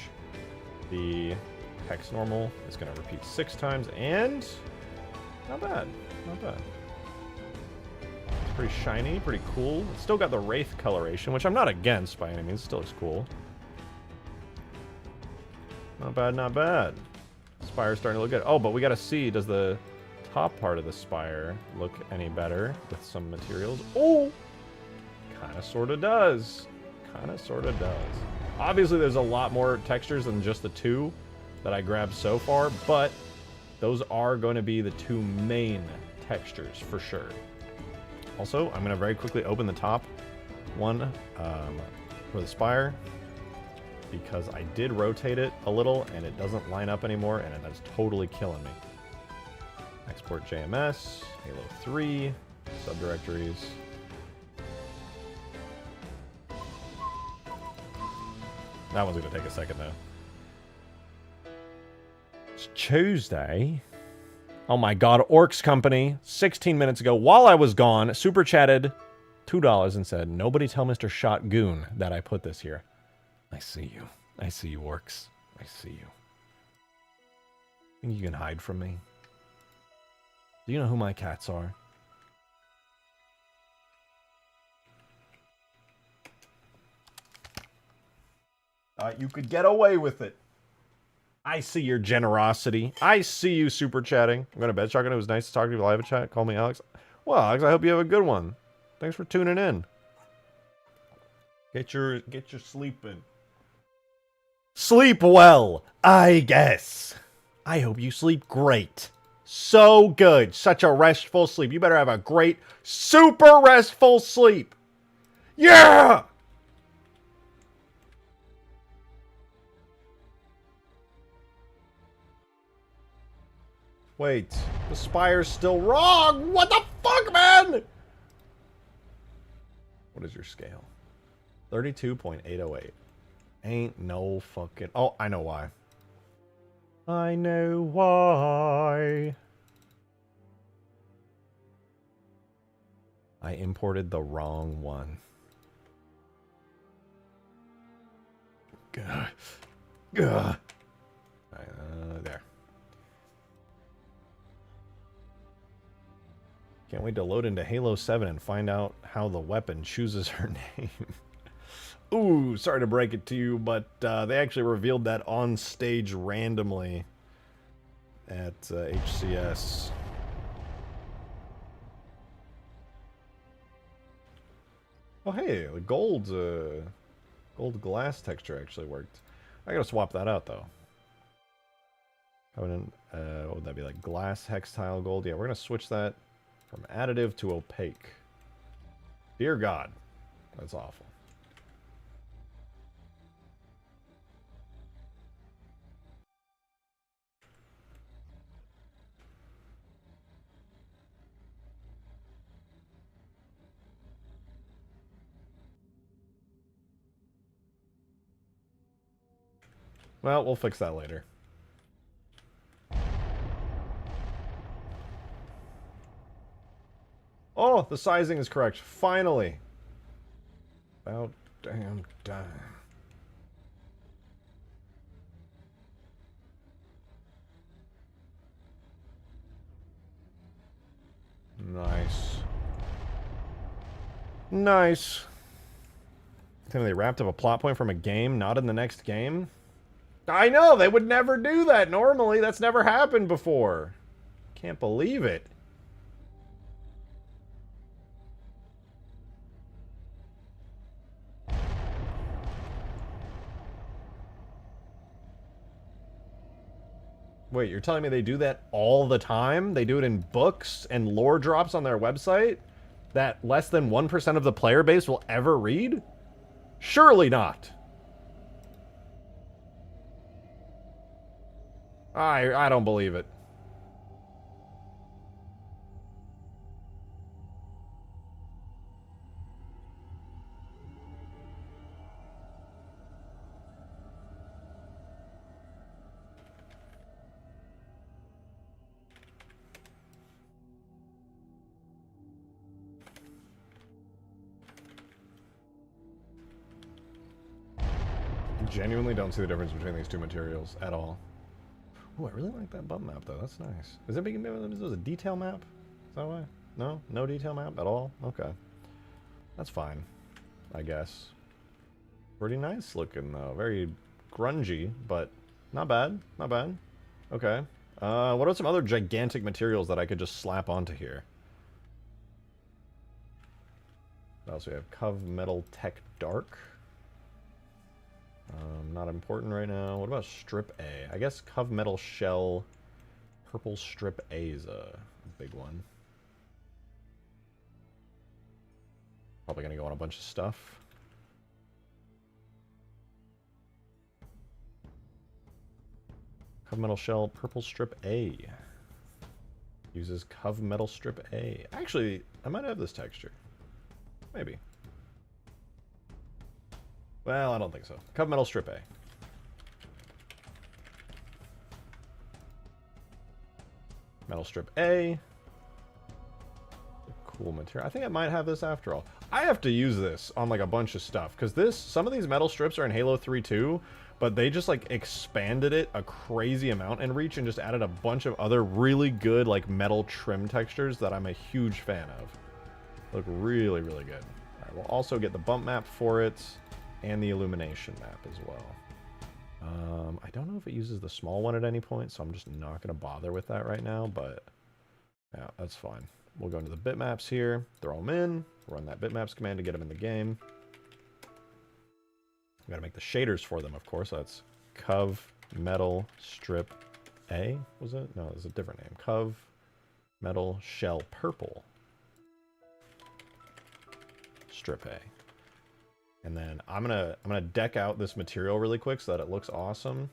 The hex normal is going to repeat 6 times, and not bad, not bad. It's pretty shiny, pretty cool. It's still got the wraith coloration, which I'm not against by any means. It still looks cool. Not bad, not bad. Spire's starting to look good. Oh, but we got to see, does the top part of the spire look any better with some materials? Oh, kind of sort of does. Kind of sort of does. Obviously, there's a lot more textures than just the 2 that I grabbed so far, but those are going to be the 2 main textures for sure. Also, I'm going to very quickly open the top one for the spire, because I did rotate it a little and it doesn't line up anymore, and that's totally killing me. Export JMS, Halo 3, subdirectories. That one's going to take a second though. It's Tuesday. Oh my god, Orcs Company, 16 minutes ago, while I was gone, super chatted $2 and said, "Nobody tell Mr. Shotgoon that I put this here." I see you. I see you, Orcs. I see you. Think you can hide from me? Do you know who my cats are? You could get away with it. I see your generosity. I see you super chatting. I'm going to bed, Shotgun. It was nice to talk to you live in chat. Call me Alex. Well, Alex, I hope you have a good one. Thanks for tuning in. Get your sleep in. Sleep well, I guess. I hope you sleep great. So good. Such a restful sleep. You better have a great, super restful sleep. Yeah! Wait, the spire's still wrong. What the fuck, man? What is your scale? 32.808. Ain't no fucking... Oh, I know why. I know why. I imported the wrong one. Gah. Gah. There. Can't wait to load into Halo 7 and find out how the weapon chooses her name. Ooh, sorry to break it to you, but they actually revealed that on stage randomly at HCS. Oh hey, the gold glass texture actually worked. I gotta swap that out though. What would that be, like glass hex tile gold? Yeah, we're gonna switch that from additive to opaque. Dear God, that's awful. Well, we'll fix that later. Oh, the sizing is correct. Finally. About damn time. Nice. Nice. Tell me they wrapped up a plot point from a game, not in the next game? I know, they would never do that normally. That's never happened before. Can't believe it. Wait, you're telling me they do that all the time? They do it in books and lore drops on their website that less than 1% of the player base will ever read? Surely not. I don't believe it. genuinely don't see the difference between these two materials at all. Ooh, I really like that bump map though. That's nice. Is it making this a detail map? Is that why? No? No detail map at all? Okay. That's fine, I guess. Pretty nice looking though. Very grungy, but not bad. Not bad. Okay. What are some other gigantic materials that I could just slap onto here? What else we have? Cov Metal Tech Dark. Not important right now. What about Strip A? I guess Cov Metal Shell Purple Strip A is a big one. Probably gonna go on a bunch of stuff. Cov Metal Shell Purple Strip A. Uses Cov Metal Strip A. Actually, I might have this texture. Maybe. Well, I don't think so. Cov Metal Strip A. Metal Strip A. Cool material. I think I might have this after all. I have to use this on like a bunch of stuff because some of these metal strips are in Halo 3 too, but they just like expanded it a crazy amount in Reach and just added a bunch of other really good like metal trim textures that I'm a huge fan of. Look really, really good. All right, we'll also get the bump map for it and the illumination map as well. I don't know if it uses the small one at any point, so I'm just not going to bother with that right now, but yeah, that's fine. We'll go into the bitmaps here, throw them in, run that bitmaps command to get them in the game. We gotta make the shaders for them, of course. That's Cov Metal Strip A, was it? No, it's a different name. Cov Metal Shell Purple Strip A. And then I'm gonna deck out this material really quick so that it looks awesome.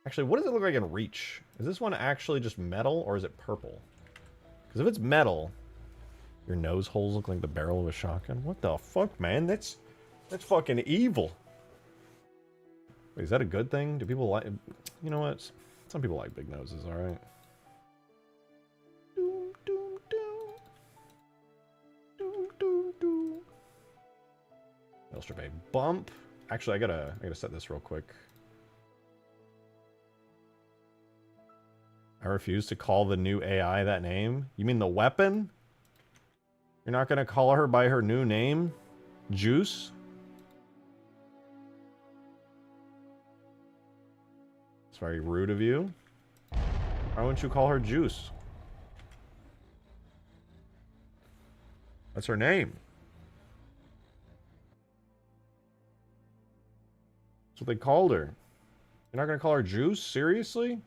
Actually, what does it look like in Reach? Is this one actually just metal or is it purple? Because if it's metal, your nose holes look like the barrel of a shotgun. What the fuck, man? That's fucking evil. Wait, is that a good thing? Do people like... You know what? Some people like big noses, alright? Metal Strip A bump. Actually, I gotta set this real quick. I refuse to call the new AI that name. You mean the weapon? You're not gonna call her by her new name? Juice? It's very rude of you. Why wouldn't you call her Juice? That's her name. That's what they called her. You're not gonna call her Juice? Seriously?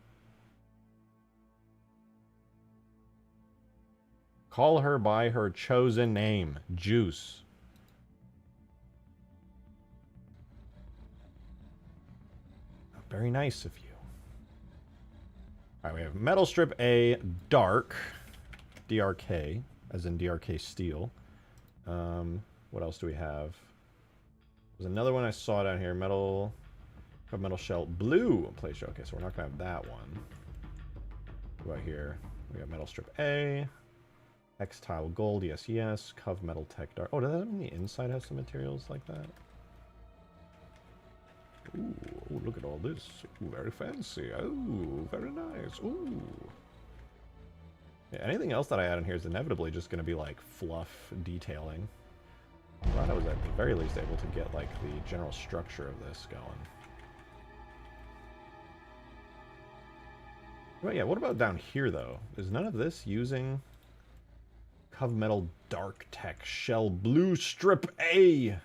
Call her by her chosen name, Juice. Very nice of you. Alright, we have Metal Strip A Dark. DRK, as in DRK Steel. What else do we have? There's another one I saw down here. Metal Shell Blue Plate. Okay, so we're not going to have that one. What about here? We got Metal Strip A. X-Tile Gold, yes. Cov Metal Tech Dark. Oh, does that mean the inside has some materials like that? Ooh, look at all this. Ooh, very fancy. Ooh, very nice. Ooh. Yeah, anything else that I add in here is inevitably just going to be like fluff detailing. I'm glad I was at the very least able to get like the general structure of this going. But yeah, what about down here though? Is none of this using Cov Metal Dark Tech Shell Blue Strip A?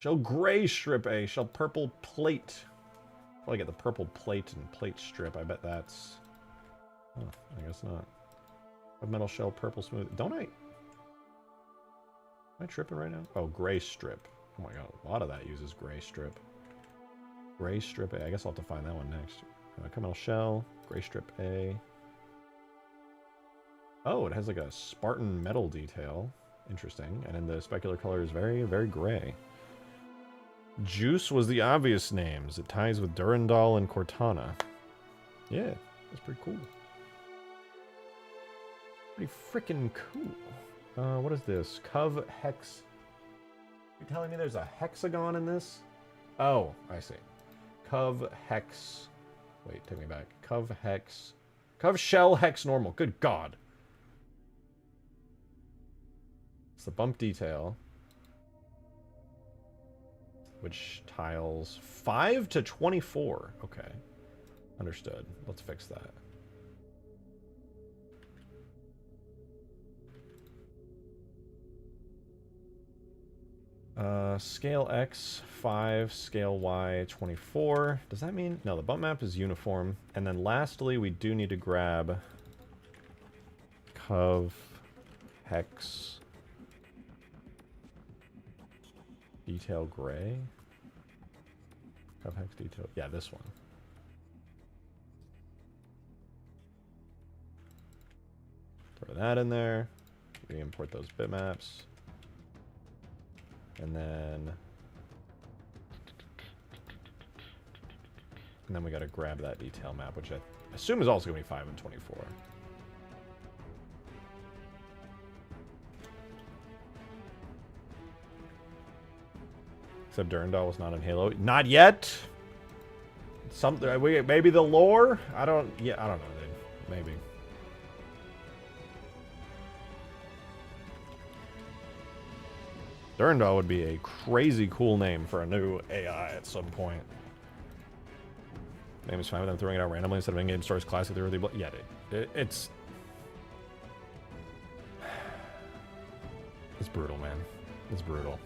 Shell Gray Strip A, Shell Purple Plate. Well, I get the purple plate and plate strip. I bet that's... Oh, I guess not. Cov Metal Shell Purple Smooth. Don't I... Am I tripping right now? Oh, Gray Strip. Oh my god, a lot of that uses Gray Strip. Gray Strip A. I guess I'll have to find that one next. Cov Metal Shell, Gray Strip A. Oh, it has like a Spartan metal detail. Interesting. And then the specular color is very, very gray. Juice was the obvious names. It ties with Durandal and Cortana. Yeah, that's pretty cool. Pretty freaking cool. What is this? Cov Hex. You're telling me there's a hexagon in this? Oh, I see. Cov hex. Wait, take me back. Cov hex. Cov shell hex normal. Good God. It's the bump detail. Which tiles 5 to 24. Okay. Understood. Let's fix that. Scale X 5, scale Y 24. Does that mean? No, the bump map is uniform. And then lastly, we do need to grab Cov hex detail gray. Cov hex detail. Yeah, this one. Throw that in there. Re-import those bitmaps. And then we gotta grab that detail map, which I assume is also gonna be 5 and 24. Except Durandal was not in Halo. Not yet! Something, maybe the lore? I don't know, dude. Maybe. Durandal would be a crazy cool name for a new AI at some point. Name is fine with them throwing it out randomly instead of in-game stores classic. Yeah, dude. It's brutal, man. It's brutal.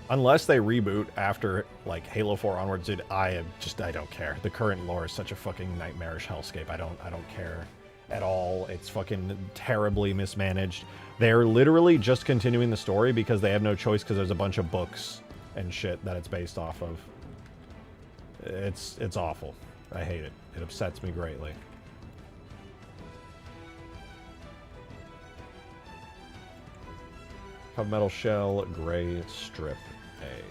Unless they reboot after, like, Halo 4 onwards, dude, I don't care. The current lore is such a fucking nightmarish hellscape. I don't care at all. It's fucking terribly mismanaged. They're literally just continuing the story because they have no choice because there's a bunch of books and shit that it's based off of. It's awful. I hate it. It upsets me greatly. Cov metal shell, gray strip A.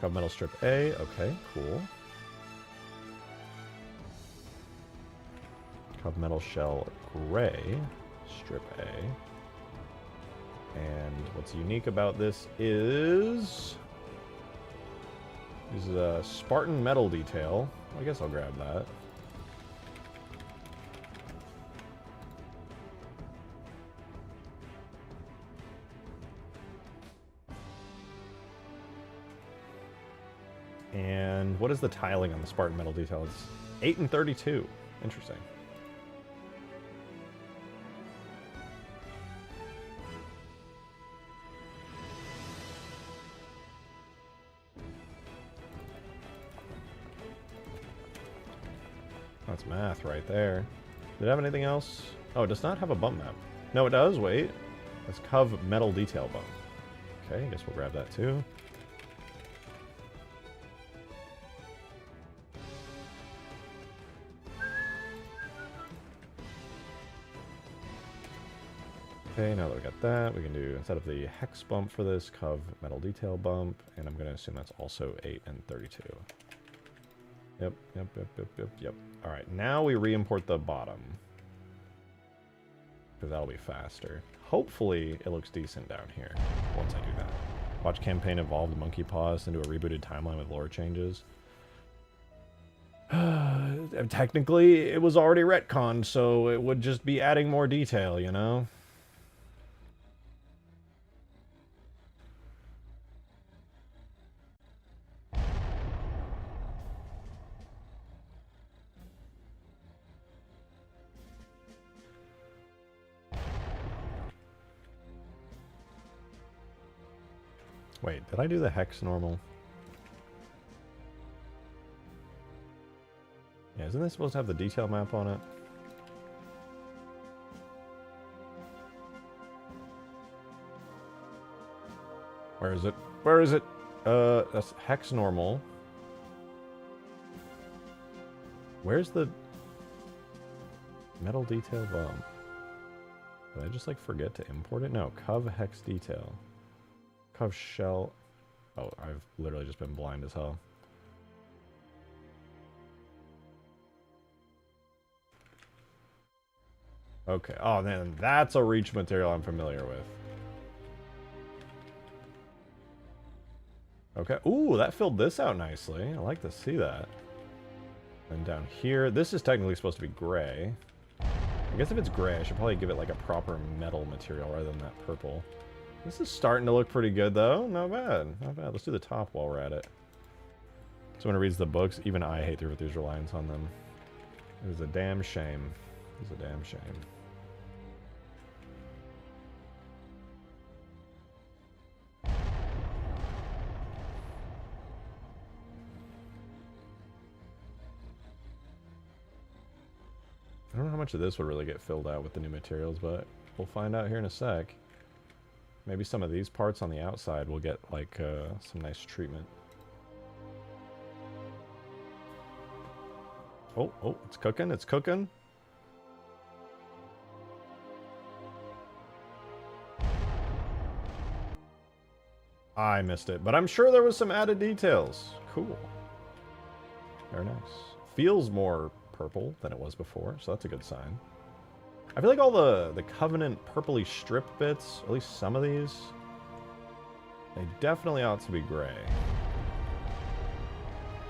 Cov metal strip A, okay, cool. Cov metal shell gray strip A. And what's unique about this is a Spartan metal detail. I guess I'll grab that. And what is the tiling on the Spartan metal detail? It's 8 and 32. Interesting. That's math right there. Did it have anything else? Oh, it does not have a bump map. No, it does. Wait. It's Cov metal detail bump. Okay, I guess we'll grab that too. Okay, now that we got that, we can do, instead of the hex bump for this, Cov metal detail bump, and I'm going to assume that's also 8 and 32. Yep. Alright, now we re-import the bottom. Because that'll be faster. Hopefully, it looks decent down here once I do that. Watch campaign evolve the monkey paws into a rebooted timeline with lore changes. Technically, it was already retconned, so it would just be adding more detail, you know? Wait, did I do the hex normal? Yeah, isn't this supposed to have the detail map on it? Where is it? Where is it? That's hex normal. Where's the metal detail bump? Did I just, like, forget to import it? No, Cov hex detail. Cov shell. Oh, I've literally just been blind as hell. Okay. Oh, man, that's a reach material I'm familiar with. Okay. Ooh, that filled this out nicely. I like to see that. And down here, this is technically supposed to be gray. I guess if it's gray, I should probably give it like a proper metal material rather than that purple. This is starting to look pretty good, though. Not bad. Not bad. Let's do the top while we're at it. Someone who reads the books, even I hate Ruthie's reliance on them. It is a damn shame. It is a damn shame. I don't know how much of this would really get filled out with the new materials, but we'll find out here in a sec. Maybe some of these parts on the outside will get, like, some nice treatment. Oh, oh, it's cooking, it's cooking. I missed it, but I'm sure there was some added details. Cool. Very nice. Feels more purple than it was before, so that's a good sign. I feel like all the Covenant purpley strip bits, at least some of these, they definitely ought to be gray.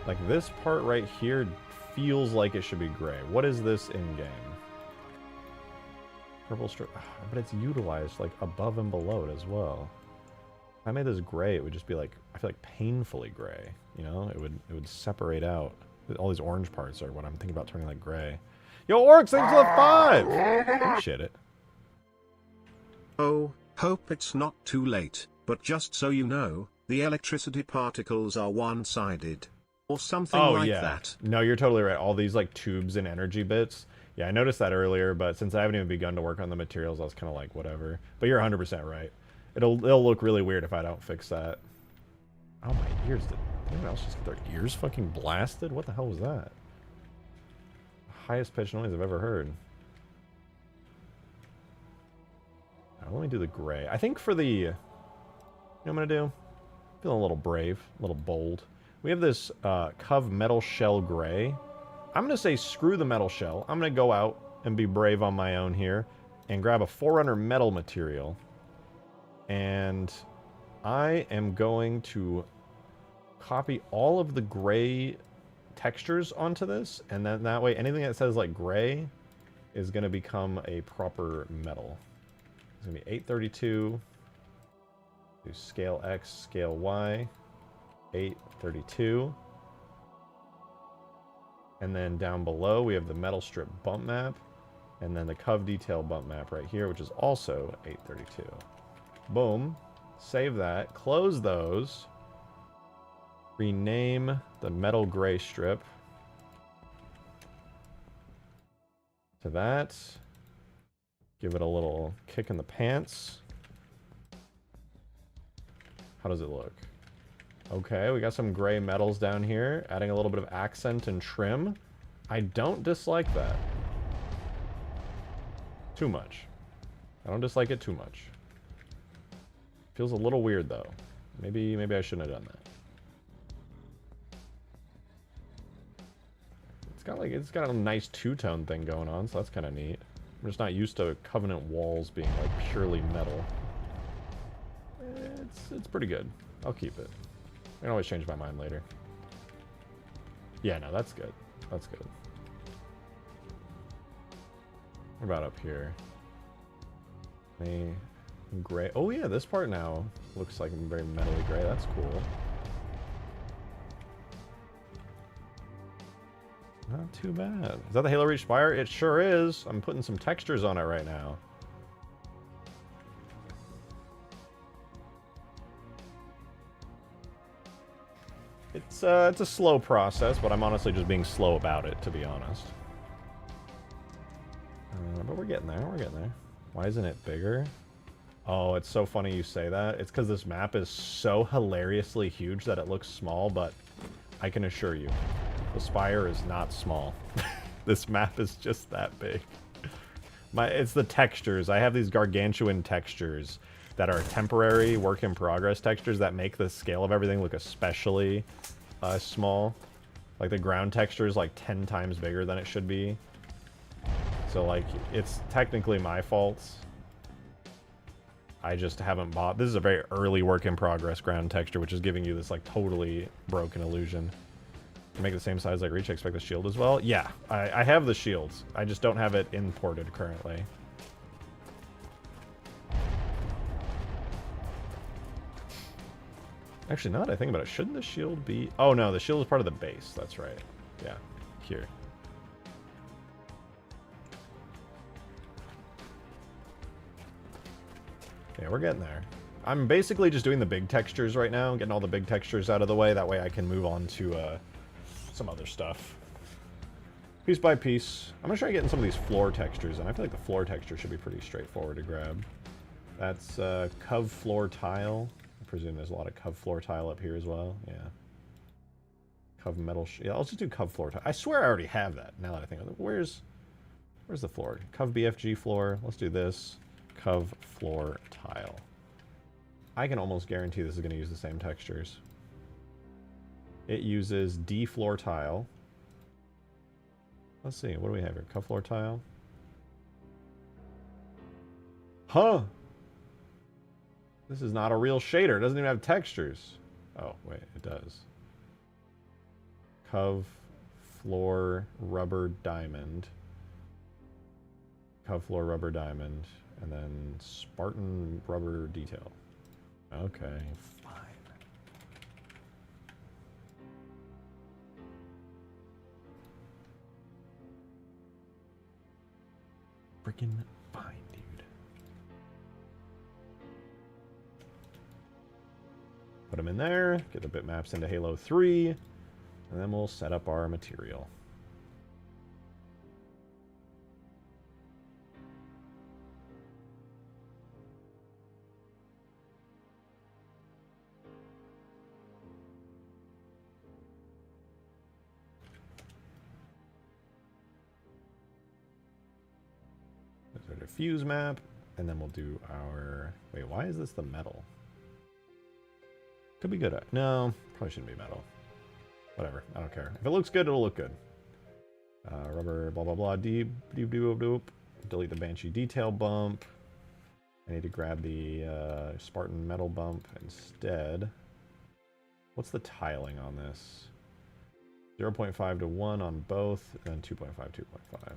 Like this part right here feels like it should be gray. What is this in-game? Purple strip, but it's utilized like above and below it as well. If I made this gray, it would just be like, I feel like painfully gray, you know? It would separate out. All these orange parts are what I'm thinking about turning like gray. Yo, Orcs, thanks for the 5! Shit it.
Oh, hope it's not too late, but just so you know, the electricity particles are one-sided. Or something like that.
No, you're totally right. All these like tubes and energy bits. Yeah, I noticed that earlier, but since I haven't even begun to work on the materials, I was kind of like, whatever. But you're 100% right. It'll look really weird if I don't fix that. Oh, my ears. Did anyone else just get their ears fucking blasted? What the hell was that? Highest pitched noise I've ever heard. Right, let me do the gray. I think for the... You know what I'm going to do? Feeling a little brave, a little bold. We have this Cov Metal Shell Gray. I'm going to say screw the metal shell. I'm going to go out and be brave on my own here and grab a Forerunner metal material. And I am going to copy all of the gray textures onto this. And then that way, anything that says like gray is going to become a proper metal. It's going to be 832. Do scale X, scale Y. 832. And then down below we have the metal strip bump map, and then the Cov detail bump map right here, which is also 832. Boom. Save that. Close those. Rename the metal gray strip to that. Give it a little kick in the pants. How does it look? Okay, we got some gray metals down here, adding a little bit of accent and trim. I don't dislike that. Too much. I don't dislike it too much. Feels a little weird though. Maybe I shouldn't have done that. It's got a nice two-tone thing going on, so that's kind of neat. I'm just not used to Covenant walls being like purely metal. It's pretty good. I'll keep it. I can always change my mind later. Yeah, no, that's good. That's good. What about up here? Gray. Oh yeah, this part now looks like very metally gray. That's cool. Not too bad. Is that the Halo Reach Spire? It sure is. I'm putting some textures on it right now. It's a slow process, but I'm honestly just being slow about it, to be honest. But we're getting there, we're getting there. Why isn't it bigger? Oh, it's so funny you say that. It's because this map is so hilariously huge that it looks small, but I can assure you, the Spire is not small. This map is just that big. It's the textures. I have these gargantuan textures that are temporary work-in-progress textures that make the scale of everything look especially small. Like the ground texture is like 10 times bigger than it should be. So, like, it's technically my fault. I just haven't bought... This is a very early work in progress ground texture, which is giving you this, like, totally broken illusion. To make it the same size like Reach, I expect the shield as well. Yeah, I have the shields. I just don't have it imported currently. Actually, now that I think about it, shouldn't the shield be... Oh, no, the shield is part of the base. That's right. Yeah, here. Yeah, we're getting there. I'm basically just doing the big textures right now, getting all the big textures out of the way. That way I can move on to some other stuff. Piece by piece. I'm going to try getting some of these floor textures, and I feel like the floor texture should be pretty straightforward to grab. That's Cove floor tile. I presume there's a lot of Cove floor tile up here as well. Yeah. Cove metal... yeah, I'll just do Cove floor tile. I swear I already have that, now that I think of it. Where's the floor? Cove BFG floor. Let's do this. Cove floor tile. I can almost guarantee this is going to use the same textures. It uses D floor tile. Let's see, what do we have here? Cove floor tile. Huh! This is not a real shader. It doesn't even have textures. Oh, wait, it does. Cove floor rubber diamond. Cove floor rubber diamond. And then Spartan rubber detail. Okay, fine. Freaking fine, dude. Put them in there, get the bitmaps into Halo 3, and then we'll set up our material. Diffuse map, and then we'll do our... Wait, why is this the metal? Could be good at... No, probably shouldn't be metal. Whatever, I don't care. If it looks good, it'll look good. Rubber, blah, blah, blah, deep, doop, doop, doop. Delete the Banshee detail bump. I need to grab the Spartan metal bump instead. What's the tiling on this? 0.5 to 1 on both, and 2.5, 2.5.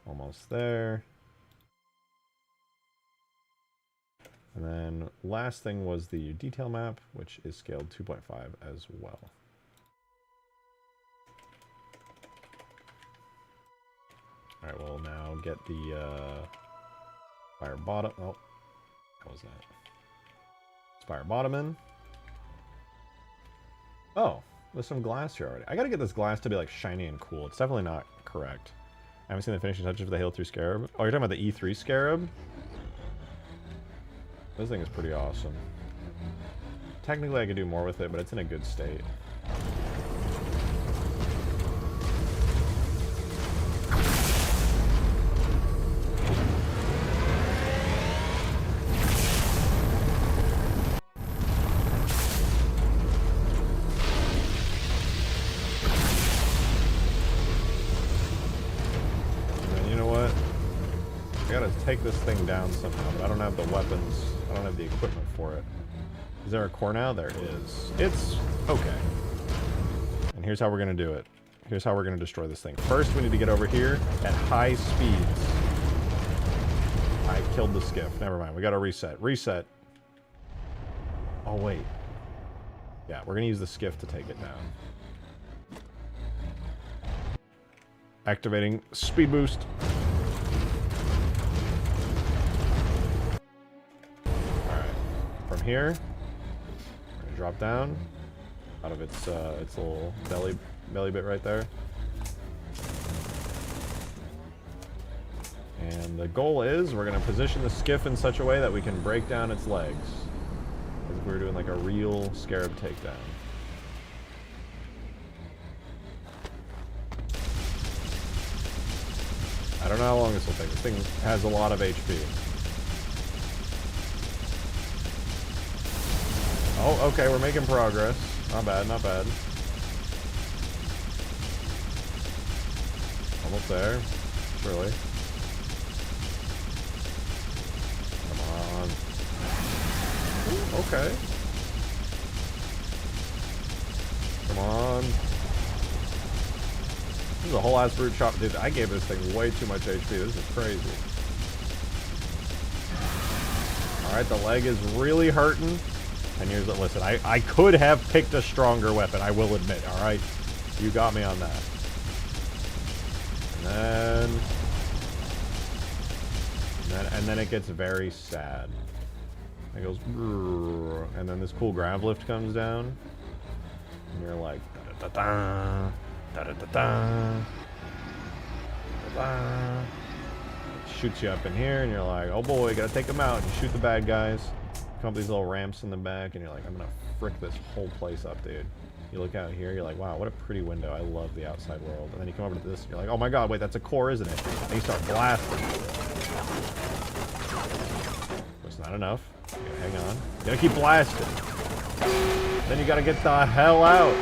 Almost there. And then last thing was the detail map, which is scaled 2.5 as well. Alright, we'll now get the Spire bottom. Oh, what was that? Spire bottom in. Oh, there's some glass here already. I gotta get this glass to be like shiny and cool. It's definitely not correct. I haven't seen the finishing touches for the Halo 3 Scarab. Oh, you're talking about the E3 Scarab? This thing is pretty awesome. Technically, I could do more with it, but it's in a good state. Take this thing down somehow, but I don't have the weapons. I don't have the equipment for it. Is there a core now? There is. It's okay. And here's how we're going to do it. Here's how we're going to destroy this thing. First, we need to get over here at high speeds. I killed the skiff. Never mind. We got to reset. Reset. Oh, wait. Yeah, we're going to use the skiff to take it down. Activating speed boost. From here, we're gonna drop down out of its little belly bit right there. And the goal is we're gonna position the skiff in such a way that we can break down its legs, as if we were doing like a real Scarab takedown. I don't know how long this will take. This thing has a lot of HP. Oh, okay, we're making progress. Not bad, not bad. Almost there. Surely. Come on. Ooh, okay. Come on. This is a whole ass brute chop. Dude, I gave this thing way too much HP. This is crazy. Alright, the leg is really hurting. And here's it. Listen, I could have picked a stronger weapon, I will admit, alright? You got me on that. And then it gets very sad. It goes, and then this cool ground lift comes down. And you're like, da-da-da-da, da-da-da-da, da-da. Shoots you up in here, and you're like, oh boy, gotta take them out. And you shoot the bad guys. Come up these little ramps in the back, and you're like, I'm gonna frick this whole place up, dude. You look out here, you're like, wow, what a pretty window. I love the outside world. And then you come over to this, and you're like, oh my god, wait, that's a core, isn't it? And you start blasting. That's not enough. You gotta hang on. You gotta keep blasting. Then you gotta get the hell out.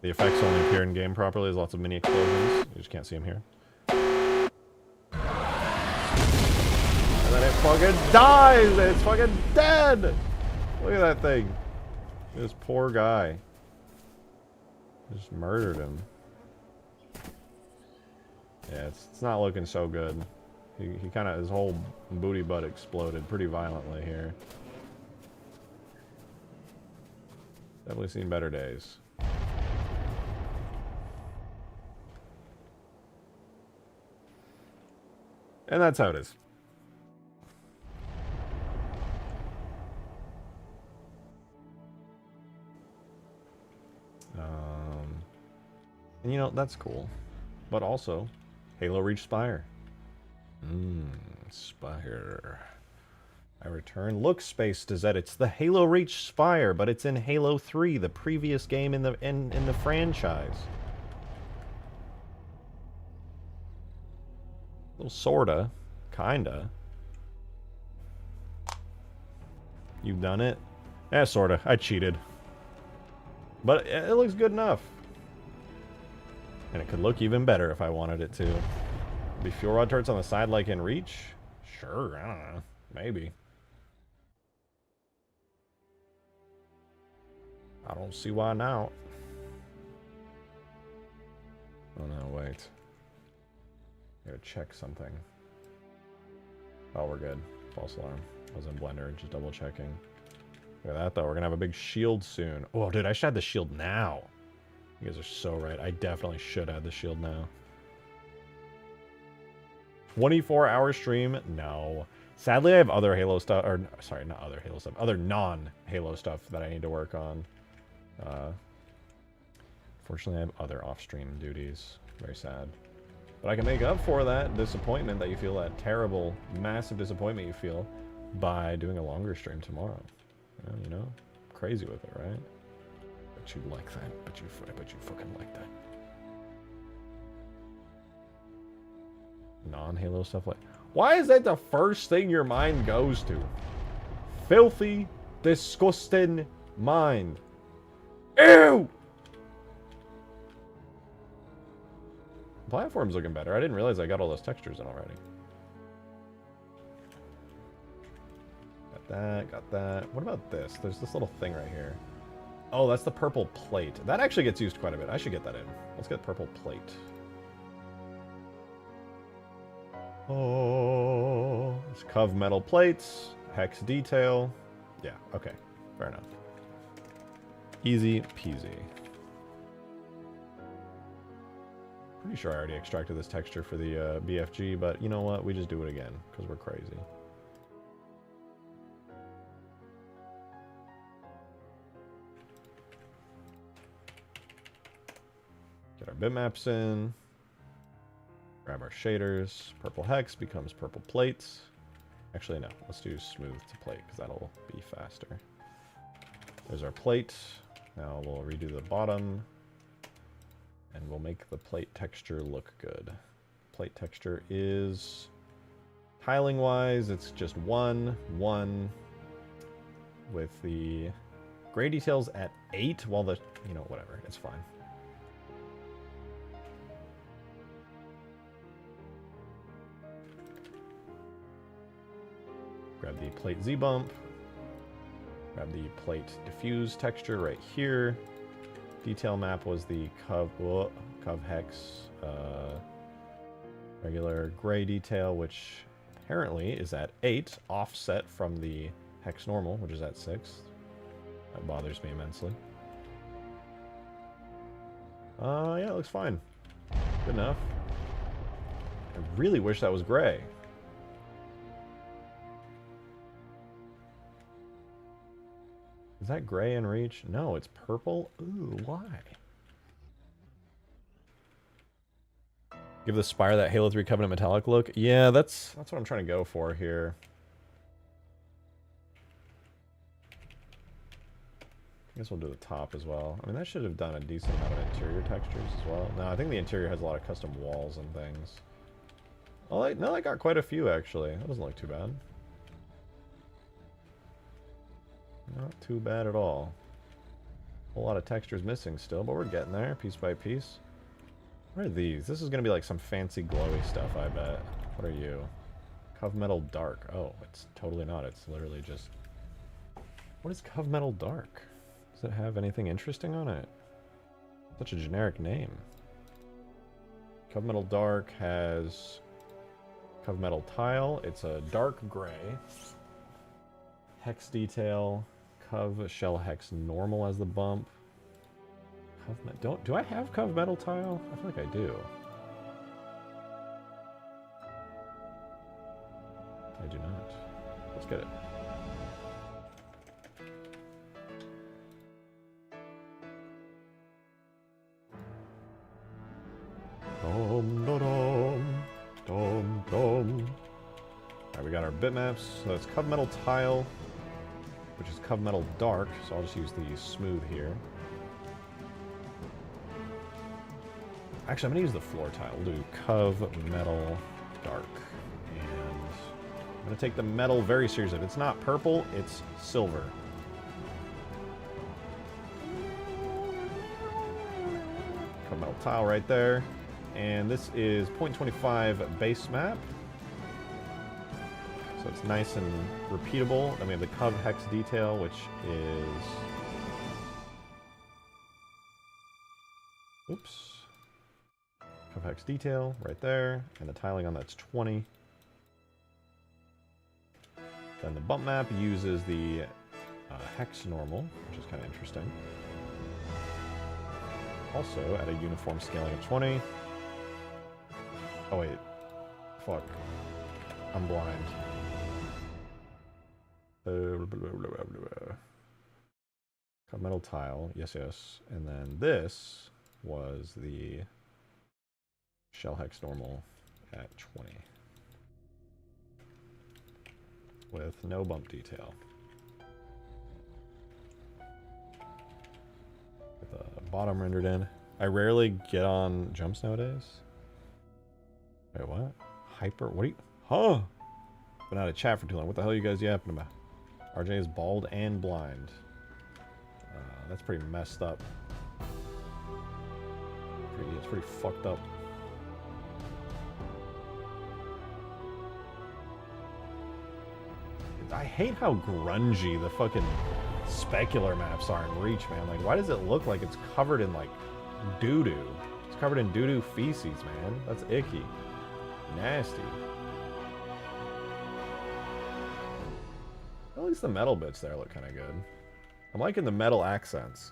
The effects only appear in game properly. There's lots of mini explosions. You just can't see them here. And then it fucking dies! It's fucking dead! Look at that thing. This poor guy. Just murdered him. Yeah, it's not looking so good. He kind of, his whole booty butt exploded pretty violently here. Definitely seen better days. And that's how it is. And you know, that's cool. But also, Halo Reach Spire. Spire. I return. Look, Space Dazette, it's the Halo Reach Spire, but it's in Halo 3, the previous game in the franchise. Well, sorta. Kinda. You've done it? Eh, sorta. I cheated. But it looks good enough. And it could look even better if I wanted it to. Be fuel rod turrets on the side like in Reach? Sure, I don't know. Maybe. I don't see why not. Oh no, wait. Gotta check something. Oh, we're good. False alarm. I was in Blender, just double checking. Look at that though, we're gonna have a big shield soon. Oh, dude, I should have the shield now. You guys are so right. I definitely should have the shield now. 24-hour stream? No. Sadly, I have other Halo stuff, or sorry, not other Halo stuff, other non-Halo stuff that I need to work on. Fortunately, I have other off-stream duties. Very sad. But I can make up for that disappointment that you feel, that terrible, massive disappointment you feel, by doing a longer stream tomorrow. You know? Crazy with it, right? Bet you'd like that. I bet you fucking like that. Non-Halo stuff like... Why is that the first thing your mind goes to? Filthy, disgusting mind. Ew! The platform's looking better. I didn't realize I got all those textures in already. Got that, got that. What about this? There's this little thing right here. Oh, that's the purple plate. That actually gets used quite a bit. I should get that in. Let's get purple plate. Oh, it's Cov metal plates, hex detail. Yeah, okay, fair enough. Easy peasy. Pretty sure I already extracted this texture for the BFG, but you know what? We just do it again, because we're crazy. Get our bitmaps in. Grab our shaders. Purple hex becomes purple plates. Actually, no. Let's do smooth to plate, because that'll be faster. There's our plate. Now we'll redo the bottom. And we'll make the plate texture look good. Plate texture is Tiling wise, it's just 1, 1, with the gray details at 8, while the, you know, whatever, it's fine. Grab the plate Z bump. Grab the plate diffuse texture right here. Detail map was the cov hex regular gray detail, which apparently is at 8, offset from the hex normal, which is at 6. That bothers me immensely. Yeah, it looks fine. Good enough. I really wish that was gray. Is that gray in Reach? No, it's purple. Ooh, why? Give the Spire that Halo 3 Covenant metallic look. Yeah, that's what I'm trying to go for here. I guess we'll do the top as well. I mean, that should have done a decent amount of interior textures as well. No, I think the interior has a lot of custom walls and things. Oh, no, I got quite a few, actually. That doesn't look too bad. Not too bad at all. A whole lot of textures missing still, but we're getting there, piece by piece. What are these? This is going to be like some fancy glowy stuff, I bet. What are you? Cov Metal Dark. Oh, it's totally not. It's literally just... What is Cov Metal Dark? Does it have anything interesting on it? Such a generic name. Cov Metal Dark has Cov Metal Tile. It's a dark gray. Hex detail. Cov Shell Hex Normal as the bump. Do I have Cov Metal Tile? I feel like I do. I do not. Let's get it. Dom, dom, dom, dom. Alright, we got our bitmaps. So that's Cov Metal Tile, which is Cov Metal Dark, so I'll just use the smooth here. Actually, I'm going to use the floor tile. We'll do Cov Metal Dark. And I'm going to take the metal very seriously. If it's not purple, it's silver. Cov Metal Tile right there. And this is 0.25 base map. So it's nice and repeatable. Then we have the Cov Hex detail, which is... Oops. Cov Hex detail right there. And the tiling on that's 20. Then the bump map uses the Hex normal, which is kind of interesting. Also at a uniform scaling of 20. Oh wait. Fuck. I'm blind. Cov Metal Tile. Yes, yes. And then this was the Shell Hex Normal at 20. With no bump detail. With the bottom rendered in. I rarely get on jumps nowadays. Wait, what? Hyper? What are you... Huh! Been out of chat for too long. What the hell are you guys yapping about? RJ is bald and blind. That's pretty messed up. It's pretty fucked up. I hate how grungy the fucking specular maps are in Reach, man. Like, why does it look like it's covered in, like, doo-doo? It's covered in doo-doo feces, man. That's icky. Nasty. At least the metal bits there look kind of good. I'm liking the metal accents.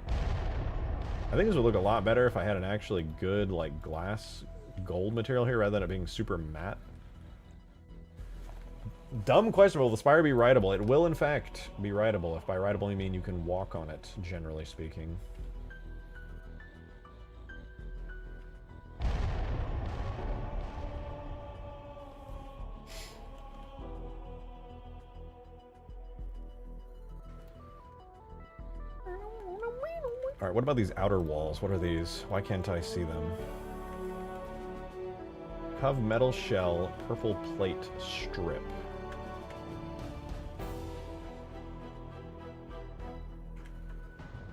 I think this would look a lot better if I had an actually good, like, glass gold material here rather than it being super matte. Dumb question, will the Spire be rideable? It will, in fact, be rideable. If by rideable you mean you can walk on it, generally speaking. Alright, what about these outer walls? What are these? Why can't I see them? Cove metal shell, purple plate strip.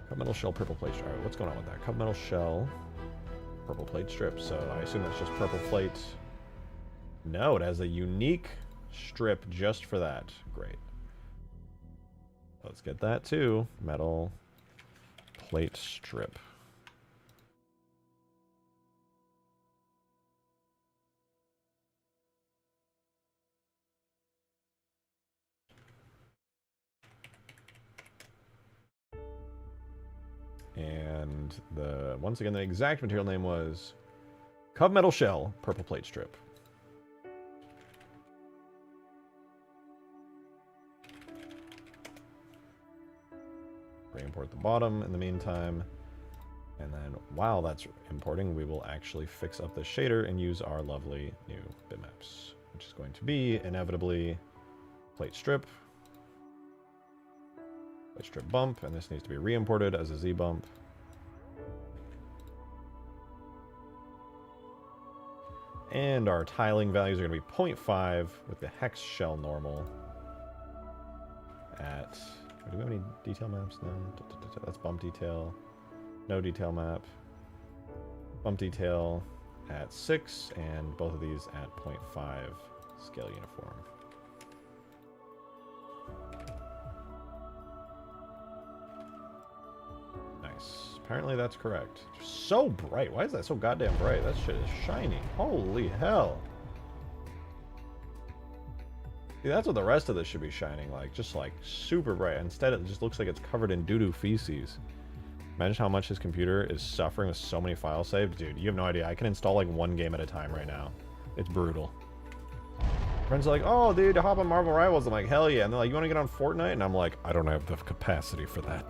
Cove metal shell, purple plate strip. Alright, what's going on with that? Cove metal shell, purple plate strip. So I assume that's just purple plate. No, it has a unique strip just for that. Great. Let's get that too. Metal plate strip. And once again, the exact material name was Cove metal shell, purple plate strip. Re-import the bottom in the meantime. And then while that's importing, we will actually fix up the shader and use our lovely new bitmaps, which is going to be inevitably plate strip bump, and this needs to be re-imported as a Z bump. And our tiling values are going to be 0.5 with the hex shell normal at... Do we have any detail maps? No. That's bump detail. No detail map. Bump detail at 6, and both of these at 0.5 scale uniform. Nice. Apparently that's correct. So bright. Why is that so goddamn bright? That shit is shiny. Holy hell. See, that's what the rest of this should be shining like. Just like super bright. Instead, it just looks like it's covered in doo-doo feces. Imagine how much his computer is suffering with so many files saved. Dude, you have no idea. I can install like one game at a time right now. It's brutal. Friends are like, oh, dude, hop on Marvel Rivals. I'm like, hell yeah. And they're like, you want to get on Fortnite? And I'm like, I don't have the capacity for that.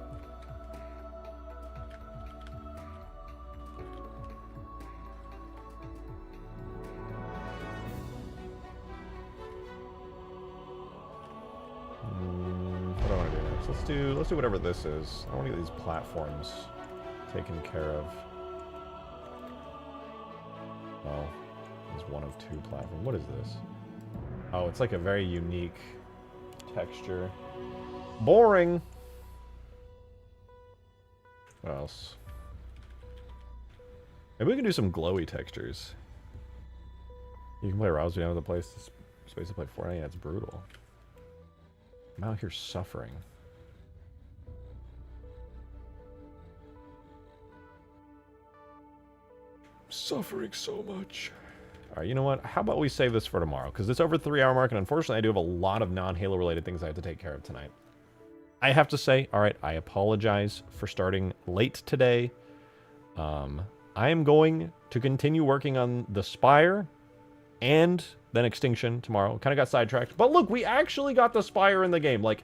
What do I want to do next? Let's do whatever this is. I want to get these platforms taken care of. Oh, it's one of 2 platforms. What is this? Oh, it's like a very unique texture. Boring. What else? Maybe we can do some glowy textures. You can play Rouse. We don't have the place space to play Fortnite. Yeah, it's brutal. I'm out here suffering. Suffering so much. Alright, you know what? How about we save this for tomorrow? Because it's over 3-hour mark, and unfortunately I do have a lot of non-Halo related things I have to take care of tonight. I have to say, alright, I apologize for starting late today. I am going to continue working on the Spire and then Extinction tomorrow. Kind of got sidetracked. But look, we actually got the Spire in the game. Like,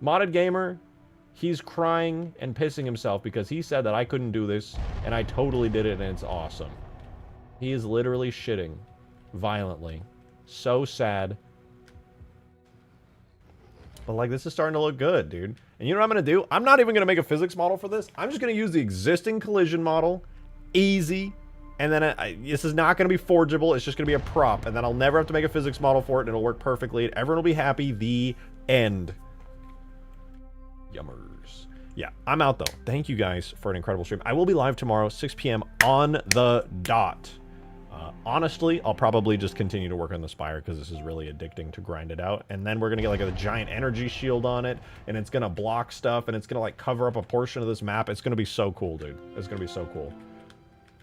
Modded Gamer, he's crying and pissing himself because he said that I couldn't do this, and I totally did it, and it's awesome. He is literally shitting violently. So sad. But, like, this is starting to look good, dude. And you know what I'm going to do? I'm not even going to make a physics model for this. I'm just going to use the existing collision model. Easy. And then this is not going to be forgeable. It's just going to be a prop. And then I'll never have to make a physics model for it. And it'll work perfectly. And everyone will be happy. The end. Yummers. Yeah, I'm out, though. Thank you guys for an incredible stream. I will be live tomorrow, 6 p.m. on the dot. Honestly, I'll probably just continue to work on the Spire because this is really addicting to grind it out. And then we're going to get like a giant energy shield on it. And it's going to block stuff. And it's going to like cover up a portion of this map. It's going to be so cool, dude. It's going to be so cool.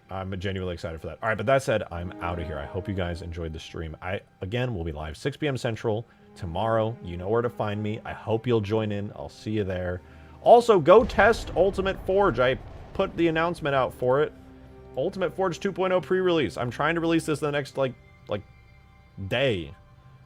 I'm genuinely excited for that. All right, but that said, I'm out of here. I hope you guys enjoyed the stream. Again, we'll be live 6 p.m. Central tomorrow. You know where to find me. I hope you'll join in. I'll see you there. Also, go test Ultimate Forge. I put the announcement out for it. Ultimate Forge 2.0 pre-release. I'm trying to release this the next, like day.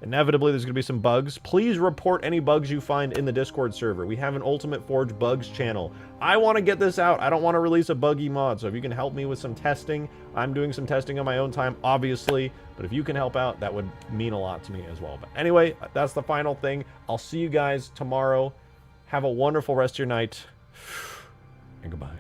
Inevitably, there's going to be some bugs. Please report any bugs you find in the Discord server. We have an Ultimate Forge bugs channel. I want to get this out. I don't want to release a buggy mod. So if you can help me with some testing, I'm doing some testing on my own time, obviously. But if you can help out, that would mean a lot to me as well. But anyway, that's the final thing. I'll see you guys tomorrow. Have a wonderful rest of your night. And goodbye.